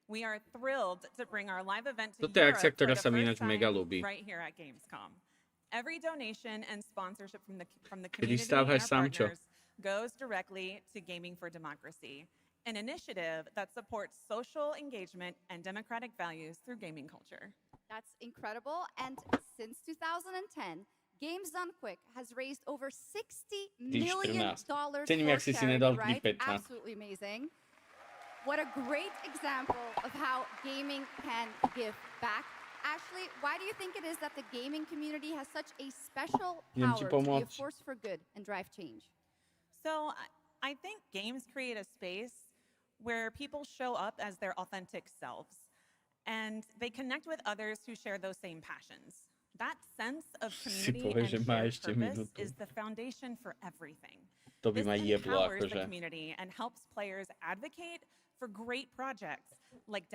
We are thrilled to bring our live event to Toto je Europe akcia, for ktorá the sa mi first ináč mega time ľúbi. right here at Gamescom. Every donation and sponsorship from the Kedy community and stávaš our sám, čo? partners goes directly to Gaming for Democracy, an initiative that supports social engagement and democratic values through gaming culture. That's incredible. And since 2010, Games Done Quick has raised over $60 million for Cením, jak si nedal charity, right? 3,15. Absolutely amazing. What a great example of how gaming can give back. Ashley, why do you think it is that the gaming community has such a special power to be a force for good and drive change? So I think games create a space where people show up as their authentic selves and they connect with others who share those same passions. That sense of community and shared purpose is the foundation for everything. To by ma jeblo, Empowers akože. the community and helps players advocate for great projects like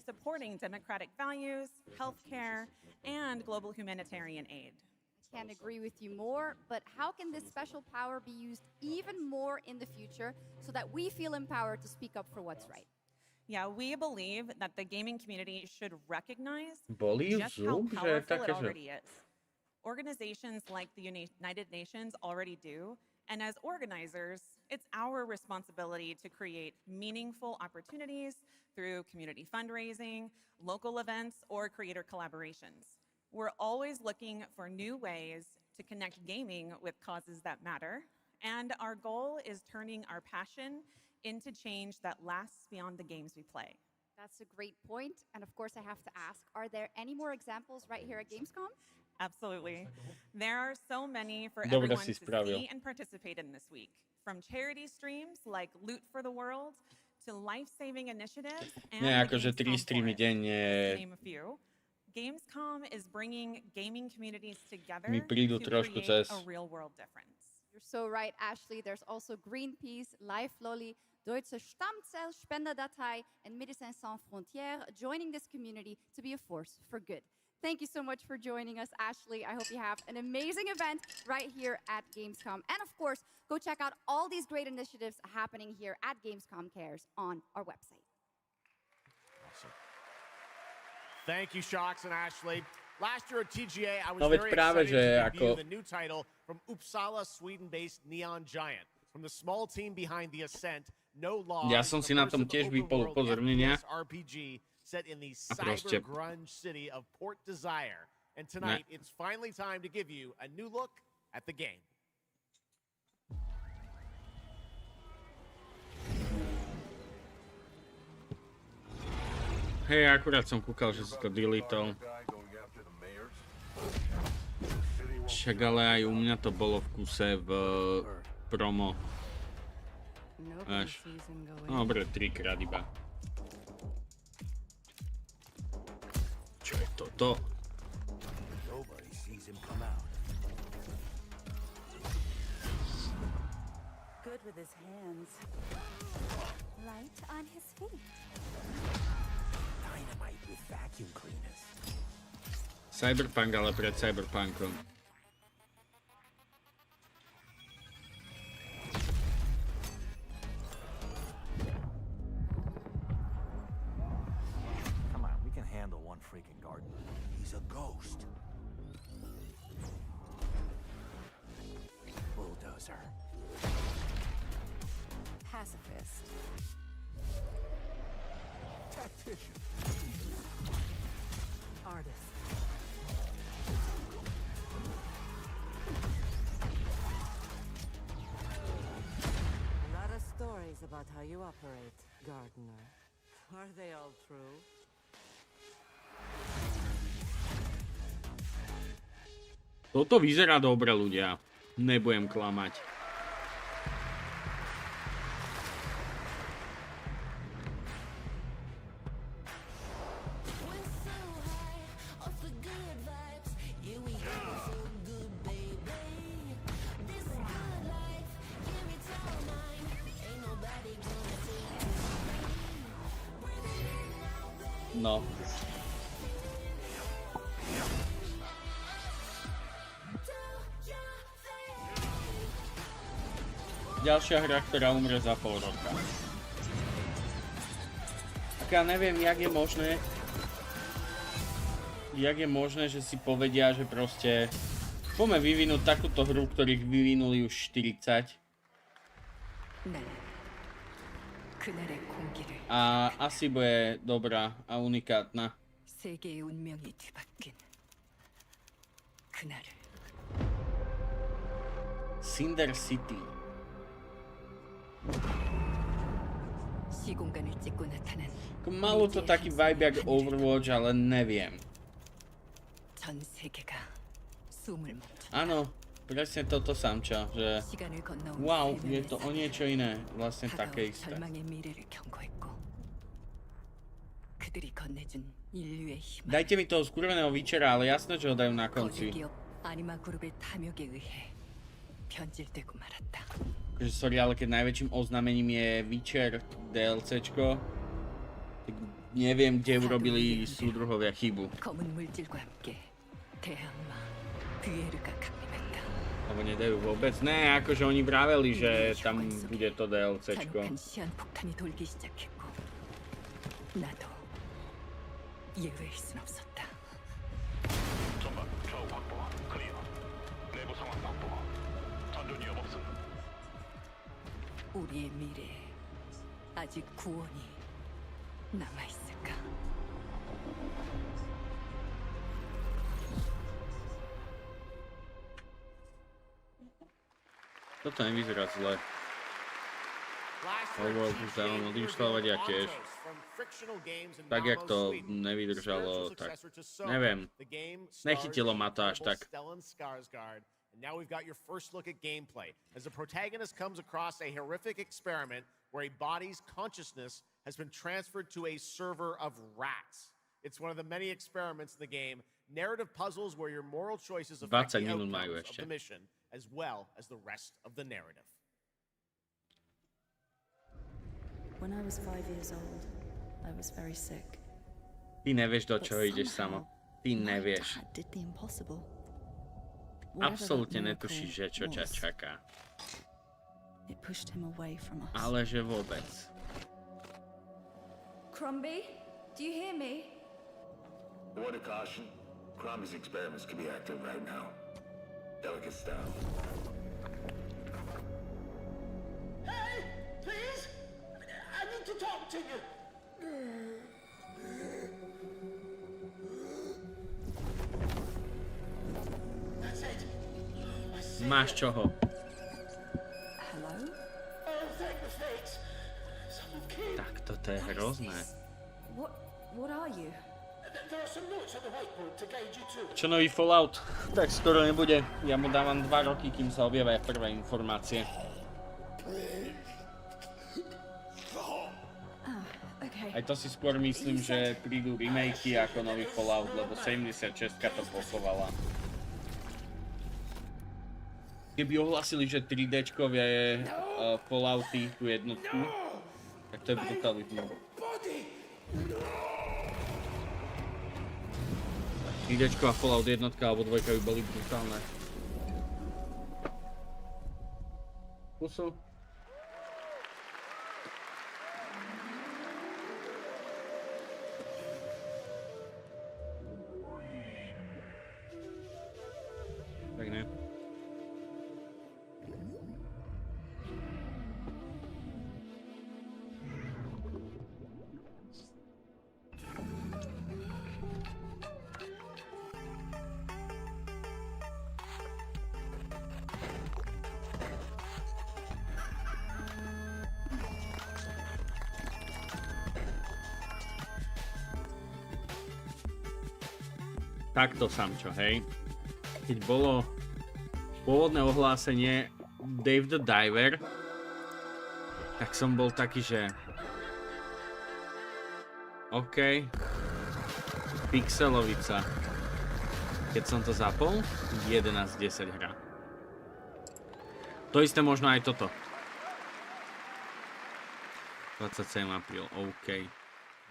supporting democratic values, healthcare, and global humanitarian aid. I can't agree with you more, but how can this special power be used even more in the future so that we feel empowered to speak up for what's right? Yeah, we believe that the gaming community should recognize Bolí just how zub, že powerful it také, že... already is. Organizations like the United Nations already do, and as organizers, it's our responsibility to create meaningful opportunities through community fundraising, local events, or creator collaborations. We're always looking for new ways to connect gaming with causes that matter, and our goal is turning our passion into change that lasts beyond the games we play. That's a great point. And of course, I have to ask, are there any more examples right here at Gamescom? Absolutely. There are so many for Dobre everyone si to spravil. see and participate in this week. From charity streams like Loot for the World to life-saving initiatives and Nie, the akože 3 Gamescom streamy Forest, denne to name a few. Gamescom is bringing gaming communities together mi prídu to trošku create cez. a real-world difference. You're so right, Ashley. There's also Greenpeace, Life Lolly, Deutsche Stammzellspenderdatei, and Médecins Sans Frontières joining this community to be a force for good. Thank you so much for joining us, Ashley. I hope you have an amazing event right here at Gamescom. And of course, go check out all these great initiatives happening here at Gamescom Cares on our website. Awesome. Thank you, Shocks and Ashley. Last year at TGA, I was No veď very práve, excited že to review ako... the new title from Uppsala, Sweden-based Neon Giant. From the small team behind The Ascent, No Law. Ja som si na tom tiež vypol upozornenia. RPG set in the A proste... cyber grunge city of Port Desire. And tonight, it's finally time to give you a new look at the game. Hej, akurát som kúkal, že si to deletol. Však ale aj u mňa to bolo v kuse v promo. Až. Dobre, 3-krát iba. Čo je toto? Good with his hands. Light on his feet. Dynamite with vacuum cleaners. Cyberpunk, ale pred Cyberpunkom. Come on, we can handle one freaking gardener. He's a ghost. Bulldozer. Pacifist. Tactician. Artist. A lot of stories about how you operate, gardener. Are they all true? Toto vyzerá dobre, ľudia. Nebudem klamať. No. Ďalšia hra, ktorá umre za pol roka. Tak ja neviem, jak je možné, že si povedia, že proste poďme vyvinúť takúto hru, ktorých vyvinuli už 40. A asi bude dobrá a unikátna. Cinder City. Malo to taký vibe jak Overwatch, ale neviem. Áno, presne toto samča, že wow, je to o niečo iné, vlastne také isté. Dajte mi toho skurveného Witchera, ale jasné, že ho dajú na konci. Takže sorry, ale keď najväčším oznámením je Witcher DLCčko, tak neviem, kde urobili súdruhovia chybu. Alebo nedajú vôbec? Ne, akože oni vraveli, že tam bude to DLCčko. 우리의 미래에 아직 구원이 남아있을까? Toto nevyzerá zle. Overwatch už dávno odinštalovať ja tiež. Tak jak to nevydržalo, tak neviem. Nechytilo ma to až tak. And now we've got your first look at gameplay as the protagonist comes across a horrific experiment where a body's consciousness has been transferred to a server of rats. It's one of the many experiments in the game, narrative puzzles where your moral choices affect the outcomes of the mission as well as the rest of the narrative. When I was 5 years old, I was very sick. Ty nevieš, do čoho ideš sama. Ty nevieš. Did the impossible. Absolútne netušíš, že čo ťa čaká. Ale že vôbec. Crumby, do you hear me? Word of caution. Crumby's experiments could be active right now. Delicate style. Hey, please! I need to talk to you. Máš čoho? Tak toto je hrozné. Čo nový Fallout? Tak skoro nebude. Ja mu dávam 2 roky, kým sa objavia prvé informácie. Aj to si skôr myslím, že prídu remakey ako nový Fallout, lebo 76 to posovala. Keby ohlasili, že 3Dčkové Fallouty tú jednotku, tak to je brutalizmus. 3Dčková Fallout jednotka alebo 2 by boli brutálne. Pusu. Tak ne. Takto samčo, hej. Keď bolo pôvodné ohlásenie Dave the Diver, tak som bol taký, že OK, pixelovica. Keď som to zapol, 11:10 hra. To isté možno aj toto. 27. apríl, OK.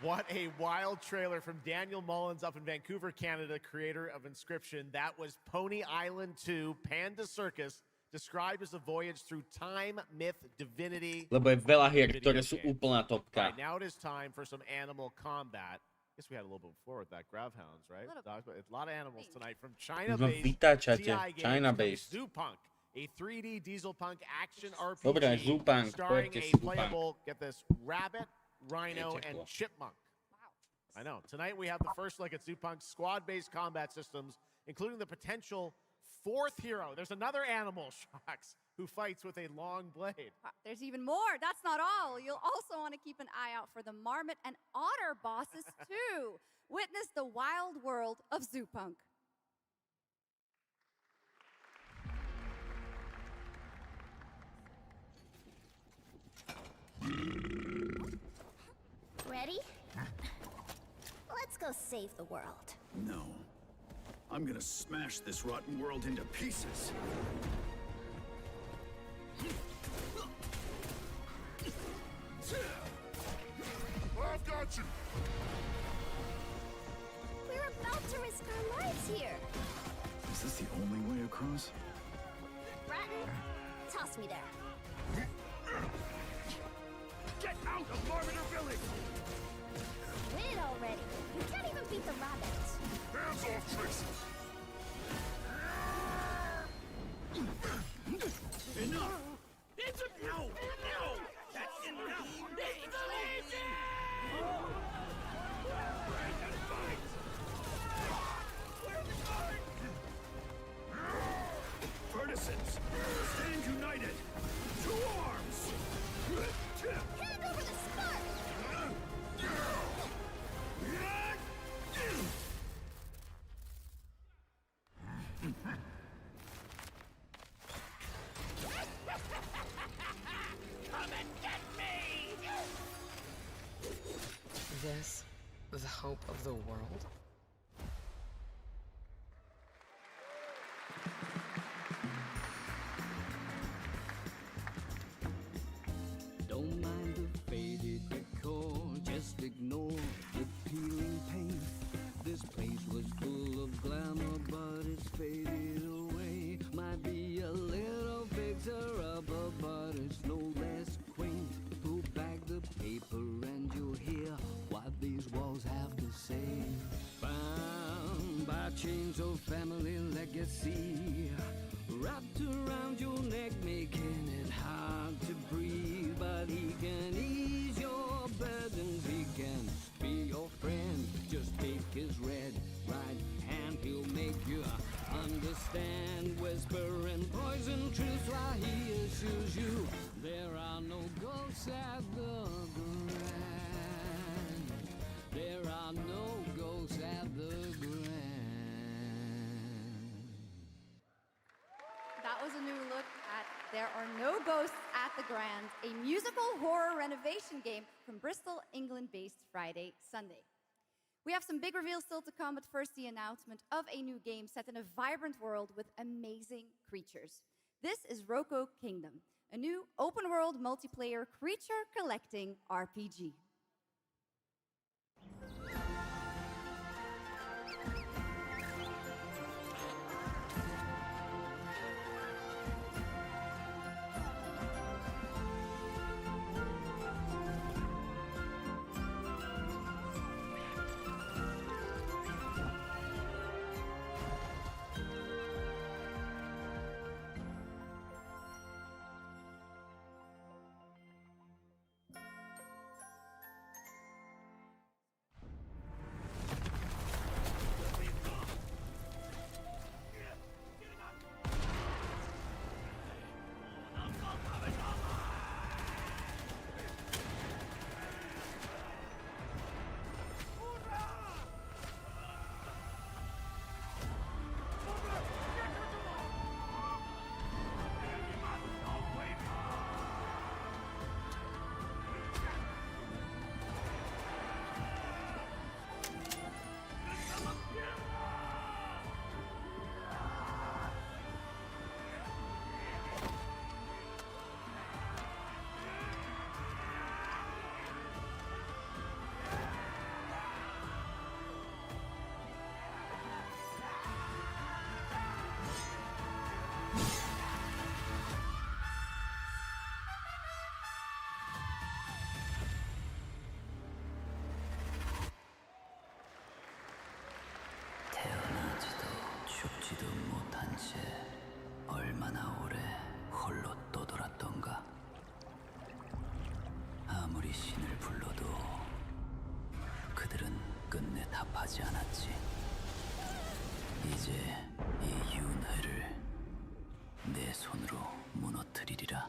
What a wild trailer from Daniel Mullins up in Vancouver, Canada, creator of Inscription. That was Pony Island 2, Panda Circus, described as a voyage through time, myth, divinity. Lebo je veľa hier, ktoré sú úplná topka. Right, now it is time for some animal combat. I guess we had a little bit before with that Gravhounds, right? A lot of animals tonight from China-based China-based. Zoopunk, a 3D diesel punk action RPG Dobre, Zoopunk, starring poďte a si playable, get this, rabbit, rhino, and chipmunk. I know. Tonight we have the first look at Zoopunk's squad-based combat systems, including the potential fourth hero. There's another animal, Shocks, who fights with a long blade. There's even more. That's not all. You'll also want to keep an eye out for the marmot and otter bosses, too. Witness the wild world of Zoopunk. Ready? Let's go save the world. No. I'm gonna smash this rotten world into pieces. I've got you! We're about to risk our lives here. Is this the only way across? Bratton, toss me there. Get out of Marmiter Village! Quit already. You can't even beat the rabbits. Hands off, Tracy! Enough! It's a no! No! That's enough! It's lazy! Partisans, stand united! To arms! Hand over the spark! Come and get me! This, the hope of the world? Don't mind the faded decor, just ignore the peeling paint. This place was full of glamour, but it's faded away. Might be a little fixer-upper, but it's no less quaint. Pull back the paper and you'll hear what these walls have to say. Bound by chains of family legacy, wrapped around your neck, making it hard to breathe. But he can ease your burdens, he can be your friend. Just take his red right hand, he'll make you understand. Whisper and poison truth while he assures you there are no ghosts at the grand. There are no ghosts at the grand. That was a new look at There Are No Ghosts at the Grand, a musical horror renovation game from Bristol, England-based Friday Sunday. We have some big reveals still to come, but first the announcement of a new game set in a vibrant world with amazing creatures. This is Roko Kingdom, a new open-world multiplayer creature collecting RPG. 얼마나 오래 홀로 떠돌았던가. 아무리 신을 불러도 그들은 끝내 답하지 않았지. 이제 이 윤회를 내 손으로 무너뜨리리라.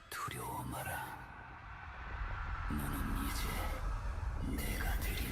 두려워 마라. 너는 이제 내가 되리니.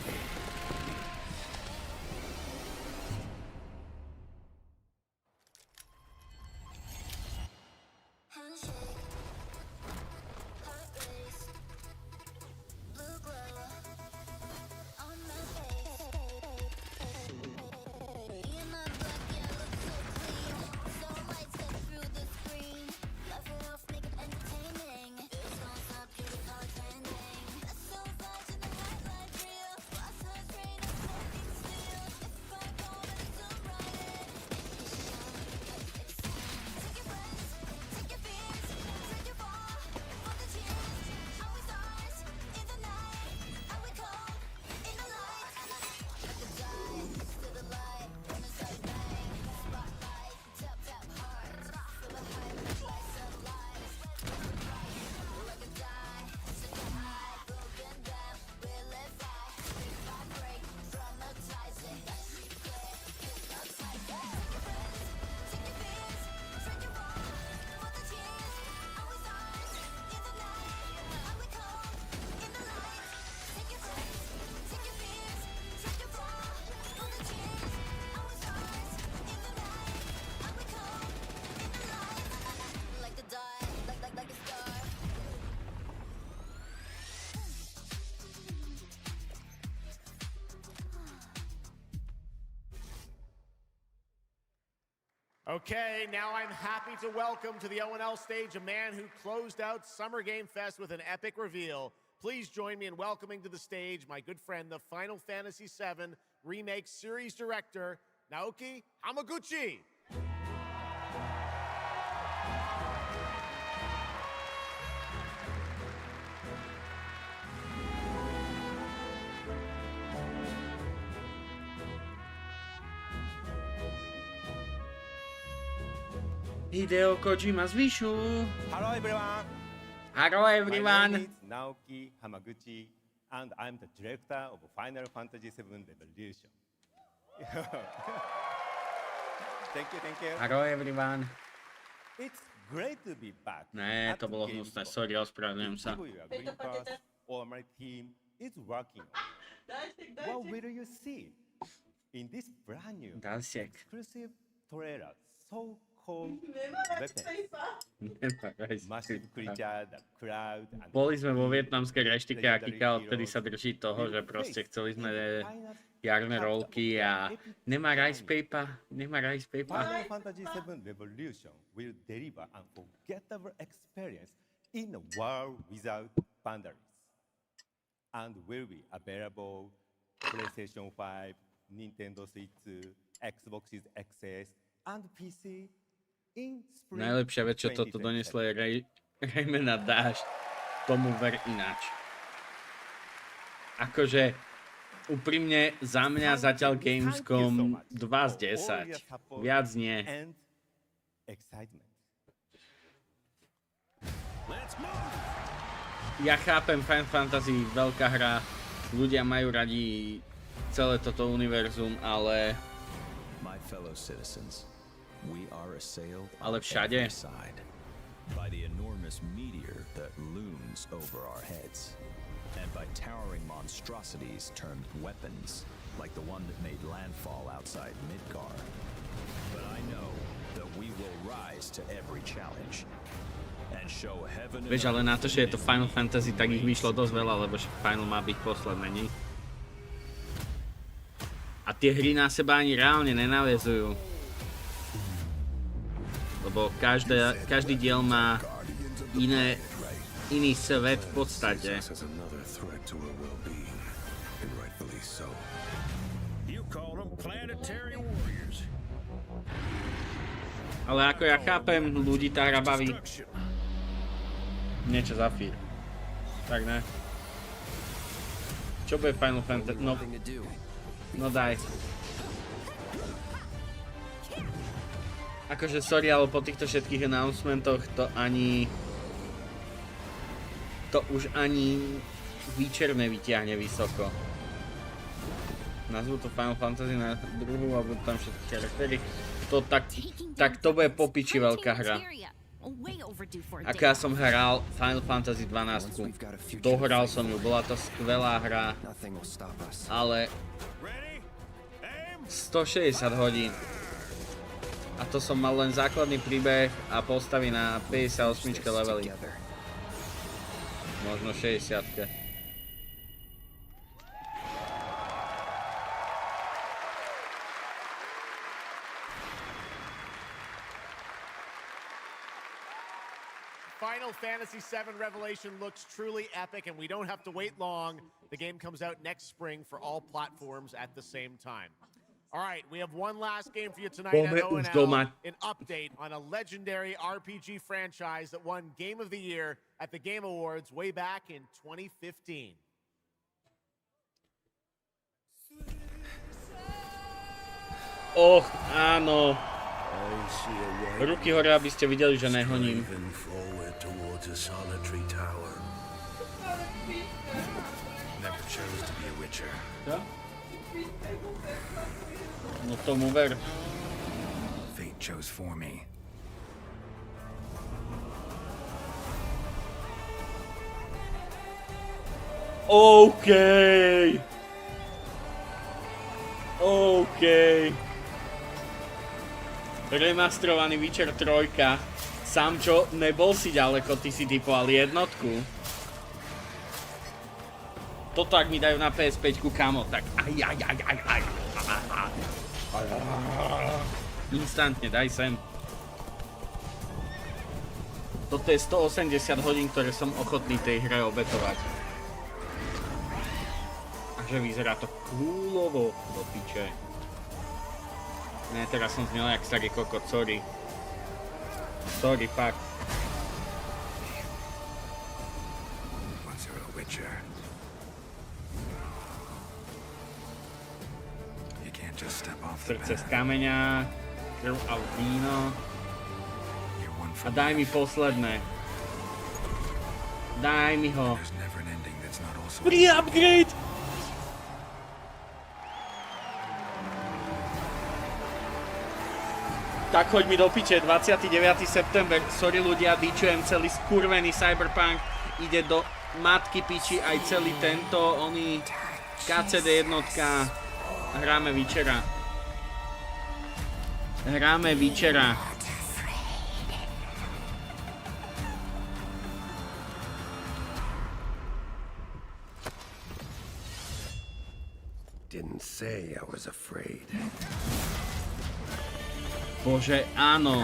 Okay, now I'm happy to welcome to the O&L stage a man who closed out Summer Game Fest with an epic reveal. Please join me in welcoming to the stage my good friend, the Final Fantasy VII Remake Series Director, Naoki Hamaguchi. Hideo Kojima z Vishu. Hello everyone. Hello everyone. My name is Naoki Hamaguchi, and I'm the director of Final Fantasy VII Revolution. Thank you. Hello everyone. It's great to be back. Ne, to bolo hnusné, sorry, ospravedlňujem sa. Or my team is working on. What will you see in this brand new exclusive trailer? So Boli sme vo vietnamskej reštike a Kika odtedy sa drží toho, že proste chceli sme jarné rolky a nemá rice paper. Final Fantasy VII Revolution will deliver unforgettable experience in a world without boundaries and will be available PlayStation 5, Nintendo Switch, Xbox XS and PC. Najlepšia vec, čo toto doneslo, je Rayman a dážď. Tomu ver ináč. Akože, úprimne, za mňa zatiaľ Gamescom 2 z 10. Viac nie. Ja chápem, Final Fantasy, veľká hra, ľudia majú radi celé toto univerzum, ale... We are assailed ale on všade. every side by the enormous meteor that looms over our heads, and by towering monstrosities termed weapons, like the one that made landfall outside Midgar. But I know that we will rise to every challenge and show heaven. Vieš, ale na to, že je to Final Fantasy, tak ich vyšlo dosť veľa, lebo Final má byť posledné, nie? A tie hry na seba ani reálne nenaväzujú. Lebo každý diel má iný svet v podstate. Ale ako ja chápem, ľudí tá hra baví. Niečo Zafír. Tak ne. Čo bude Final Fantasy? No daj. Akože sorry, ale po týchto všetkých announcementoch to už ani Witcher nevyťahne vysoko. Nazvu to Final Fantasy na druhú a budú tam všetky charaktery. To tak to bude po piči veľká hra. Ako ja som hral Final Fantasy 12, dohral som ju, bola to skvelá hra, ale 160 hodín. A to som mal len základný príbeh a postavy na 58 levely. Možno 60. Final Fantasy VII Revelation looks truly epic, and we don't have to wait long. The game comes out next spring for all platforms at the same time. All right, we have one last game for you tonight at O&L, an update on a legendary RPG franchise that won Game of the Year at the Game Awards way back in 2015. Och, áno. Ruky hore, aby ste videli, že nehoním. Čo? No tomu ver. Fate chose for me. OK. Remasterovaný Witcher 3. Samčo, nebol si ďaleko, ty si typoval jednotku. Toto ak mi dajú na PS5, kamo, tak aj. Instantne, daj sem. Toto je 180 hodín, ktoré som ochotný tej hre obetovať. A že vyzerá to kúlovo do piče. Ne, teraz som znel jak starý kokot, sorry. Sorry, fakt. Srdce z kameňa, krv a víno. A daj mi posledné. Daj mi ho. Free upgrade! Tak choď mi do piče, 29. september, sorry ľudia, dičujem celý skurvený Cyberpunk, ide do matky piči aj celý tento, oný KCD jednotka, hráme Witchera. Hráme Witchera. Didn't say I was afraid. Bože, áno.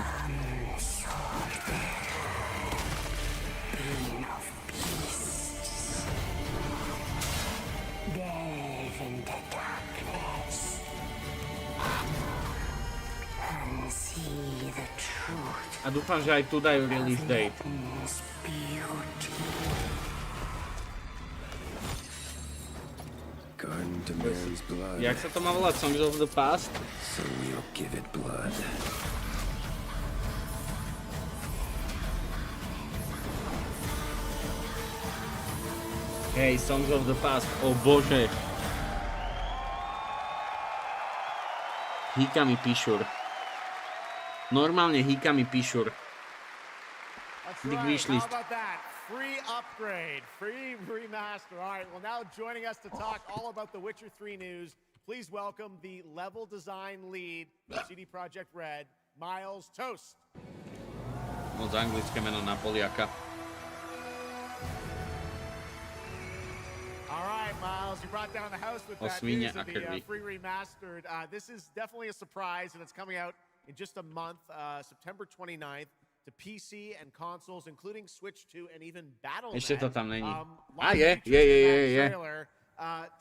A dúfam, že aj tu dajú release date. Jak sa to má volať? Songs of the Past? Hej, Songs of the Past, o bože. Hýka mi pišur. Normálne hýka mi pišur. Big wishlist. Free upgrade, free remaster. All right, well now joining us to talk all about the Witcher 3 news, please welcome the level design lead of CD Projekt Red, Miles Toast. Moc anglické meno na Poliaka. All right, Miles, you brought down the house with that news of the free remastered. This is definitely a surprise, and it's coming out in just a month, September 29th. To PC and consoles, including Switch 2 and even Battle.net. Ešte to tam není. Je.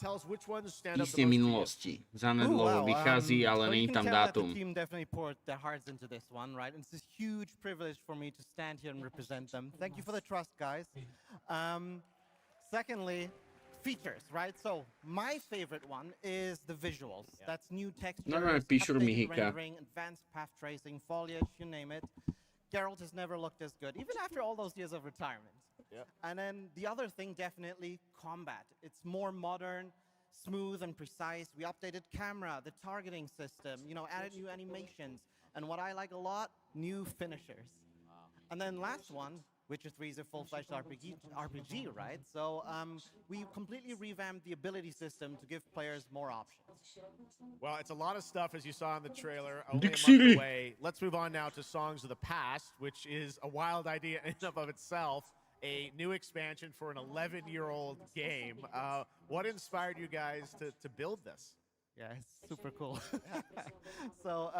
Tells which ones stand up Isté minulosti. Zanedlovo vychází, ale není tam dátum. The team definitely poured their hearts into this one, right? And it's a huge privilege for me to stand here and represent them. Thank you for the trust, guys. Secondly, features, right? So my favorite one is the visuals. That's new textures, updated rendering, advanced path tracing, foliage, you name it. Geralt has never looked as good, even after all those years of retirement. Yep. And then the other thing, definitely combat. It's more modern, smooth and precise. We updated camera, the targeting system, you know, added new animations. And what I like a lot, new finishers. And then last one, Witcher 3 is a full-fledged RPG, right? So we completely revamped the ability system to give players more options. Well, it's a lot of stuff, as you saw in the trailer. Only a month away. Let's move on now to Songs of the Past, which is a wild idea in and of itself. A new expansion for an 11-year-old game. What inspired you guys to build this? Yeah, it's super cool. So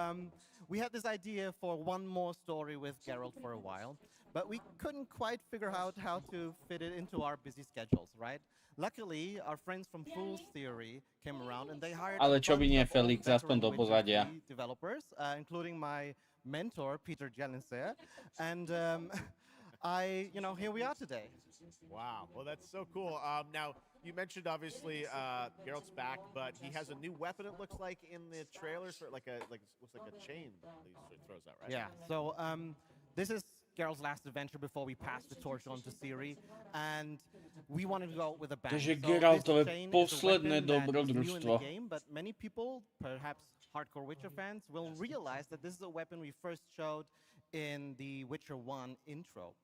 we had this idea for one more story with Geralt for a while, but we couldn't quite figure out how to fit it into our busy schedules, right? Luckily, our friends from Fool's Theory came around and they hired Ale čo by nie Felix, aspoň do pozadia. Developers, including my mentor, Peter Jelenser. And here we are today. Wow, well, that's so cool. Now, you mentioned, obviously, Geralt's back, but he has a new weapon, it looks like, in the trailer, sort of looks like a chain that he throws out, right? Yeah, so this is Geralt's last adventure before we pass the torch on to Ciri, and we wanted to go with a bang. Takže Geraltové posledné dobrodružstvo. But many people, perhaps hardcore Witcher fans, will realize that this is a weapon we first showed in the Witcher 1 intro.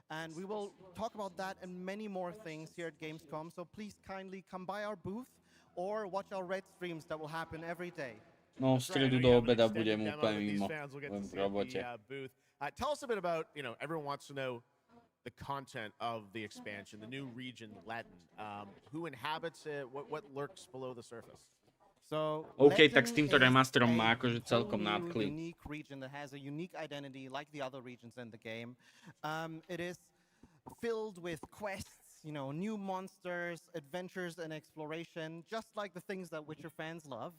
And we will talk about that and many more things here at Gamescom, so please kindly come by our booth or watch our red streams that will happen every day. No, v stredu do obeda budem úplne mimo v robote. Tell us a bit about, everyone wants to know the content of the expansion, the new region, Latin. Who inhabits it? What lurks below the surface? So, OK, tak s týmto remasterom ma akože celkom nadchli. Unique region that has a unique identity like the other regions in the game. It is filled with quests, new monsters, adventures and exploration, just like the things that Witcher fans love.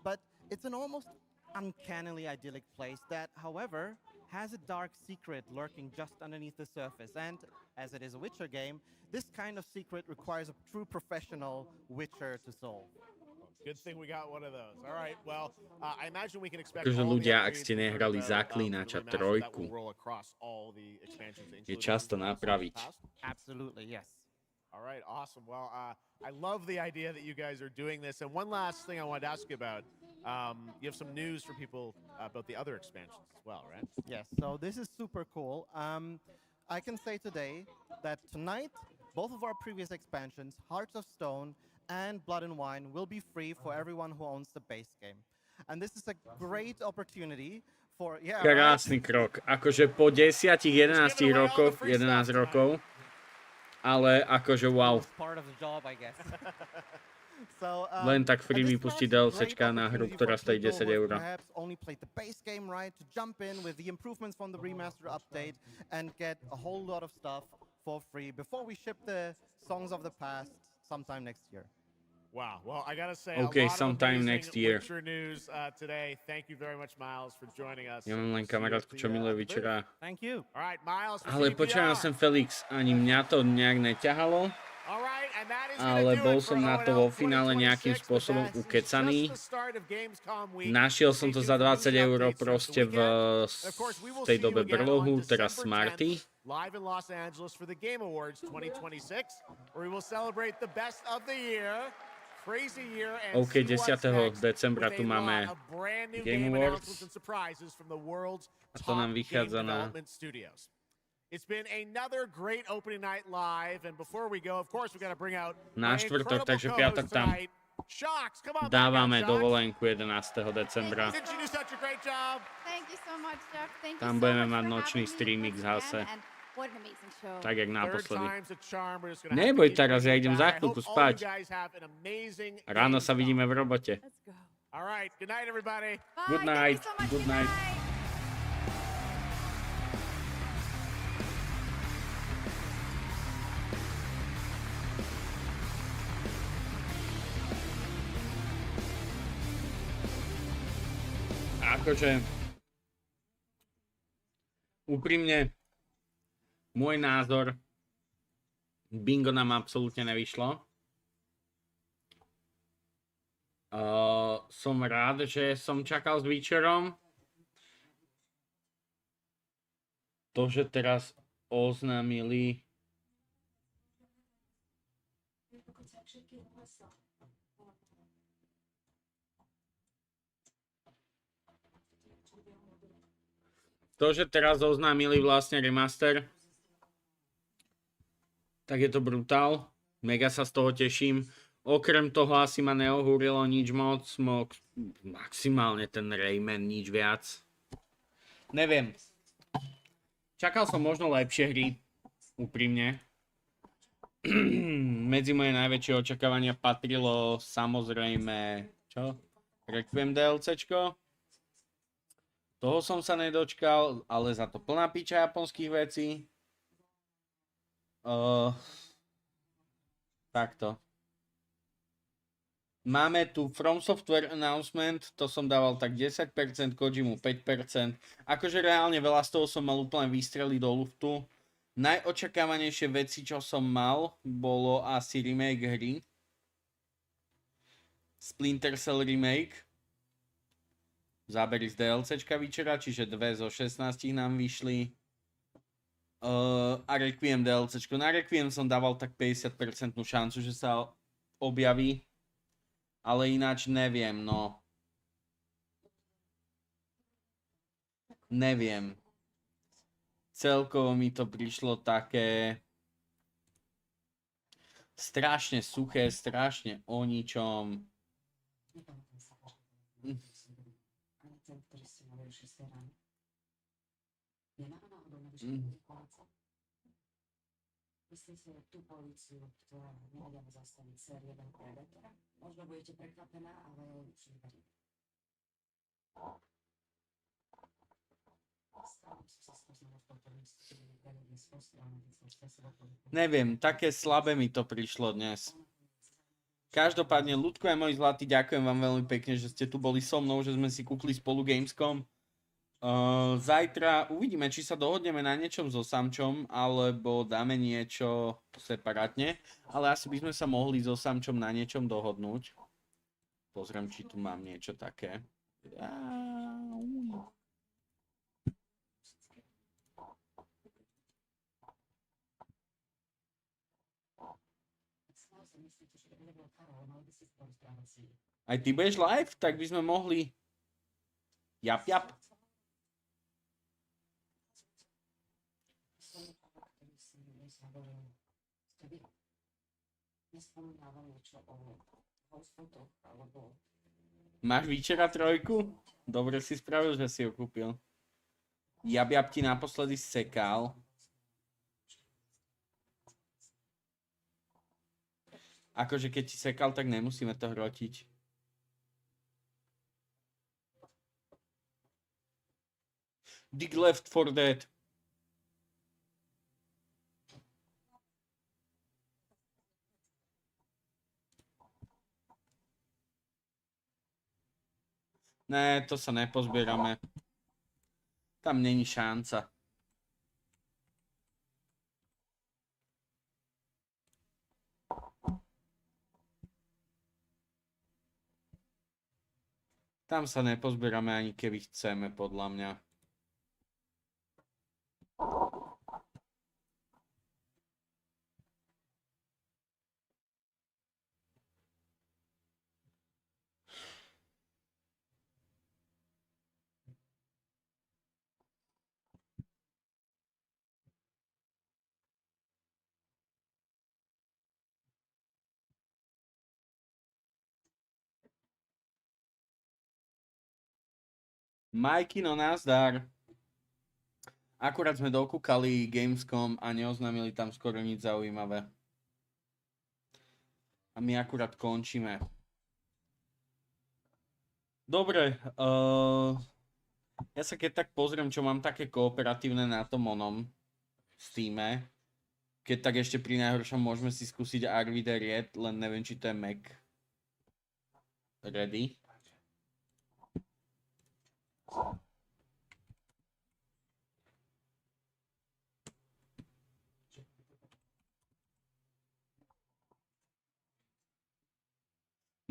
But it's an almost uncannily idyllic place that, however, has a dark secret lurking just underneath the surface. And as it is a Witcher game, this kind of secret requires a true professional Witcher to solve. Good thing we got one of those. All right, well, I imagine we can expect Takže ľudia, ak ste nehrali Zaklínača 3, je čas to napraviť. Absolutely, yes. All right, awesome. Well, I love the idea that you guys are doing this. And one last thing I wanted to ask you about. You have some news for people about the other expansions as well, right? Yes, so this is super cool. I can say today that tonight, both of our previous expansions, Hearts of Stone and Blood and Wine, will be free for everyone who owns the base game. And this is a great opportunity for... Krásny krok. Akože po 10-11 rokoch, 11 rokov, ale akože wow. Len tak free vypustiť DLCčka na hru, ktorá stojí 10 €. Perhaps only played the base game, right? To jump in with the improvements from the remaster update and get a whole lot of stuff for free before we ship the Songs of the Past sometime next year. Wow. Well, I gotta say, okay, sometime next year. Witcher news today. Thank you very much, Miles, for joining us. Ja mám len kamarátku, čo miluje Witchera. Thank you. All right, Miles. Ale počúval som Felix, ani mňa to nejak neťahalo. Ale bol som na to vo finále nejakým spôsobom ukecaný. Našiel som to za 20 € proste v tej dobe brlohu, teraz Smarty. Live in Los Angeles for the Game Awards 2026, where we will celebrate the best of the year. Crazy year and OK, 10. decembra tu máme Game Awards. A to nám vychádza na... It's been another great opening night live, and before we go, of course, we got to bring out na štvrtok, takže piatok tam dávame dovolenku 11. decembra. Tam budeme mať nočný streaming z Hase. Tak jak naposledy. Neboj teraz, ja idem za chvíľku spať. Ráno sa vidíme v robote. Good night. Good night. Akože úprimne môj názor Bingo nám absolútne nevyšlo. Som rád, že som čakal s Witcherom. To, že teraz oznámili... vlastne remaster, tak je to brutál. Mega sa z toho teším. Okrem toho asi ma neohúrilo nič moc. Maximálne ten Rayman, nič viac. Neviem. Čakal som možno lepšie hry. Úprimne. Medzi moje najväčšie očakávania patrilo samozrejme... Čo? Requiem DLCčko. Toho som sa nedočkal, ale za to plná piča japonských vecí. Takto. Máme tu From Software announcement, to som dával tak 10%, Kojimu 5%. Akože reálne veľa z toho som mal úplne výstrely do luftu. Najočakávanejšie veci, čo som mal, bolo asi remake hry. Splinter Cell remake. Zábery z DLCčka Witchera, čiže 2 zo 16 nám vyšli. A Requiem DLCčko. Na Requiem som dával tak 50% šancu, že sa objaví. Ale ináč neviem, no. Neviem. Celkovo mi to prišlo také... strašne suché, strašne o ničom. Ktorý si mal už 6 ráno. Nemáme náhodou na vyššie koláce? Myslím si, že tú políciu, ktorá nevedela zastaviť sériového predátora. Možno budete prekvapená, ale už neverím. Neviem, také slabé mi to prišlo dnes. Každopádne, ľudko a moji zlatí, ďakujem vám veľmi pekne, že ste tu boli so mnou, že sme si kúkli spolu Gamescom. Zajtra uvidíme, či sa dohodneme na niečom so Samčom, alebo dáme niečo separátne, ale asi by sme sa mohli so Samčom na niečom dohodnúť. Pozriem, či tu mám niečo také. Aj ty budeš live? Tak by sme mohli... Jap. Máš Witchera 3? Dobre si spravil, že si ho kúpil. Jap ti naposledy sekal. Akože keď ti sekal, tak nemusíme to hrotiť. Dig Left 4 Dead. Ne, to sa nepozbierame. Tam není šanca. Tam sa nepozbierame ani keby chceme, podľa mňa. Majkino, nazdar. Akurát sme dokúkali Gamescom a neoznámili tam skoro nič zaujímavé. A my akurát končíme. Dobre, ja sa keď tak pozriem, čo mám také kooperatívne na tom onom Steame. Keď tak ešte pri najhoršom môžeme si skúsiť Arvide Ried, len neviem, či to je Mac ready.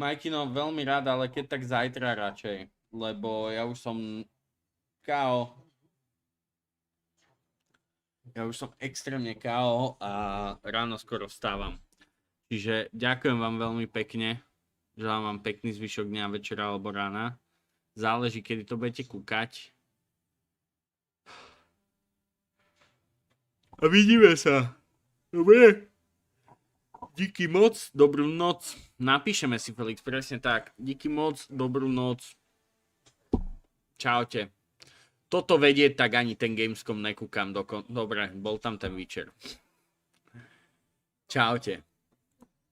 Majkino, veľmi rád, ale keď tak zajtra radšej. Lebo ja už som KO. Ja už som extrémne KO a ráno skoro vstávam. Čiže ďakujem vám veľmi pekne. Želám vám pekný zvyšok dňa, večera alebo rána. Záleží, kedy to budete kúkať. A vidíme sa. Dobre? Díky moc, dobrú noc. Napíšeme si, Felix, presne tak. Díky moc, dobrú noc. Čaute. Toto vedieť, tak ani ten Gamescom nekúkam. Dobre, bol tam ten večer. Čaute.